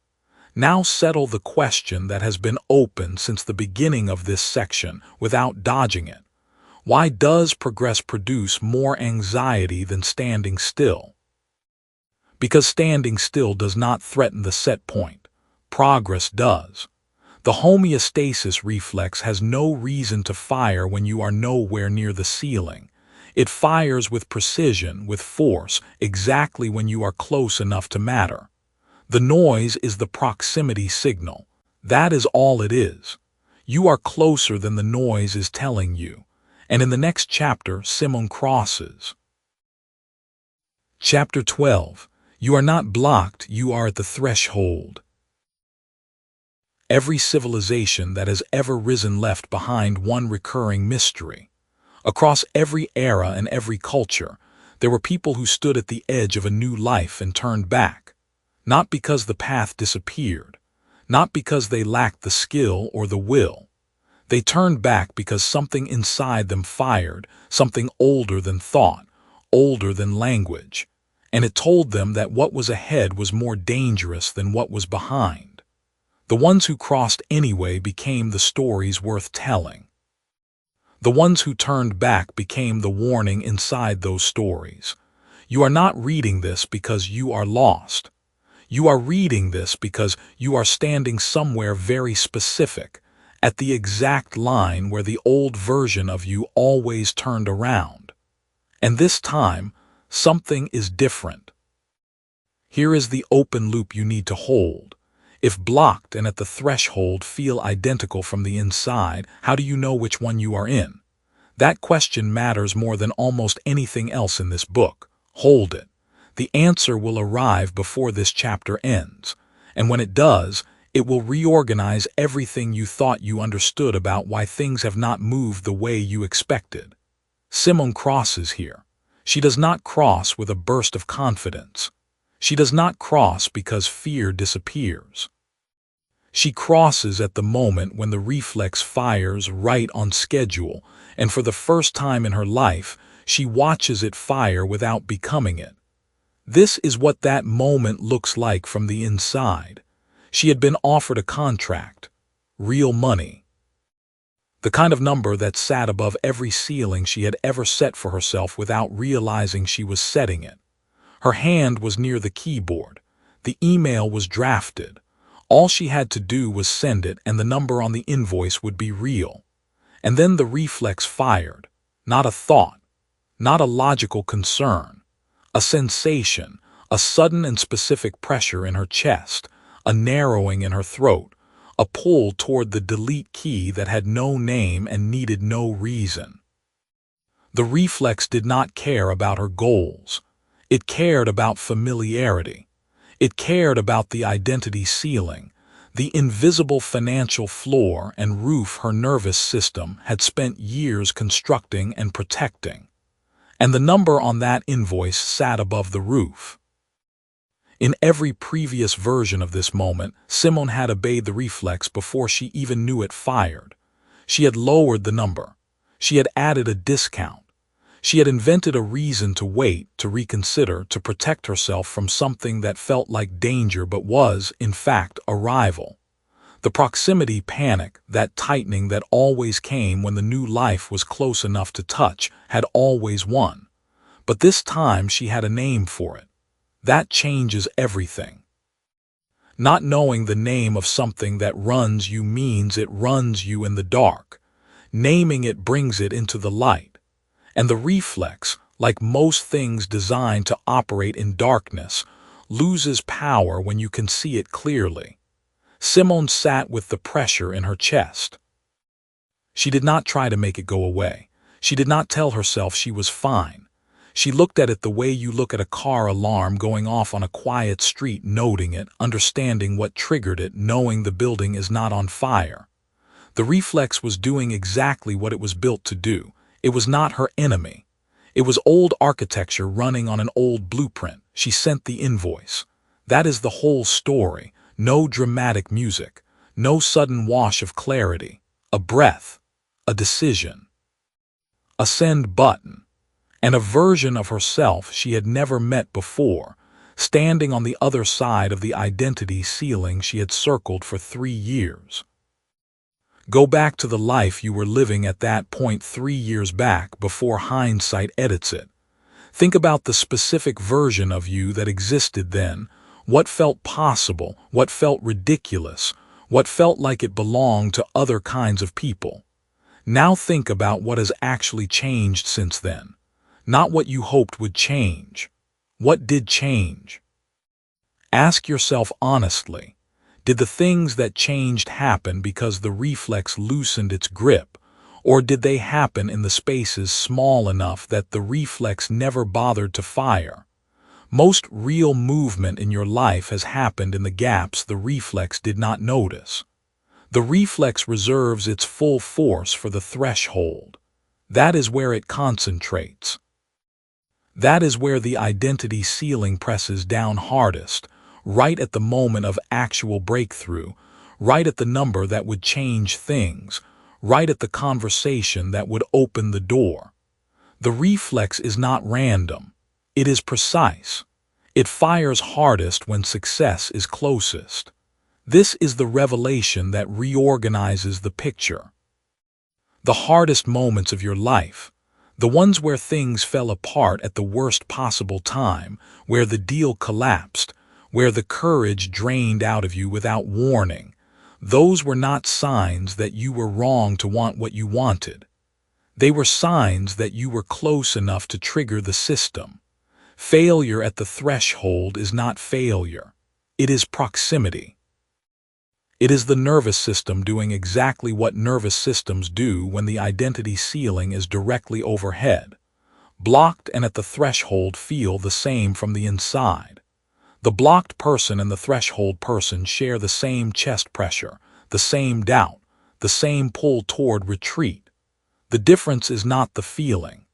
Now settle the question that has been open since the beginning of this section without dodging it. Why does progress produce more anxiety than standing still? Because standing still does not threaten the set point. Progress does. The homeostasis reflex has no reason to fire when you are nowhere near the ceiling. It fires with precision, with force, exactly when you are close enough to matter. The noise is the proximity signal. That is all it is. You are closer than the noise is telling you. And in the next chapter, 𝗜𝗠𝗡𝗧𝗔𝗡 crosses. Chapter 12. You are not blocked, you are at the threshold. Every civilization that has ever risen left behind one recurring mystery. Across every era and every culture, there were people who stood at the edge of a new life and turned back. Not because the path disappeared, not because they lacked the skill or the will. They turned back because something inside them fired, something older than thought, older than language, and it told them that what was ahead was more dangerous than what was behind. The ones who crossed anyway became the stories worth telling. The ones who turned back became the warning inside those stories. You are not reading this because you are lost. You are reading this because you are standing somewhere very specific, at the exact line where the old version of you always turned around. And this time, something is different. Here is the open loop you need to hold. If blocked and at the threshold feel identical from the inside, how do you know which one you are in? That question matters more than almost anything else in this book. Hold it. The answer will arrive before this chapter ends, and when it does, it will reorganize everything you thought you understood about why things have not moved the way you expected. 𝗜𝗠𝗡𝗧𝗔𝗡 crosses here. She does not cross with a burst of confidence. She does not cross because fear disappears. She crosses at the moment when the reflex fires right on schedule, and for the first time in her life, she watches it fire without becoming it. This is what that moment looks like from the inside. She had been offered a contract, real money. The kind of number that sat above every ceiling she had ever set for herself without realizing she was setting it. Her hand was near the keyboard. The email was drafted. All she had to do was send it, and the number on the invoice would be real. And then the reflex fired. Not a thought, not a logical concern. A sensation, a sudden and specific pressure in her chest, a narrowing in her throat, a pull toward the delete key that had no name and needed no reason. The reflex did not care about her goals. It cared about familiarity. It cared about the identity ceiling, the invisible financial floor and roof her nervous system had spent years constructing and protecting. And the number on that invoice sat above the roof. In every previous version of this moment, 𝗜𝗠𝗡𝗧𝗔𝗡 had obeyed the reflex before she even knew it fired. She had lowered the number. She had added a discount. She had invented a reason to wait, to reconsider, to protect herself from something that felt like danger but was, in fact, arrival. The proximity panic, that tightening that always came when the new life was close enough to touch, had always won. But this time she had a name for it. That changes everything. Not knowing the name of something that runs you means it runs you in the dark. Naming it brings it into the light. And the reflex, like most things designed to operate in darkness, loses power when you can see it clearly. 𝗜𝗠𝗣𝗧𝗔𝗡 sat with the pressure in her chest. She did not try to make it go away. She did not tell herself she was fine. She looked at it the way you look at a car alarm going off on a quiet street, noting it, understanding what triggered it, knowing the building is not on fire. The reflex was doing exactly what it was built to do. It was not her enemy. It was old architecture running on an old blueprint. She sent the invoice. That is the whole story. No dramatic music. No sudden wash of clarity. A breath. A decision. A send button. And a version of herself she had never met before, standing on the other side of the identity ceiling she had circled for 3 years. Go back to the life you were living at that point 3 years back before hindsight edits it. Think about the specific version of you that existed then, what felt possible, what felt ridiculous, what felt like it belonged to other kinds of people. Now think about what has actually changed since then. Not what you hoped would change. What did change? Ask yourself honestly, did the things that changed happen because the reflex loosened its grip, or did they happen in the spaces small enough that the reflex never bothered to fire? Most real movement in your life has happened in the gaps the reflex did not notice. The reflex reserves its full force for the threshold. That is where it concentrates. That is where the identity ceiling presses down hardest, right at the moment of actual breakthrough, right at the number that would change things, right at the conversation that would open the door. The reflex is not random. It is precise. It fires hardest when success is closest. This is the revelation that reorganizes the picture. The hardest moments of your life, the ones where things fell apart at the worst possible time, where the deal collapsed, where the courage drained out of you without warning, those were not signs that you were wrong to want what you wanted. They were signs that you were close enough to trigger the system. Failure at the threshold is not failure. It is proximity. It is the nervous system doing exactly what nervous systems do when the identity ceiling is directly overhead. Blocked and at the threshold feel the same from the inside. The blocked person and the threshold person share the same chest pressure, the same doubt, the same pull toward retreat. The difference is not the feeling.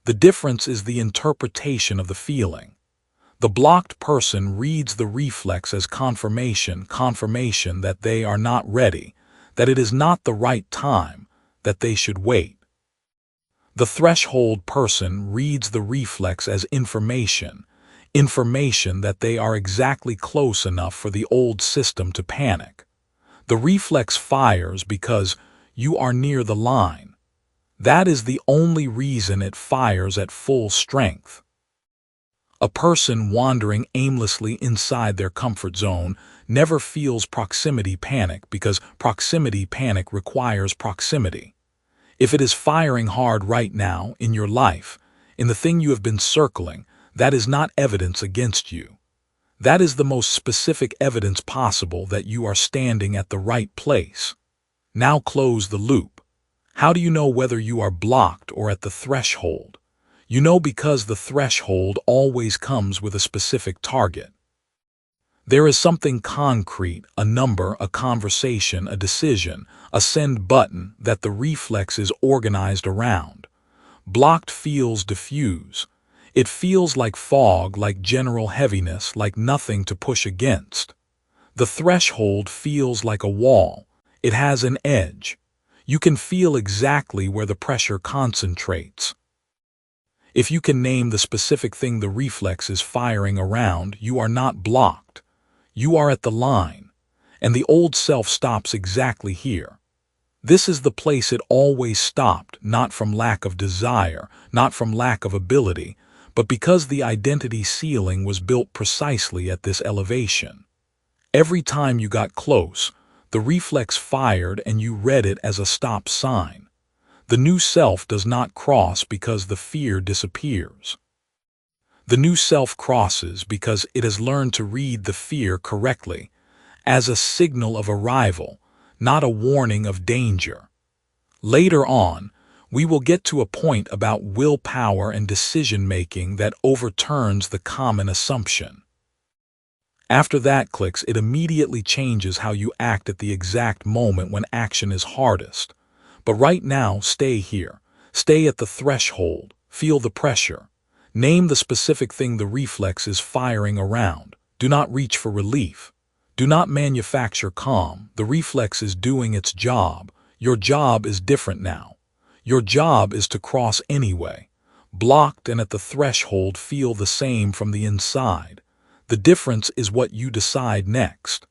The difference is the interpretation of the feeling. The blocked person reads the reflex as confirmation that they are not ready, that it is not the right time, that they should wait. The threshold person reads the reflex as information that they are exactly close enough for the old system to panic. The reflex fires because you are near the line. That is the only reason it fires at full strength. A person wandering aimlessly inside their comfort zone never feels proximity panic because proximity panic requires proximity. If it is firing hard right now in your life, in the thing you have been circling, that is not evidence against you. That is the most specific evidence possible that you are standing at the right place. Now close the loop. How do you know whether you are blocked or at the threshold? You know because the threshold always comes with a specific target. There is something concrete, a number, a conversation, a decision, a send button that the reflex is organized around. Blocked feels diffuse. It feels like fog, like general heaviness, like nothing to push against. The threshold feels like a wall. It has an edge. You can feel exactly where the pressure concentrates. If you can name the specific thing the reflex is firing around, you are not blocked. You are at the line, and the old self stops exactly here. This is the place it always stopped, not from lack of desire, not from lack of ability, but because the identity ceiling was built precisely at this elevation. Every time you got close, the reflex fired and you read it as a stop sign. The new self does not cross because the fear disappears. The new self crosses because it has learned to read the fear correctly, as a signal of arrival, not a warning of danger. Later on, we will get to a point about willpower and decision-making that overturns the common assumption. After that clicks, it immediately changes how you act at the exact moment when action is hardest. But right now, stay here. Stay at the threshold. Feel the pressure. Name the specific thing the reflex is firing around. Do not reach for relief. Do not manufacture calm. The reflex is doing its job. Your job is different now. Your job is to cross anyway. Blocked and at the threshold feel the same from the inside. The difference is what you decide next.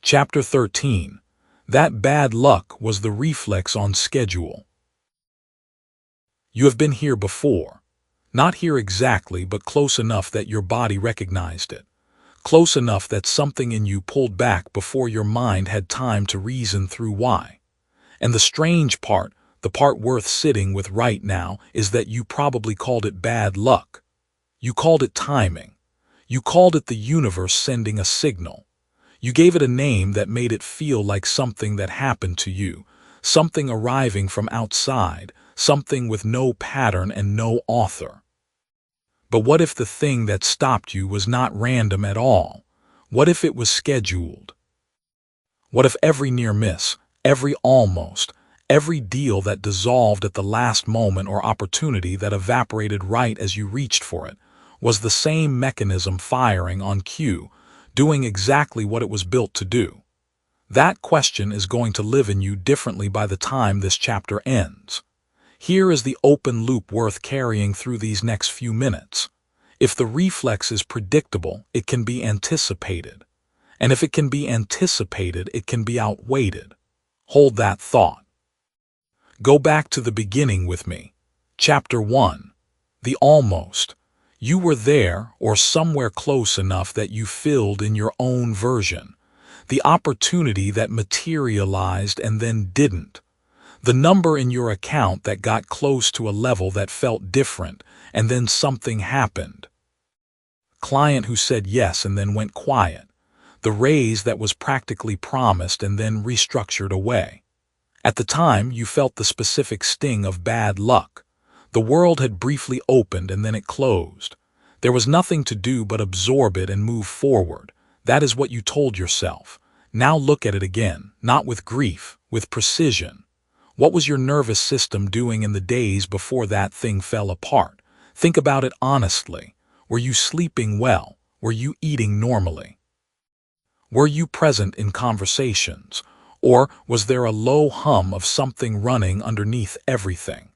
Chapter 13. That bad luck was the reflex on schedule. You have been here before. Not here exactly, but close enough that your body recognized it. Close enough that something in you pulled back before your mind had time to reason through why. And the strange part, the part worth sitting with right now, is that you probably called it bad luck. You called it timing. You called it the universe sending a signal. You gave it a name that made it feel like something that happened to you, something arriving from outside, something with no pattern and no author. But what if the thing that stopped you was not random at all? What if it was scheduled? What if every near miss, every almost, every deal that dissolved at the last moment or opportunity that evaporated right as you reached for it, was the same mechanism firing on cue, doing exactly what it was built to do? That question is going to live in you differently by the time this chapter ends. Here is the open loop worth carrying through these next few minutes. If the reflex is predictable, it can be anticipated. And if it can be anticipated, it can be outweighted. Hold that thought. Go back to the beginning with me. Chapter 1. The almost. You were there or somewhere close enough that you filled in your own version. The opportunity that materialized and then didn't. The number in your account that got close to a level that felt different, and then something happened. Client who said yes and then went quiet. The raise that was practically promised and then restructured away. At the time, you felt the specific sting of bad luck. The world had briefly opened and then it closed. There was nothing to do but absorb it and move forward. That is what you told yourself. Now look at it again, not with grief, with precision. What was your nervous system doing in the days before that thing fell apart? Think about it honestly. Were you sleeping well? Were you eating normally? Were you present in conversations? Or was there a low hum of something running underneath everything?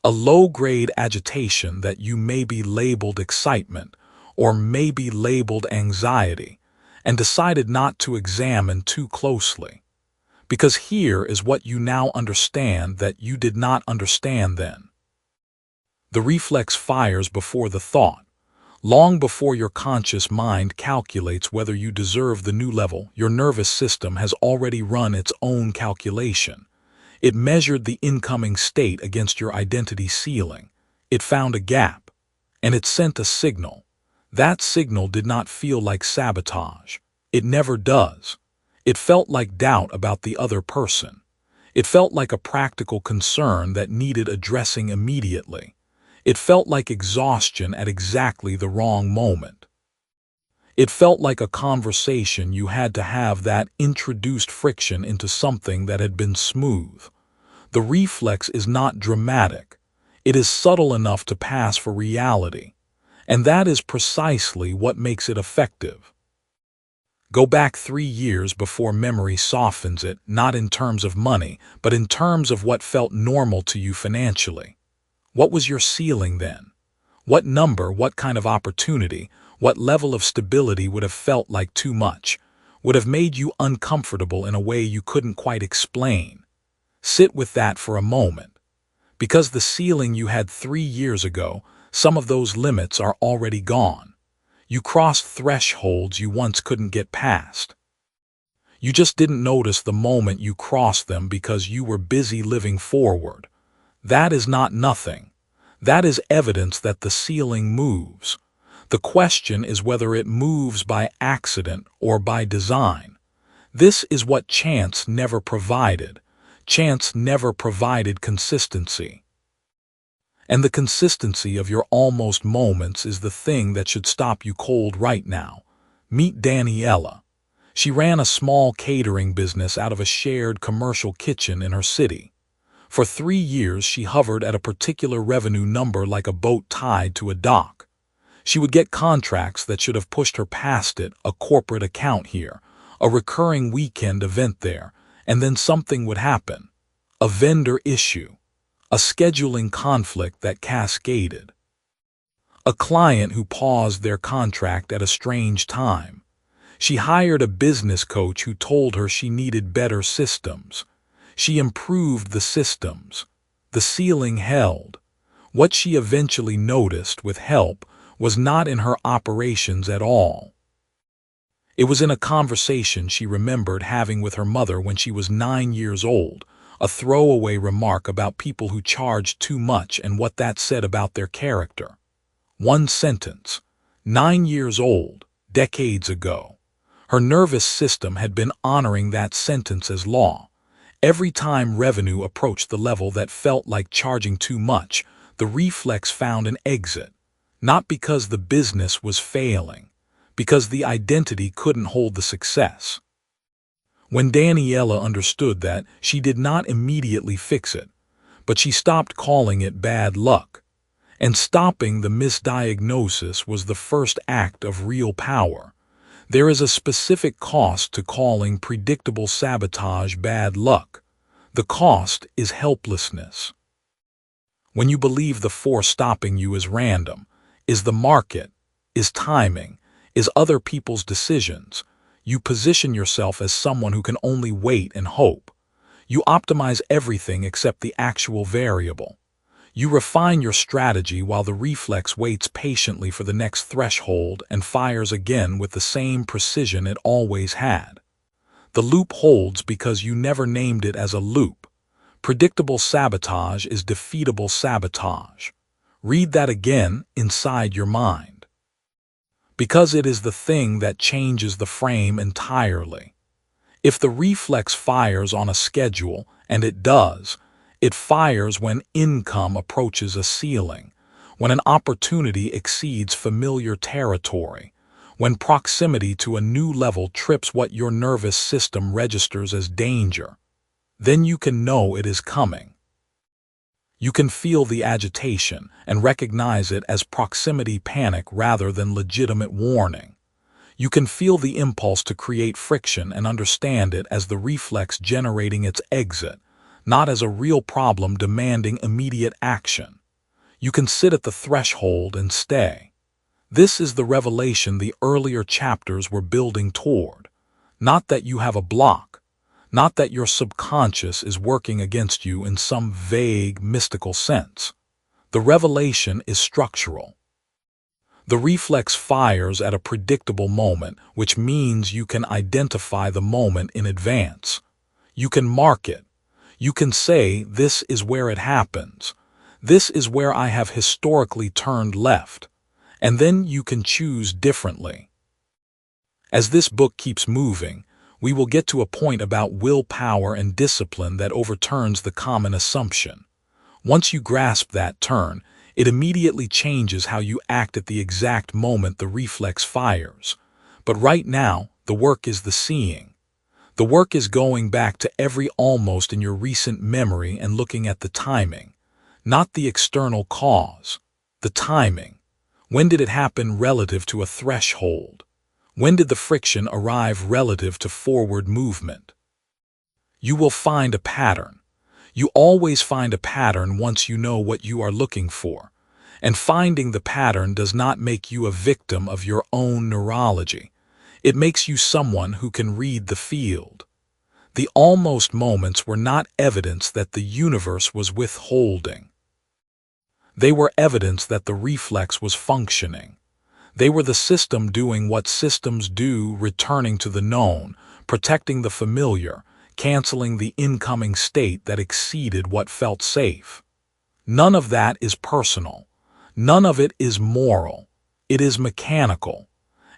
A low-grade agitation that you maybe labeled excitement, or maybe labeled anxiety, and decided not to examine too closely. Because here is what you now understand that you did not understand then. The reflex fires before the thought. Long before your conscious mind calculates whether you deserve the new level, your nervous system has already run its own calculation. It measured the incoming state against your identity ceiling. It found a gap, and it sent a signal. That signal did not feel like sabotage. It never does. It felt like doubt about the other person. It felt like a practical concern that needed addressing immediately. It felt like exhaustion at exactly the wrong moment. It felt like a conversation you had to have that introduced friction into something that had been smooth. The reflex is not dramatic. It is subtle enough to pass for reality. And that is precisely what makes it effective. Go back 3 years before memory softens it, not in terms of money, but in terms of what felt normal to you financially. What was your ceiling then? What number, what kind of opportunity, what level of stability would have felt like too much, would have made you uncomfortable in a way you couldn't quite explain? Sit with that for a moment. Because the ceiling you had 3 years ago, some of those limits are already gone. You crossed thresholds you once couldn't get past. You just didn't notice the moment you crossed them because you were busy living forward. That is not nothing. That is evidence that the ceiling moves. The question is whether it moves by accident or by design. This is what chance never provided. Chance never provided consistency. And the consistency of your almost moments is the thing that should stop you cold right now. Meet Daniela. She ran a small catering business out of a shared commercial kitchen in her city. For 3 years, she hovered at a particular revenue number like a boat tied to a dock. She would get contracts that should have pushed her past it, a corporate account here, a recurring weekend event there, and then something would happen. A vendor issue. A scheduling conflict that cascaded. A client who paused their contract at a strange time. She hired a business coach who told her she needed better systems. She improved the systems. The ceiling held. What she eventually noticed, with help, was not in her operations at all. It was in a conversation she remembered having with her mother when she was 9 years old, a throwaway remark about people who charged too much and what that said about their character. One sentence. 9 years old, decades ago. Her nervous system had been honoring that sentence as law. Every time revenue approached the level that felt like charging too much, the reflex found an exit. Not because the business was failing, because the identity couldn't hold the success. When Daniela understood that, she did not immediately fix it, but she stopped calling it bad luck. And stopping the misdiagnosis was the first act of real power. There is a specific cost to calling predictable sabotage bad luck. The cost is helplessness. When you believe the force stopping you is random, is the market, is timing, is other people's decisions, you position yourself as someone who can only wait and hope. You optimize everything except the actual variable. You refine your strategy while the reflex waits patiently for the next threshold and fires again with the same precision it always had. The loop holds because you never named it as a loop. Predictable sabotage is defeatable sabotage. Read that again inside your mind. Because it is the thing that changes the frame entirely. If the reflex fires on a schedule, and it does, it fires when income approaches a ceiling, when an opportunity exceeds familiar territory, when proximity to a new level trips what your nervous system registers as danger. Then you can know it is coming. You can feel the agitation and recognize it as proximity panic rather than legitimate warning. You can feel the impulse to create friction and understand it as the reflex generating its exit, not as a real problem demanding immediate action. You can sit at the threshold and stay. This is the revelation the earlier chapters were building toward. Not that you have a block, not that your subconscious is working against you in some vague, mystical sense. The revelation is structural. The reflex fires at a predictable moment, which means you can identify the moment in advance. You can mark it. You can say, this is where it happens. This is where I have historically turned left. And then you can choose differently. As this book keeps moving, we will get to a point about willpower and discipline that overturns the common assumption. Once you grasp that turn, it immediately changes how you act at the exact moment the reflex fires. But right now, the work is the seeing. The work is going back to every almost in your recent memory and looking at the timing, not the external cause. The timing. When did it happen relative to a threshold? When did the friction arrive relative to forward movement? You will find a pattern. You always find a pattern once you know what you are looking for, and finding the pattern does not make you a victim of your own neurology. It makes you someone who can read the field. The almost moments were not evidence that the universe was withholding. They were evidence that the reflex was functioning. They were the system doing what systems do, returning to the known, protecting the familiar, canceling the incoming state that exceeded what felt safe. None of that is personal. None of it is moral. It is mechanical.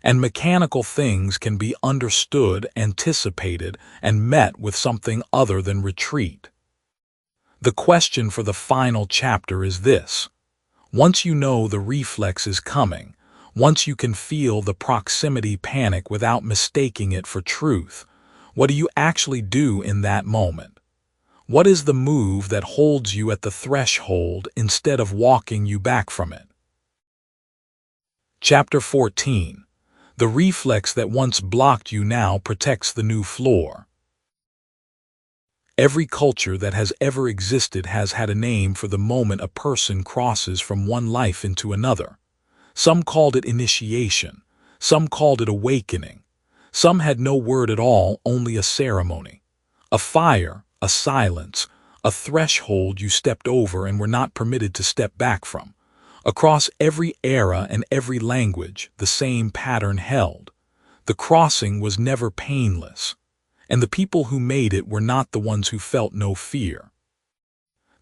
And mechanical things can be understood, anticipated, and met with something other than retreat. The question for the final chapter is this. Once you know the reflex is coming, once you can feel the proximity panic without mistaking it for truth, what do you actually do in that moment? What is the move that holds you at the threshold instead of walking you back from it? Chapter 14. The reflex that once blocked you now protects the new floor. Every culture that has ever existed has had a name for the moment a person crosses from one life into another. Some called it initiation. Some called it awakening. Some had no word at all, only a ceremony. A fire, a silence, a threshold you stepped over and were not permitted to step back from. Across every era and every language, the same pattern held. The crossing was never painless, and the people who made it were not the ones who felt no fear.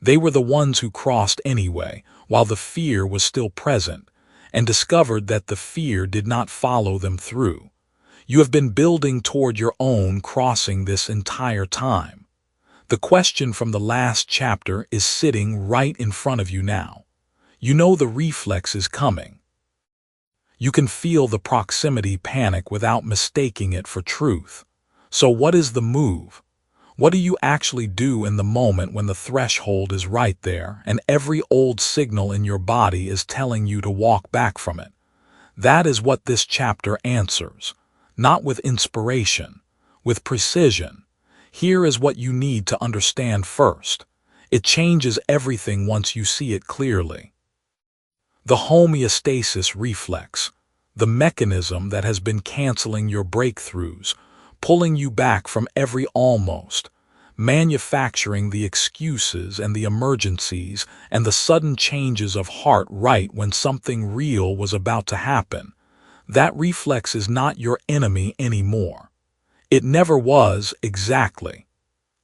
They were the ones who crossed anyway, while the fear was still present, and discovered that the fear did not follow them through. You have been building toward your own crossing this entire time. The question from the last chapter is sitting right in front of you now. You know the reflex is coming. You can feel the proximity panic without mistaking it for truth. So what is the move? What do you actually do in the moment when the threshold is right there and every old signal in your body is telling you to walk back from it? That is what this chapter answers. Not with inspiration, with precision. Here is what you need to understand first. It changes everything once you see it clearly. The homeostasis reflex, the mechanism that has been canceling your breakthroughs, pulling you back from every almost, manufacturing the excuses and the emergencies and the sudden changes of heart right when something real was about to happen. That reflex is not your enemy anymore. It never was exactly.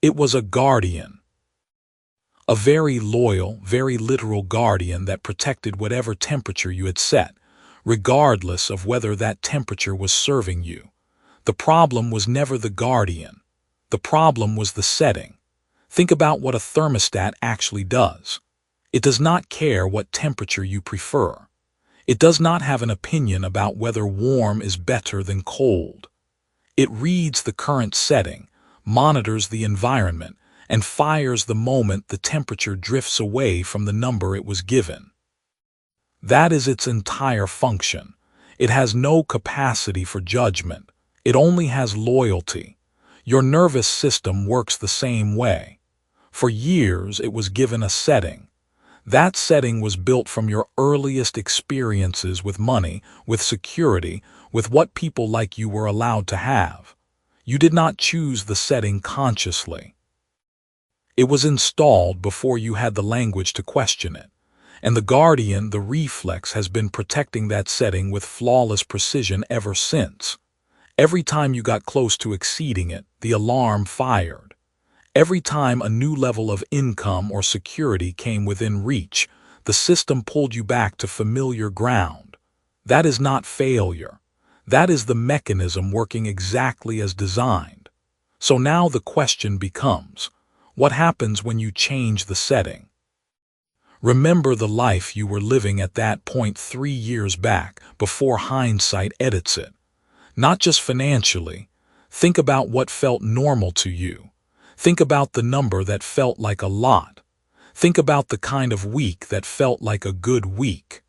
It was a guardian. A very loyal, very literal guardian that protected whatever temperature you had set, regardless of whether that temperature was serving you. The problem was never the guardian. The problem was the setting. Think about what a thermostat actually does. It does not care what temperature you prefer. It does not have an opinion about whether warm is better than cold. It reads the current setting, monitors the environment, and fires the moment the temperature drifts away from the number it was given. That is its entire function. It has no capacity for judgment. It only has loyalty. Your nervous system works the same way. For years, it was given a setting. That setting was built from your earliest experiences with money, with security, with what people like you were allowed to have. You did not choose the setting consciously. It was installed before you had the language to question it, and the guardian, the reflex, has been protecting that setting with flawless precision ever since. Every time you got close to exceeding it, the alarm fired. Every time a new level of income or security came within reach, the system pulled you back to familiar ground. That is not failure. That is the mechanism working exactly as designed. So now the question becomes, what happens when you change the setting? Remember the life you were living at that point 3 years back, before hindsight edits it. Not just financially. Think about what felt normal to you. Think about the number that felt like a lot. Think about the kind of week that felt like a good week.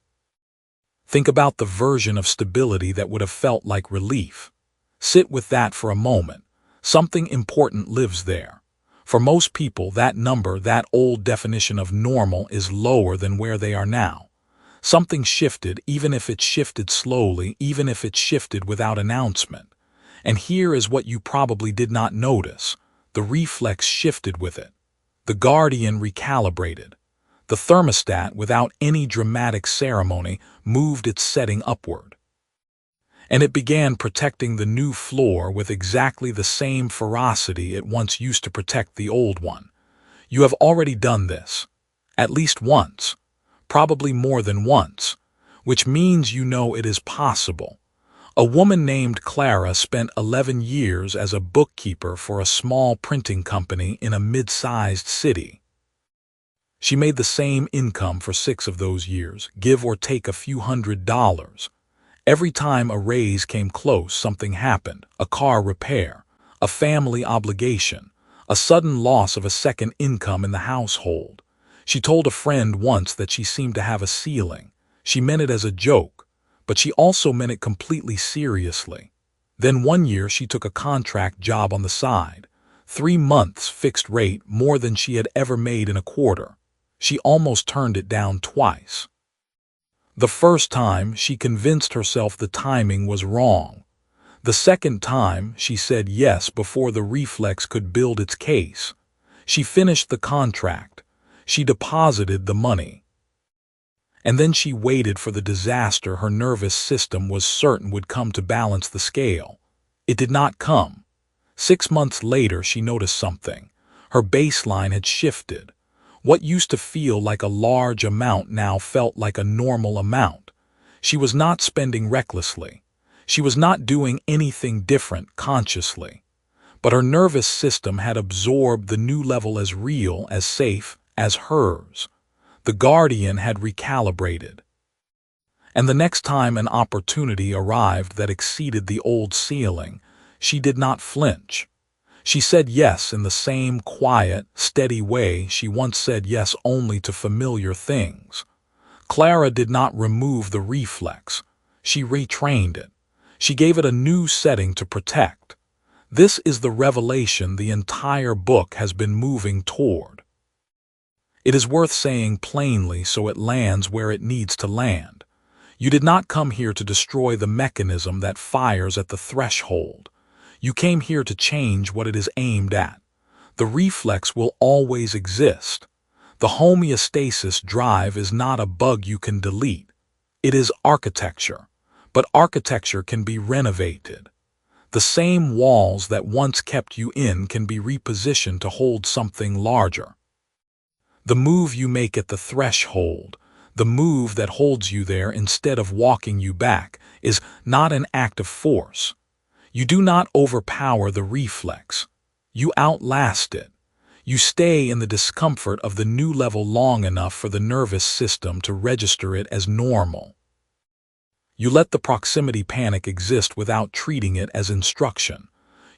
Think about the version of stability that would have felt like relief. Sit with that for a moment. Something important lives there. For most people, that number, that old definition of normal, is lower than where they are now. Something shifted, even if it shifted slowly, even if it shifted without announcement. And here is what you probably did not notice. The reflex shifted with it. The guardian recalibrated. The thermostat, without any dramatic ceremony, moved its setting upward. And it began protecting the new floor with exactly the same ferocity it once used to protect the old one. You have already done this. At least once. Probably more than once. Which means you know it is possible. A woman named Clara spent 11 years as a bookkeeper for a small printing company in a mid-sized city. She made the same income for 6 of those years, give or take a few $100s. Every time a raise came close, something happened: a car repair, a family obligation, a sudden loss of a second income in the household. She told a friend once that she seemed to have a ceiling. She meant it as a joke, but she also meant it completely seriously. Then one year she took a contract job on the side. 3 months fixed rate, more than she had ever made in a quarter. She almost turned it down twice. The first time, she convinced herself the timing was wrong. The second time, she said yes before the reflex could build its case. She finished the contract. She deposited the money. And then she waited for the disaster her nervous system was certain would come to balance the scale. It did not come. 6 months later, she noticed something. Her baseline had shifted. What used to feel like a large amount now felt like a normal amount. She was not spending recklessly. She was not doing anything different consciously. But her nervous system had absorbed the new level as real, as safe, as hers. The guardian had recalibrated. And the next time an opportunity arrived that exceeded the old ceiling, she did not flinch. She said yes in the same quiet, steady way she once said yes only to familiar things. Clara did not remove the reflex. She retrained it. She gave it a new setting to protect. This is the revelation the entire book has been moving toward. It is worth saying plainly so it lands where it needs to land. You did not come here to destroy the mechanism that fires at the threshold. You came here to change what it is aimed at. The reflex will always exist. The homeostasis drive is not a bug you can delete. It is architecture, but architecture can be renovated. The same walls that once kept you in can be repositioned to hold something larger. The move you make at the threshold, the move that holds you there instead of walking you back, is not an act of force. You do not overpower the reflex. You outlast it. You stay in the discomfort of the new level long enough for the nervous system to register it as normal. You let the proximity panic exist without treating it as instruction.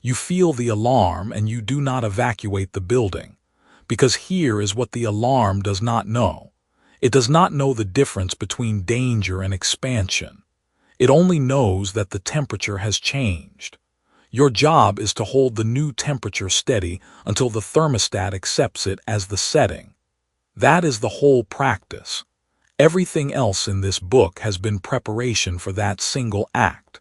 You feel the alarm and you do not evacuate the building. Because here is what the alarm does not know. It does not know the difference between danger and expansion. It only knows that the temperature has changed. Your job is to hold the new temperature steady until the thermostat accepts it as the setting. That is the whole practice. Everything else in this book has been preparation for that single act.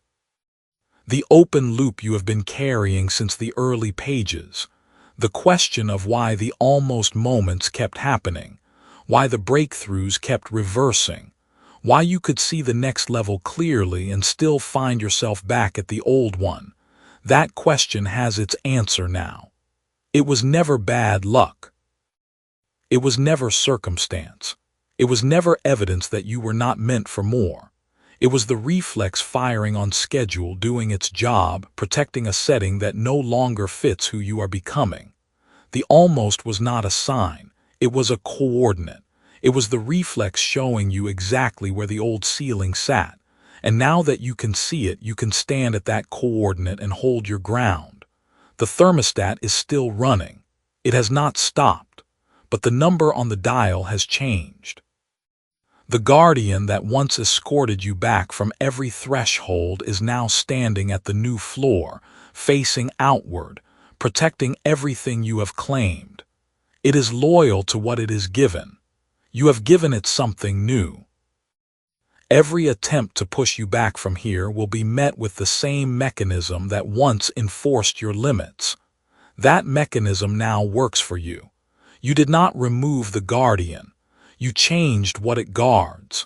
The open loop you have been carrying since the early pages. The question of why the almost moments kept happening, why the breakthroughs kept reversing, why you could see the next level clearly and still find yourself back at the old one. That question has its answer now. It was never bad luck. It was never circumstance. It was never evidence that you were not meant for more. It was the reflex firing on schedule, doing its job, protecting a setting that no longer fits who you are becoming. The almost was not a sign. It was a coordinate. It was the reflex showing you exactly where the old ceiling sat. And now that you can see it, you can stand at that coordinate and hold your ground. The thermostat is still running. It has not stopped. But the number on the dial has changed. The guardian that once escorted you back from every threshold is now standing at the new floor, facing outward, protecting everything you have claimed. It is loyal to what it is given. You have given it something new. Every attempt to push you back from here will be met with the same mechanism that once enforced your limits. That mechanism now works for you. You did not remove the guardian. You changed what it guards.